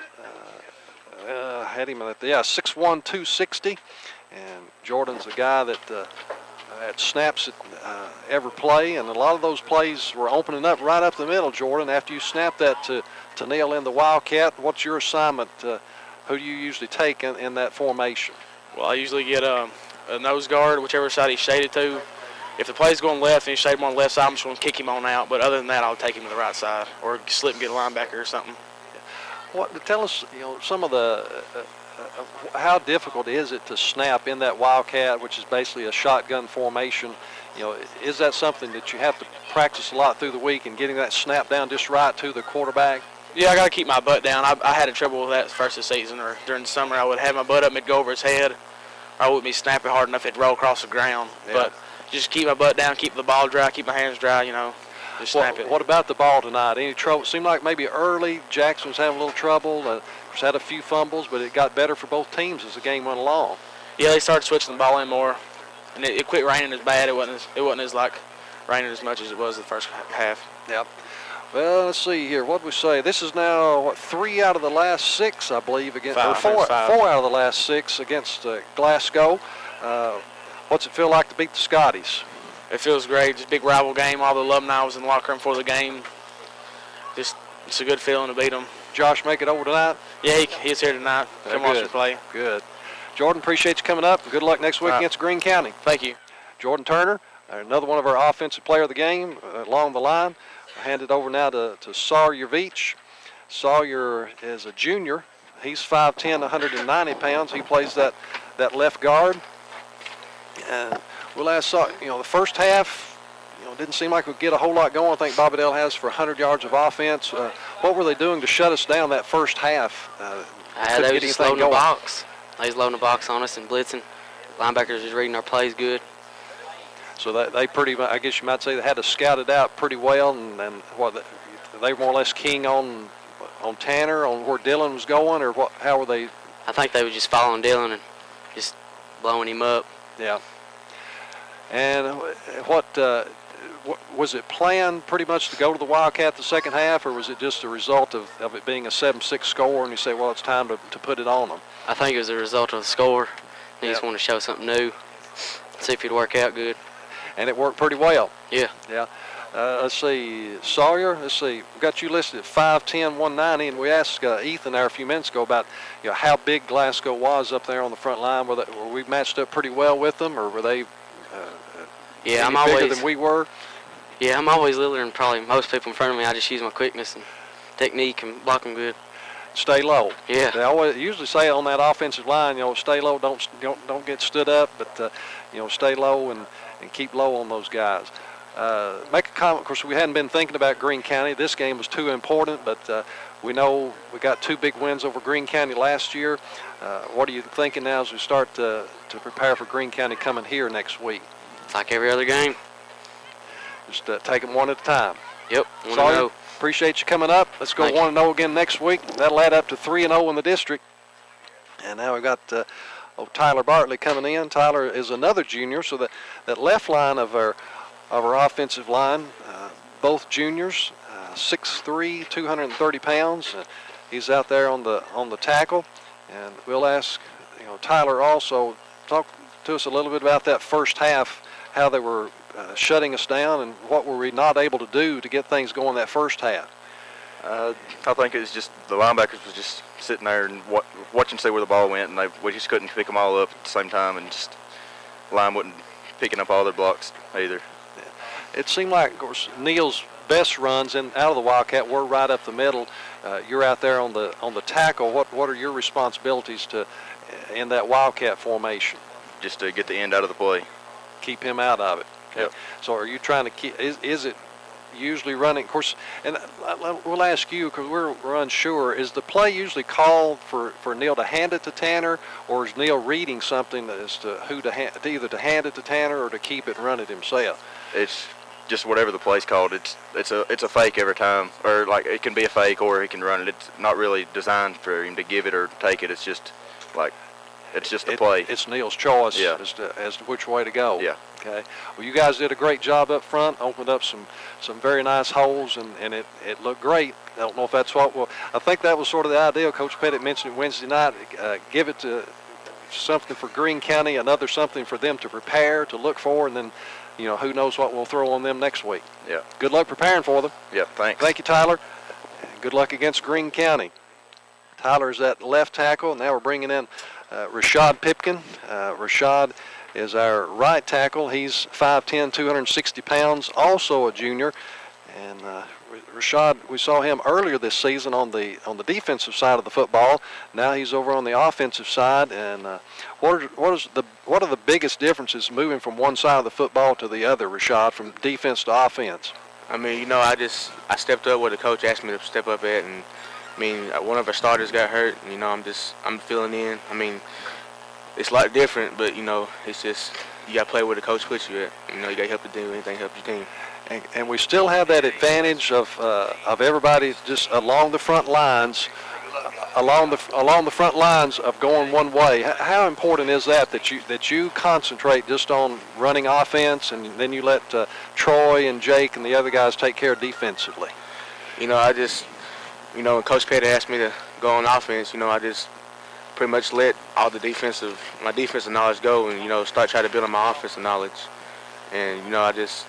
had him at 6'1", 260. And Jordan's a guy that at snaps at every play, and a lot of those plays were opening up right up the middle, Jordan. After you snap that to Neil in the Wildcat, what's your assignment? Who do you usually take in that formation? Well, I usually get a nose guard, whichever side he's shaded to. If the play's going left and he's shaded on the left side, I'm just going to kick him on out. But other than that, I'll take him to the right side or slip and get a linebacker or something. Tell us, some of the how difficult is it to snap in that Wildcat, which is basically a shotgun formation? Is that something that you have to practice a lot through the week and getting that snap down just right to the quarterback? Yeah, I got to keep my butt down. I had trouble with that first of the season, or during the summer. I would have my butt up and it'd go over his head. I wouldn't be snapping hard enough, it'd roll across the ground. Yeah. But just keep my butt down, keep the ball dry, keep my hands dry, just snap it. What about the ball tonight? Any trouble? It seemed like maybe early Jackson was having a little trouble. Just had a few fumbles, but it got better for both teams as the game went along. Yeah, they started switching the ball in more, and it quit raining as bad. It wasn't as raining as much as it was the first half. Yep. Well, let's see here. What did we say? This is now 3 out of the last 6, I believe, against Five. or 4 out of the last 6 against Glasgow. What's it feel like to beat the Scotties? It feels great. Just a big rival game. All the alumni was in the locker room before the game. It's a good feeling to beat them. Josh make it over tonight? Yeah, he's here tonight. Come watch us play. Good. Jordan, appreciate you coming up. Good luck next week against Greene County. Thank you. Jordan Turner, another one of our offensive player of the game along the line. I'll hand it over now to Sawyer Veach. Sawyer is a junior. He's 5'10", 190 pounds. He plays that left guard. And we'll ask Sawyer, the first half, didn't seem like we'd get a whole lot going. I think Bobadell has for 100 yards of offense. What were they doing to shut us down that first half? They were just loading the box. They was loading the box on us and blitzing. Linebackers was reading our plays good. So they pretty much, I guess you might say, they had us scouted out pretty well, and what they were more or less keying on Tanner, on where Dylan was going, or what? How were they? I think they were just following Dylan and just blowing him up. Yeah. And what was it planned pretty much to go to the Wildcat the second half, or was it just a result of it being a 7-6 score, and you say, well, it's time to put it on them? I think it was a result of the score. They just want to show something new, see if it'd work out good. And it worked pretty well. Yeah. Yeah. Let's see, Sawyer, we got you listed at 5'10", 190, and we asked Ethan there a few minutes ago about how big Glasgow was up there on the front line. Were we matched up pretty well with them, or were they bigger than we were? Yeah, I'm always littler than probably most people in front of me. I just use my quickness and technique and block them good. Stay low. Yeah. They usually say on that offensive line, stay low, don't get stood up, but stay low and keep low on those guys. Make a comment. Of course, we hadn't been thinking about Greene County. This game was too important, but we know we got 2 big wins over Greene County last year. What are you thinking now as we start to prepare for Greene County coming here next week? It's like every other game. Just take them one at a time. Yep. Sawyer, appreciate you coming up. Let's go 1-0 again next week. That'll add up to 3-0 in the district. And now we've got Tyler Bartley coming in. Tyler is another junior, so that left line of our offensive line, both juniors, 6'3", 230 pounds. He's out there on the tackle, and we'll ask Tyler also talk to us a little bit about that first half, how they were shutting us down, and what were we not able to do to get things going that first half. I think it was just the linebackers was just sitting there and watching to see where the ball went, and we just couldn't pick them all up at the same time, and just the line wasn't picking up all their blocks either. It seemed like, of course, Neil's best runs out of the Wildcat were right up the middle. You're out there on the tackle. What are your responsibilities in that Wildcat formation? Just to get the end out of the play. Keep him out of it. Okay. Yep. So are you trying to keep? Is it usually running? Of course, and we'll ask you because we're unsure. Is the play usually called for Neil to hand it to Tanner, or is Neil reading something as to who to either to hand it to Tanner or to keep it and run it himself? It's just whatever the play's called. It's a fake every time, or like it can be a fake or he can run it. It's not really designed for him to give it or take it. It's just like it's just a play. It's Neil's choice as to which way to go. Yeah. Okay. Well, you guys did a great job up front. Opened up some very nice holes, and it looked great. I don't know if that's what. Well, I think that was sort of the idea. Coach Pettit mentioned it Wednesday night. something for Greene County, another something for them to prepare, to look for, and then, who knows what we'll throw on them next week. Yeah. Good luck preparing for them. Yeah. Thanks. Thank you, Tyler. And good luck against Greene County. Tyler's at left tackle. Now we're bringing in Rashad Pipkin. Rashad is our right tackle. He's 5'10", 260 pounds, also a junior. And Rashad, we saw him earlier this season on the defensive side of the football. Now he's over on the offensive side. And what are the biggest differences moving from one side of the football to the other, Rashad, from defense to offense? I mean, I stepped up where the coach asked me to step up at, and one of our starters got hurt. I'm filling in. It's a lot different, but it's just you got to play where the coach puts you at. You got to help the team. Anything helps your team. And we still have that advantage of everybody just along the front lines, along the front lines of going one way. How important is that you concentrate just on running offense, and then you let Troy and Jake and the other guys take care of defensively? When Coach Petty asked me to go on offense, I just pretty much let all my defensive knowledge go, and start trying to build on my offensive knowledge. And I just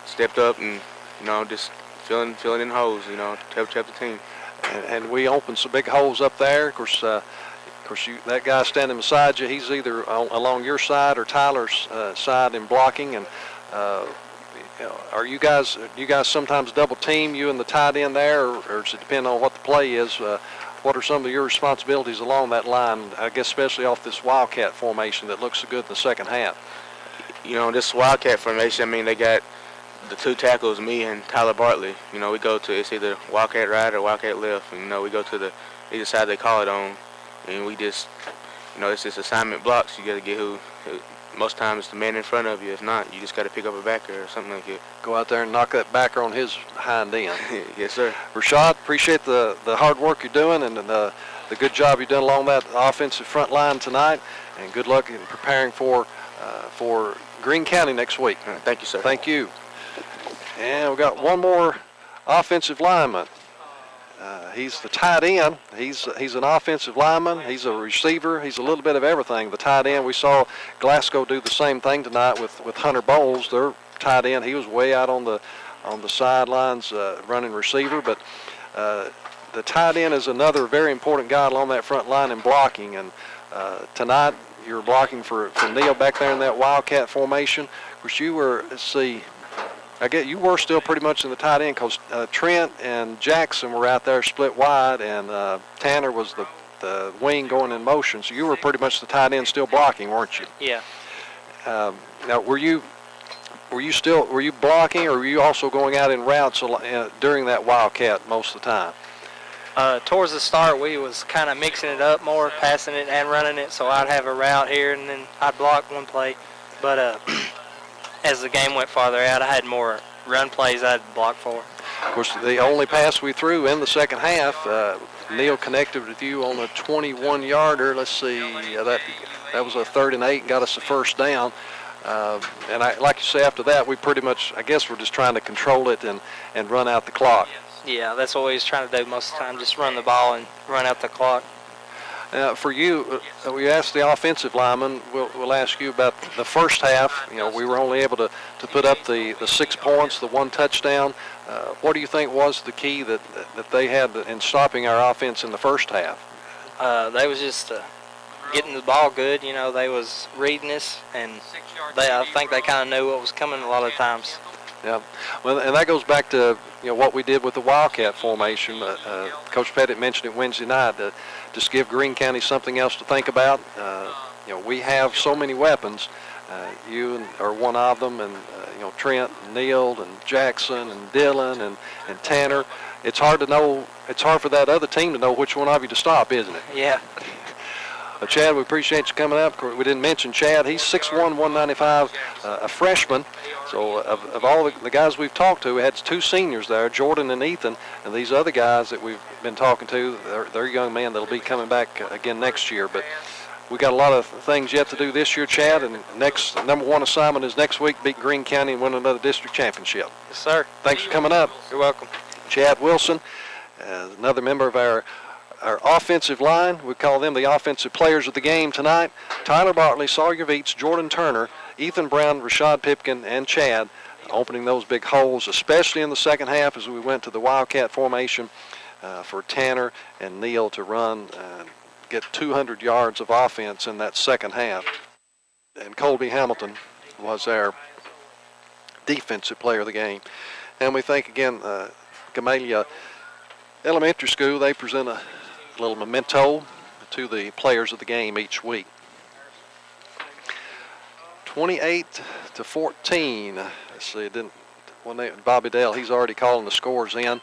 stepped up, and just filling in holes, to help the team. And we opened some big holes up there. Of course, that guy standing beside you, he's either along your side or Tyler's side in blocking. And are you guys sometimes double team, you and the tight end there, or does it depend on what the play is? What are some of your responsibilities along that line, I guess especially off this Wildcat formation that looks so good in the second half? This Wildcat formation, they got the two tackles, me and Tyler Bartley. We go to, it's either Wildcat right or Wildcat left. And, we go to either side they call it on. And we just, it's just assignment blocks. You got to get who, most times it's the man in front of you. If not, you just got to pick up a backer or something like that. Go out there and knock that backer on his hind end. Yes, sir. Rashad, appreciate the hard work you're doing and the good job you've done along that offensive front line tonight. And good luck in preparing for Greene County next week. Thank you, sir. Thank you. And we've got one more offensive lineman. He's the tight end. He's an offensive lineman. He's a receiver. He's a little bit of everything. The tight end, we saw Glasgow do the same thing tonight with Hunter Bowles, their tight end. He was way out on the sidelines running receiver. But the tight end is another very important guy along that front line in blocking. And tonight you're blocking for Neil back there in that Wildcat formation. Of course, you were, I guess you were still pretty much in the tight end because Trent and Jackson were out there split wide, and Tanner was the wing going in motion. So you were pretty much the tight end still blocking, weren't you? Yeah. Now, were you blocking, or were you also going out in routes during that Wildcat most of the time? Towards the start, we was kind of mixing it up more, passing it and running it. So I'd have a route here, and then I'd block one play. But as the game went farther out, I had more run plays I'd block for. Of course, the only pass we threw in the second half, Neil connected with you on a 21-yarder. Let's see, that was a 3rd and 8 and got us a first down. And like you say, after that, we pretty much, I guess we're just trying to control it and run out the clock. Yeah, that's what we was trying to do most of the time, just run the ball and run out the clock. For you, we asked the offensive lineman, we'll ask you about the first half. We were only able to put up the 6 points, the 1 touchdown. What do you think was the key that they had in stopping our offense in the first half? They was just getting the ball good. They was reading us, and I think they kind of knew what was coming a lot of times. Yeah, well, and that goes back to what we did with the Wildcat formation. Coach Pettit mentioned it Wednesday night. Just give Greene County something else to think about. We have so many weapons. You are one of them, and Trent, and Neil, and Jackson, and Dylan, and Tanner. It's hard to know. It's hard for that other team to know which one of you to stop, isn't it? Yeah. Chad, we appreciate you coming up. We didn't mention Chad. He's 6'1", 195, a freshman. So of all the guys we've talked to, we had 2 seniors there, Jordan and Ethan, and these other guys that we've been talking to, they're young men that'll be coming back again next year. But we got a lot of things yet to do this year, Chad, and next number 1 assignment is next week, beat Greene County and win another district championship. Yes, sir. Thanks for coming up. You're welcome. Chad Wilson, another member of our our offensive line, we call them the offensive players of the game tonight. Tyler Bartley, Sawyer Veach, Jordan Turner, Ethan Brown, Rashad Pipkin, and Chad opening those big holes, especially in the second half as we went to the Wildcat formation for Tanner and Neal to run and get 200 yards of offense in that second half. And Colby Hamilton was our defensive player of the game. And we thank again Gamaliel Elementary School. They present a little memento to the players of the game each week. 28-14. Let's see, it didn't. Bobby Dale, he's already calling the scores in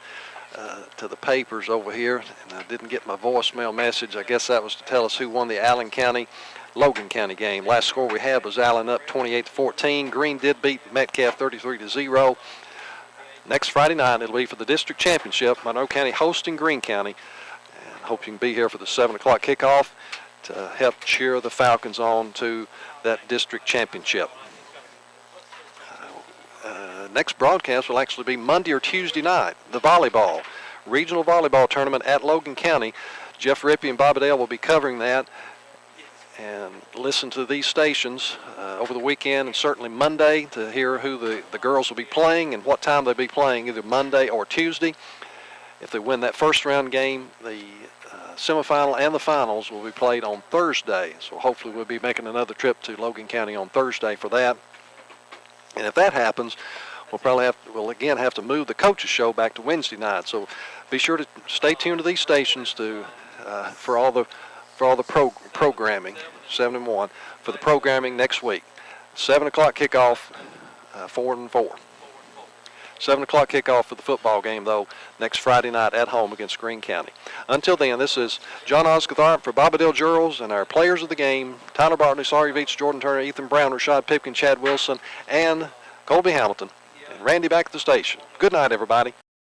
to the papers over here, and I didn't get my voicemail message. I guess that was to tell us who won the Allen County Logan County game. Last score we had was Allen up 28-14. Green did beat Metcalf 33-0. Next Friday night it'll be for the district championship. Monroe County hosting Greene County. And hope you can be here for the 7 o'clock kickoff to help cheer the Falcons on to that district championship. Next broadcast will actually be Monday or Tuesday night. The volleyball, regional volleyball tournament at Logan County. Jeff Rippey and Bobby Dale will be covering that. And listen to these stations over the weekend and certainly Monday to hear who the girls will be playing and what time they'll be playing, either Monday or Tuesday. If they win that first round game, the semifinal and the finals will be played on Thursday. So hopefully we'll be making another trip to Logan County on Thursday for that. And if that happens, we'll again have to move the coaches show back to Wednesday night. So be sure to stay tuned to these stations for all the programming, 7 and 1, for the programming next week. 7 o'clock kickoff, 4 and 4. 7 o'clock kickoff for the football game, though, next Friday night at home against Greene County. Until then, this is John Osgothart for Bobadil Jurals and our players of the game, Tyler Bartley, Sawyer Veach, Jordan Turner, Ethan Brown, Rashad Pipkin, Chad Wilson, and Colby Hamilton. And Randy back at the station. Good night, everybody.